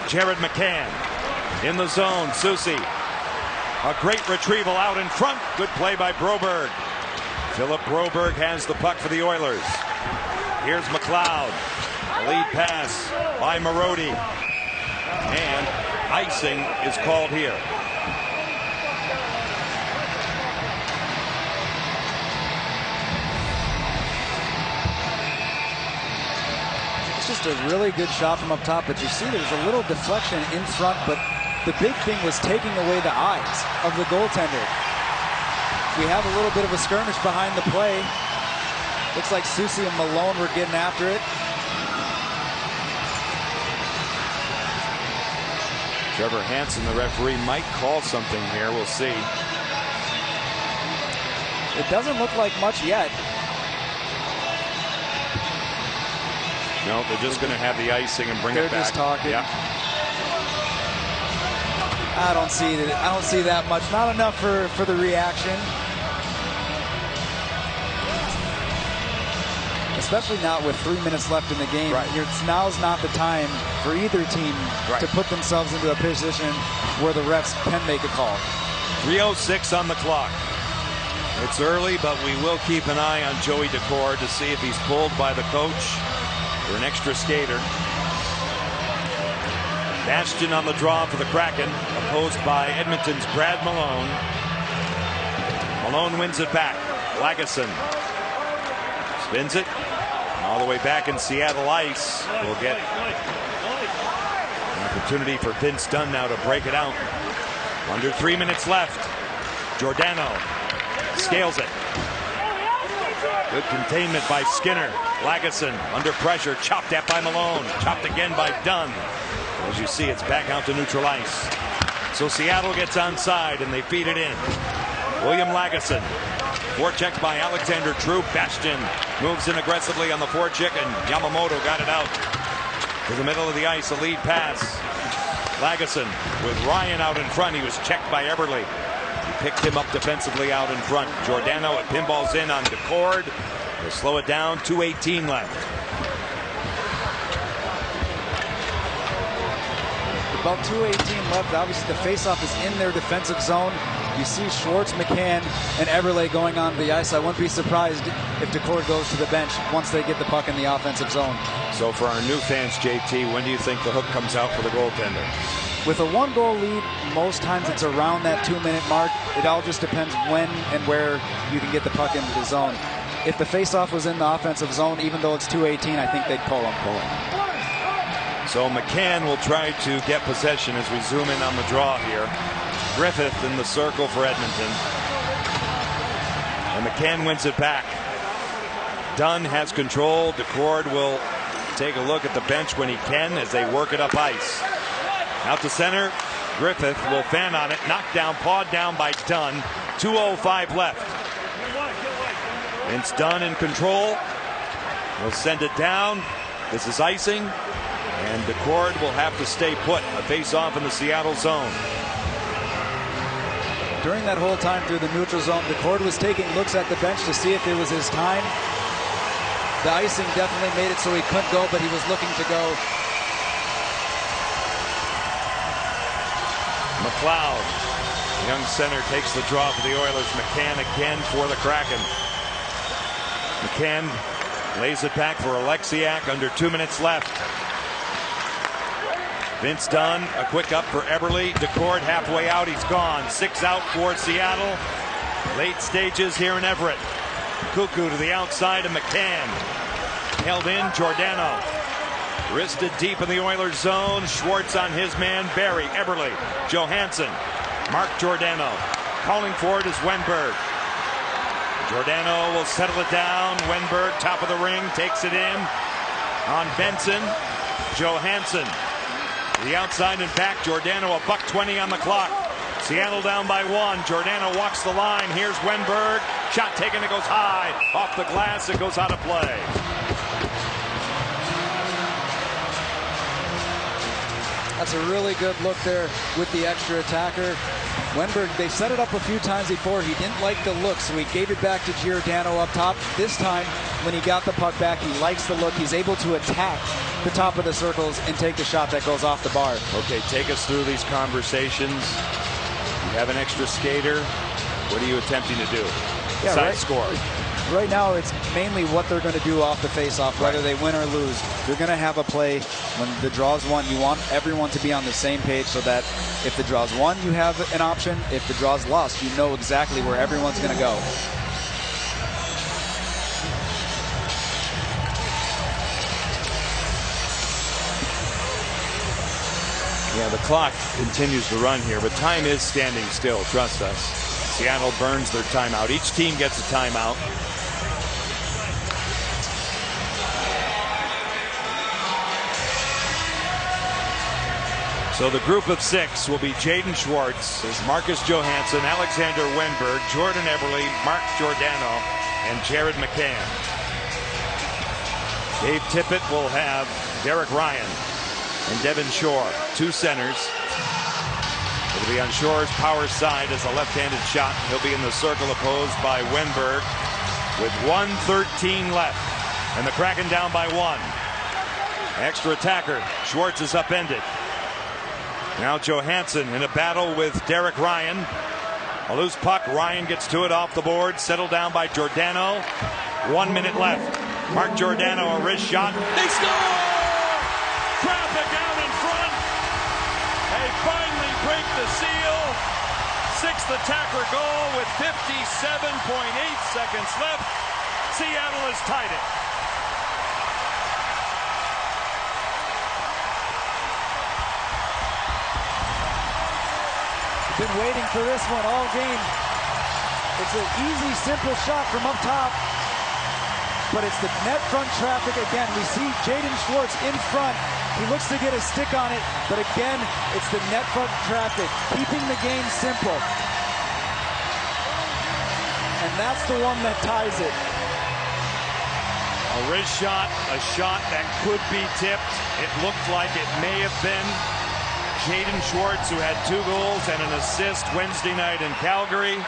B: Jared McCann. In the zone, Susie. A great retrieval out in front. Good play by Broberg. Philip Broberg has the puck for the Oilers. Here's McLeod. A lead pass by Marody. And icing is called here.
C: It's just a really good shot from up top, but you see there's a little deflection in front, but the big thing was taking away the eyes of the goaltender. We have a little bit of a skirmish behind the play. Looks like Susie and Malone were getting after it.
B: Trevor Hansen, the referee, might call something here. We'll see.
C: It doesn't look like much yet.
B: No, they're just going to have the icing and bring it back.
C: They're just talking.
B: Yeah.
C: I don't see that much. Not enough for the reaction. Especially not with 3 minutes left in the game.
B: Right.
C: Now's not the time for either team to put themselves into a position where the refs can make a call.
B: 3:06 on the clock. It's early, but we will keep an eye on Joey Decord to see if he's pulled by the coach for an extra skater. Bastion on the draw for the Kraken, opposed by Edmonton's Brad Malone. Malone wins it back. Lagesson spins it. All the way back in Seattle ice. We'll get an opportunity for Vince Dunn now to break it out. Under 3 minutes left. Giordano scales it. Good containment by Skinner. Lagesson under pressure. Chopped at by Malone. Chopped again by Dunn. As you see, it's back out to neutral ice. So Seattle gets onside and they feed it in. William Lagesson. Forechecked by Alexander Troop. Bastion moves in aggressively on the forecheck, and Yamamoto got it out to the middle of the ice. A lead pass. Lagesson with Ryan out in front. He was checked by Eberle. He picked him up defensively out in front. Giordano, it pinballs in on Decord. They'll slow it down. 2:18 left.
C: About 2:18 left. Obviously, the faceoff is in their defensive zone. You see Schwartz, McCann, and Everett going on the ice. I wouldn't be surprised if DeCord goes to the bench once they get the puck in the offensive zone.
B: So for our new fans, JT, when do you think the hook comes out for the goaltender?
C: With a 1-goal lead, most times it's around that 2-minute mark. It all just depends when and where you can get the puck into the zone. If the faceoff was in the offensive zone, even though it's 2:18, I think they'd pull him.
B: So McCann will try to get possession as we zoom in on the draw here. Griffith in the circle for Edmonton. And McCann wins it back. Dunn has control. DeCord will take a look at the bench when he can as they work it up ice. Out to center. Griffith will fan on it. Knocked down, pawed down by Dunn. 2:05 left. Vince Dunn in control. Will send it down. This is icing. And DeCord will have to stay put. A face-off in the Seattle zone.
C: During that whole time through the neutral zone, DeCord was taking looks at the bench to see if it was his time. The icing definitely made it so he couldn't go, but he was looking to go.
B: McLeod, young center, takes the draw for the Oilers. McCann again for the Kraken. McCann lays it back for Oleksiak. Under 2 minutes left. Vince Dunn, a quick up for Eberle. DeCord halfway out, he's gone. 6 out for Seattle. Late stages here in Everett. Cuckoo to the outside of McCann. Held in, Giordano. Wristed deep in the Oilers zone. Schwartz on his man, Barry. Eberle, Johansson, Mark Giordano. Calling for it is Wenberg. Giordano will settle it down. Wenberg, top of the ring, takes it in. On Benson, Johansson. The outside and back, Giordano, $1:20 on the clock. Seattle down by 1. Giordano walks the line. Here's Wenberg. Shot taken, it goes high. Off the glass, it goes out of play.
C: That's a really good look there with the extra attacker. Wenberg, they set it up a few times before. He didn't like the look, so he gave it back to Giordano up top. This time, when he got the puck back, he likes the look. He's able to attack the top of the circles and take the shot that goes off the bar.
B: Okay, take us through these conversations. You have an extra skater. What are you attempting to do? Besides score.
C: Right now, it's mainly what they're going to do off the face-off, whether they win or lose. They're going to have a play. When the draw's won, you want everyone to be on the same page so that if the draw's won, you have an option. If the draw's lost, you know exactly where everyone's going to go.
B: Yeah, the clock continues to run here, but time is standing still. Trust us. Seattle burns their timeout. Each team gets a timeout. So the group of 6 will be Jaden Schwartz, Marcus Johansson, Alexander Wenberg, Jordan Eberle, Mark Giordano, and Jared McCann. Dave Tippett will have Derek Ryan and Devin Shore, 2 centers. It'll be on Shore's power side as a left-handed shot. He'll be in the circle opposed by Wenberg with 1:13 left. And the Kraken down by 1. Extra attacker. Schwartz is upended. Now Johansson in a battle with Derek Ryan. A loose puck. Ryan gets to it off the board. Settled down by Giordano. 1 minute left. Mark Giordano, a wrist shot. They score! Traffic out in front. They finally break the seal. 6th attacker goal with 57.8 seconds left. Seattle has tied it.
C: Been waiting for this one all game. It's an easy, simple shot from up top, but it's the net front traffic again. We see Jaden Schwartz in front. He looks to get a stick on it, but again, it's the net front traffic, keeping the game simple. And that's the one that ties it.
B: A wrist shot, a shot that could be tipped. It looked like it may have been. Jaden Schwartz, who had 2 goals and an assist Wednesday night in Calgary.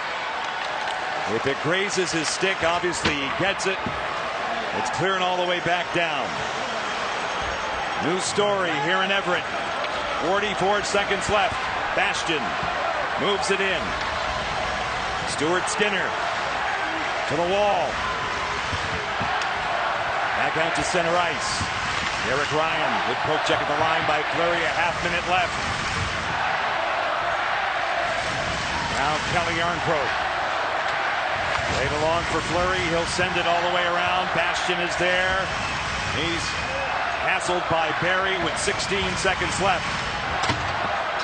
B: If it grazes his stick, obviously he gets it. It's clearing all the way back down. New story here in Everett. 44 seconds left. Bastian moves it in. Stuart Skinner to the wall. Back out to center ice. Eric Ryan, good poke check at the line by Fleury, a half-minute left. Now Kelly Yarncroke. Played along for Fleury, he'll send it all the way around. Bastian is there. He's hassled by Barry with 16 seconds left.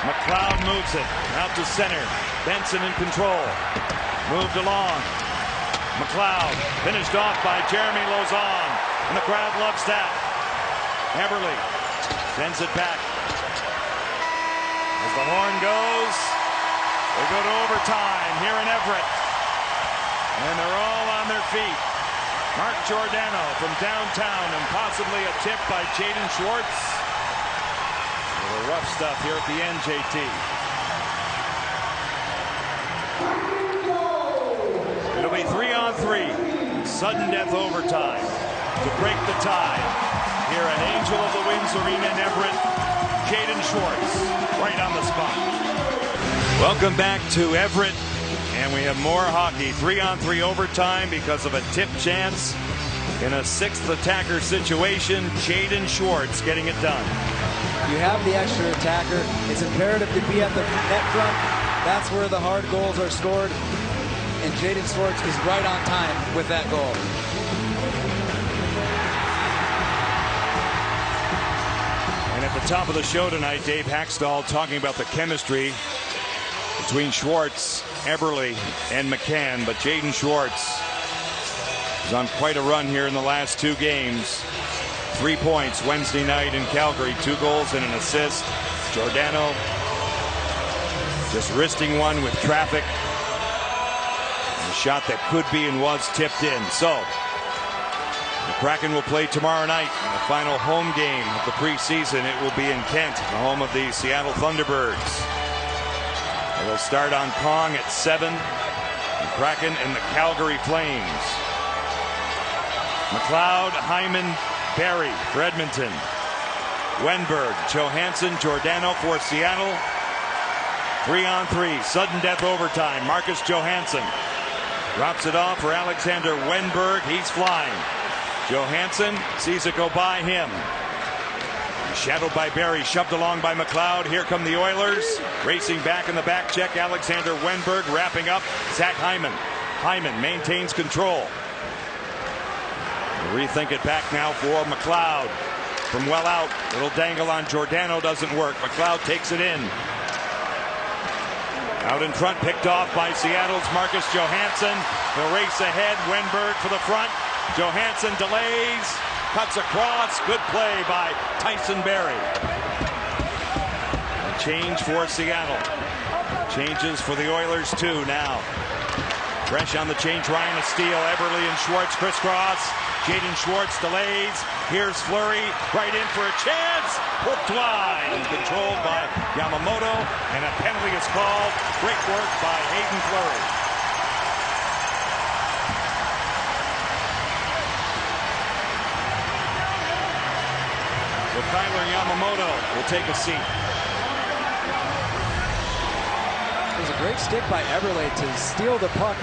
B: McLeod moves it out to center. Benson in control. Moved along. McLeod finished off by Jeremy Lauzon. And the crowd loves that. Eberle sends it back. As the horn goes, we go to overtime here in Everett. And they're all on their feet. Mark Giordano from downtown and possibly a tip by Jaden Schwartz. A little rough stuff here at the end, JT. It'll be 3-on-3. Sudden death overtime to break the tie. Here at Angel of the Winds Arena in Everett, Jaden Schwartz right on the spot. Welcome back to Everett. And we have more hockey. 3-on-3 overtime because of a tip chance in a sixth attacker situation. Jaden Schwartz getting it done.
C: You have the extra attacker. It's imperative to be at the net front. That's where the hard goals are scored. And Jaden Schwartz is right on time with that goal.
B: And at the top of the show tonight, Dave Haxtell talking about the chemistry between Schwartz, Eberle, and McCann. But Jaden Schwartz is on quite a run here in the last two games. 3 points Wednesday night in Calgary, 2 goals and an assist. Giordano just wristing one with traffic. A shot that could be and was tipped in. So the Kraken will play tomorrow night in the final home game of the preseason. It will be in Kent, the home of the Seattle Thunderbirds. It'll start on Kong at 7. The Kraken and the Calgary Flames. McLeod, Hyman, Barry for Edmonton. Wenberg, Johansson, Giordano for Seattle. 3-on-3, sudden death overtime. Marcus Johansson drops it off for Alexander Wenberg. He's flying. Johansson sees it go by him. Shadowed by Barry, shoved along by McLeod. Here come the Oilers. Racing back in the back check. Alexander Wenberg wrapping up Zach Hyman. Hyman maintains control. They'll rethink it back now for McLeod. From well out. Little dangle on Giordano doesn't work. McLeod takes it in. Out in front, picked off by Seattle's Marcus Johansson. He'll race ahead. Wenberg for the front. Johansson delays. Cuts across. Good play by Tyson Barrie. A change for Seattle. Changes for the Oilers too now. Fresh on the change, Ryan a steal. Eberle and Schwartz crisscross. Jaden Schwartz delays. Here's Fleury right in for a chance. Hooked wide and controlled by Yamamoto. And a penalty is called. Great work by Hayden Fleury. Well, Tyler Yamamoto will take a seat.
C: It was a great stick by Eberle to steal the puck.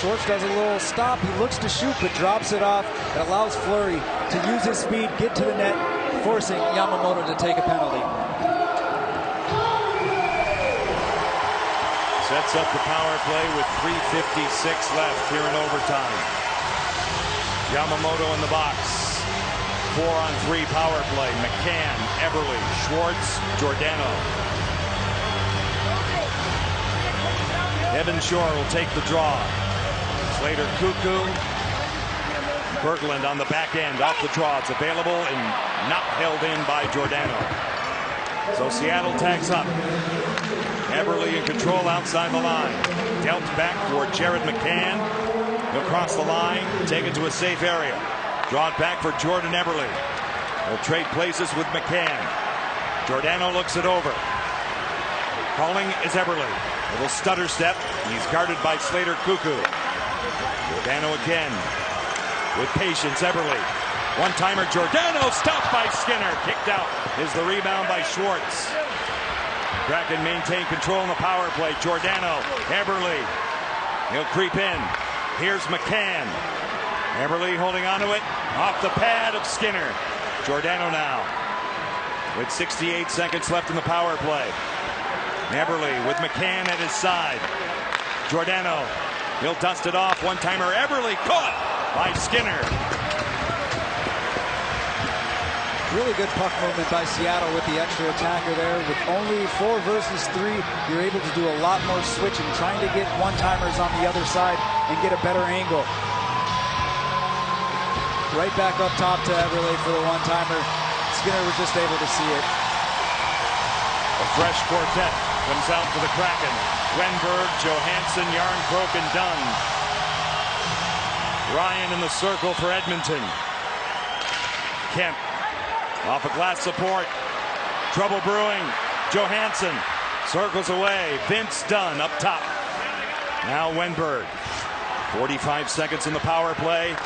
C: Schwartz does a little stop. He looks to shoot, but drops it off. It allows Fleury to use his speed, get to the net, forcing Yamamoto to take a penalty.
B: Sets up the power play with 3:56 left here in overtime. Yamamoto in the box. 4-on-3 power play. McCann, Eberle, Schwartz, Giordano. Evan Shore will take the draw. Slater Cuckoo. Berglund on the back end off the draw. It's available and not held in by Giordano. So Seattle tags up. Eberle in control outside the line. Dealt back for Jared McCann. He'll cross the line, take it to a safe area. Draw it back for Jordan Eberle. He'll trade places with McCann. Giordano looks it over. Calling is Eberle. Little stutter step. He's guarded by Slater Cuckoo. Giordano again. With patience, Eberle. One-timer, Giordano stopped by Skinner. Kicked out is the rebound by Schwartz. Kraken maintain control in the power play. Giordano, Eberle. He'll creep in. Here's McCann. Eberle holding onto it. Off the pad of Skinner. Giordano now. With 68 seconds left in the power play. Eberle with McCann at his side. Giordano. He'll dust it off. One-timer. Eberle caught by Skinner.
C: Really good puck movement by Seattle with the extra attacker there. With only 4 versus 3, you're able to do a lot more switching, trying to get one-timers on the other side and get a better angle. Right back up top to Everett for the one-timer. Skinner was just able to see it.
B: A fresh quartet comes out for the Kraken. Wenberg, Johansson, Järnkrok, and Dunn. Ryan in the circle for Edmonton. Kemp off a glass support. Trouble brewing. Johansson circles away. Vince Dunn up top. Now Wenberg. 45 seconds in the power play.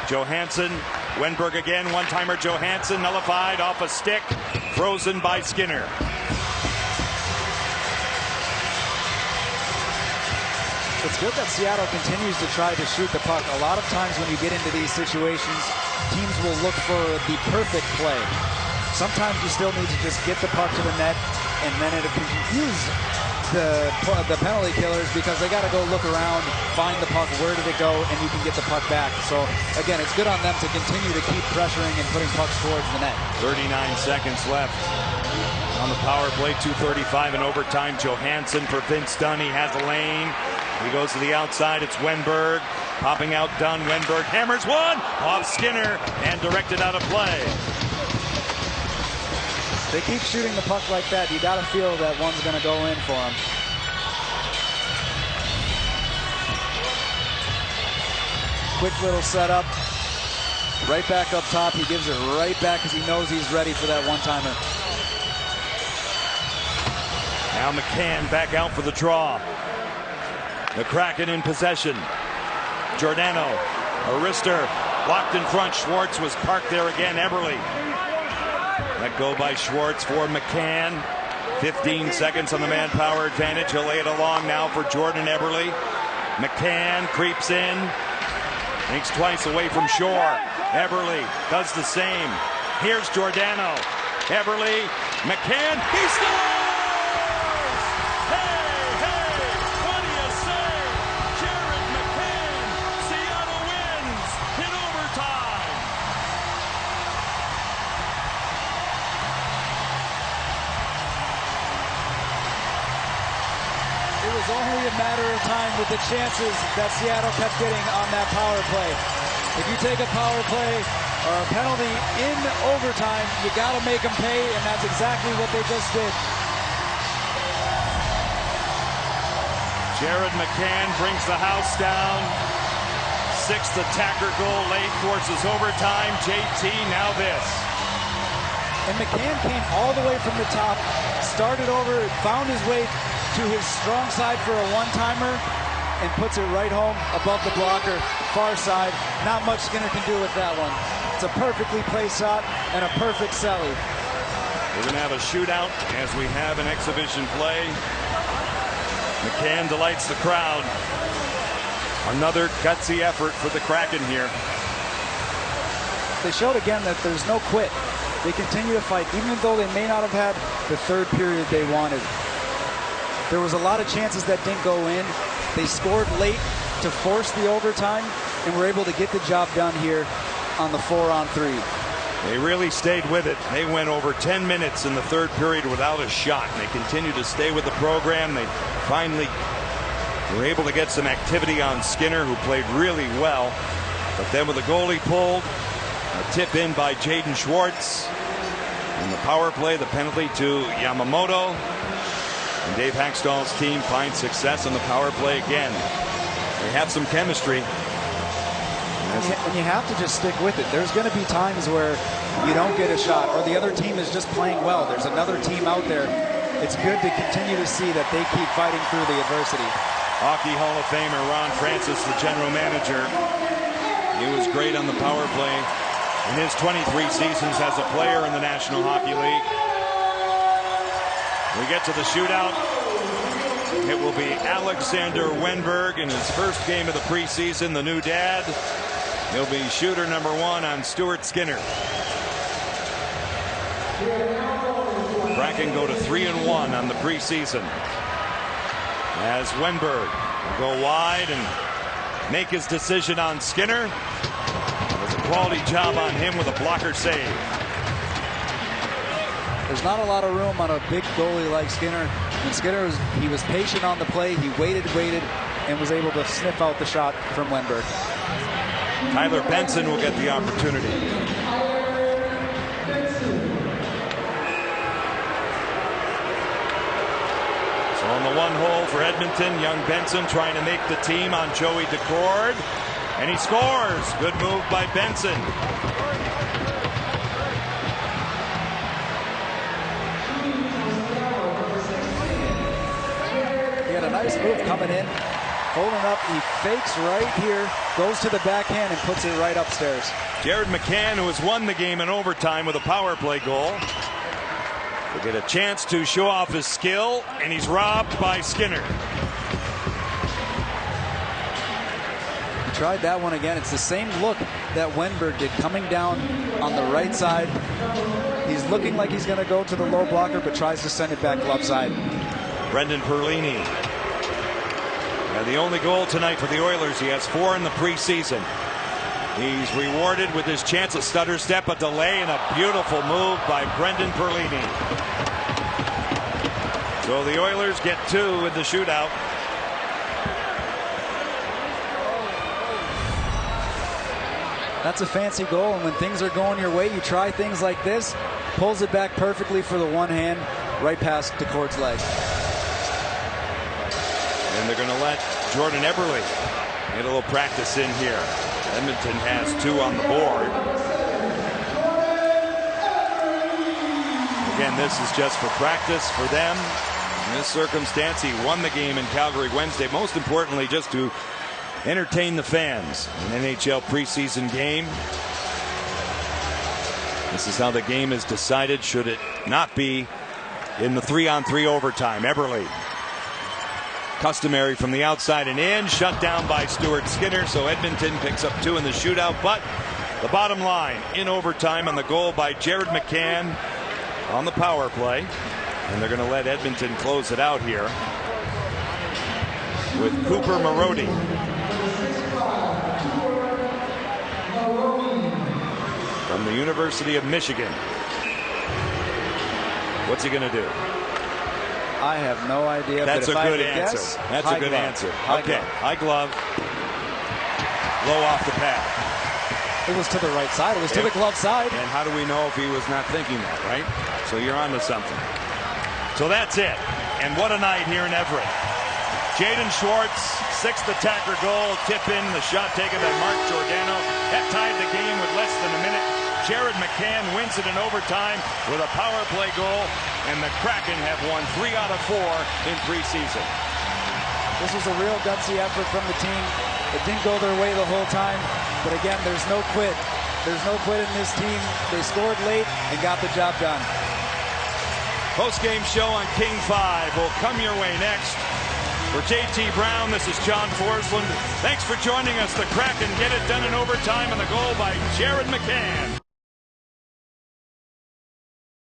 B: Johansson. Wenberg again. One-timer Johansson nullified off a stick. Frozen by Skinner.
C: It's good that Seattle continues to try to shoot the puck. A lot of times when you get into these situations, teams will look for the perfect play. Sometimes you still need to just get the puck to the net, and then it can confuse the penalty killers because they got to go look around, find the puck, where did it go, and you can get the puck back. So again, it's good on them to continue to keep pressuring and putting pucks towards the net.
B: 39 seconds left on the power play. 2:35 in overtime. Johansson for Vince Dunn. He has a lane. He goes to the outside. It's Wenberg. Popping out Dunn. Wenberg hammers one off Skinner and directed out of play.
C: They keep shooting the puck like that. You got to feel that one's going to go in for them. Quick little setup. Right back up top. He gives it right back because he knows he's ready for that one-timer.
B: Now McCann back out for the draw. The Kraken in possession. Giordano, Arister, blocked in front. Schwartz was parked there again. Eberle. Let go by Schwartz for McCann. 15 seconds on the manpower advantage. He'll lay it along now for Jordan Eberle. McCann creeps in. Thinks twice away from shore. Eberle does the same. Here's Giordano. Eberle. McCann. He scores!
C: Only a matter of time with the chances that Seattle kept getting on that power play. If you take a power play or a penalty in overtime, you got to make them pay, and that's exactly what they just did.
B: Jared McCann brings the house down. 6th attacker goal late, forces overtime. JT, now this.
C: And McCann came all the way from the top, started over, found his way to his strong side for a one-timer, and puts it right home above the blocker, far side. Not much Skinner can do with that one. It's a perfectly placed shot and a perfect celly.
B: We're going to have a shootout as we have an exhibition play. McCann delights the crowd. Another gutsy effort for the Kraken here.
C: They showed again that there's no quit. They continue to fight, even though they may not have had the third period they wanted. There was a lot of chances that didn't go in. They scored late to force the overtime and were able to get the job done here on the 4-on-3.
B: They really stayed with it. They went over 10 minutes in the third period without a shot. They continued to stay with the program. They finally were able to get some activity on Skinner, who played really well. But then with the goalie pulled, a tip in by Jaden Schwartz. And the power play, the penalty to Yamamoto. And Dave Hackstall's team finds success on the power play again. They have some chemistry.
C: And you have to just stick with it. There's going to be times where you don't get a shot or the other team is just playing well. There's another team out there. It's good to continue to see that they keep fighting through the adversity.
B: Hockey Hall of Famer Ron Francis, the general manager. He was great on the power play in his 23 seasons as a player in the National Hockey League. We get to the shootout. It will be Alexander Wenberg in his first game of the preseason, the new dad. He'll be shooter number 1 on Stuart Skinner. Kraken go to 3-1 on the preseason, as Wenberg will go wide and make his decision on Skinner. It was a quality job on him with a blocker save.
C: There's not a lot of room on a big goalie like Skinner. And Skinner was patient on the play. He waited, and was able to sniff out the shot from Wenberg.
B: Tyler Benson will get the opportunity. So on the 1 hole for Edmonton, young Benson trying to make the team on Joey Decord, and he scores. Good move by Benson.
C: Nice move coming in, holding up. He fakes right here, goes to the backhand and puts it right upstairs.
B: Jared McCann, who has won the game in overtime with a power play goal, will get a chance to show off his skill, and he's robbed by Skinner.
C: He tried that one again. It's the same look that Wenberg did, coming down on the right side. He's looking like he's going to go to the low blocker, but tries to send it back glove side.
B: Brendan Perlini. And the only goal tonight for the Oilers. He has 4 in the preseason. He's rewarded with his chance at stutter step, a delay, and a beautiful move by Brendan Perlini. So the Oilers get 2 in the shootout.
C: That's a fancy goal, and when things are going your way, you try things like this. Pulls it back perfectly for the one hand, right past Decord's leg.
B: And they're going to let Jordan Eberle get a little practice in here. Edmonton has 2 on the board. Again, this is just for practice for them. In this circumstance, he won the game in Calgary Wednesday. Most importantly, just to entertain the fans. An NHL preseason game. This is how the game is decided, should it not be in the 3-on-3 overtime. Eberle. Customary from the outside and in, shut down by Stuart Skinner, so Edmonton picks up 2 in the shootout. But the bottom line, in overtime on the goal by Jared McCann on the power play. And they're going to let Edmonton close it out here with Cooper Marody. From the University of Michigan. What's he going to do?
C: I have no idea.
B: That's a good answer. That's a good answer. Okay, high glove. Low off the pad.
C: It was to the right side. It was to the glove side.
B: And how do we know if he was not thinking that, right? So you're on to something. So that's it. And what a night here in Everett. Jaden Schwartz, 6th attacker goal, tip in, the shot taken by Mark Giordano. That tied the game with less than a minute. Jared McCann wins it in overtime with a power play goal, and the Kraken have won 3 out of 4 in preseason.
C: This was a real gutsy effort from the team. It didn't go their way the whole time, but again, there's no quit. There's no quit in this team. They scored late and got the job done.
B: Post-game show on King 5 will come your way next. For JT Brown, this is John Forsland. Thanks for joining us. The Kraken get it done in overtime, and the goal by Jared McCann.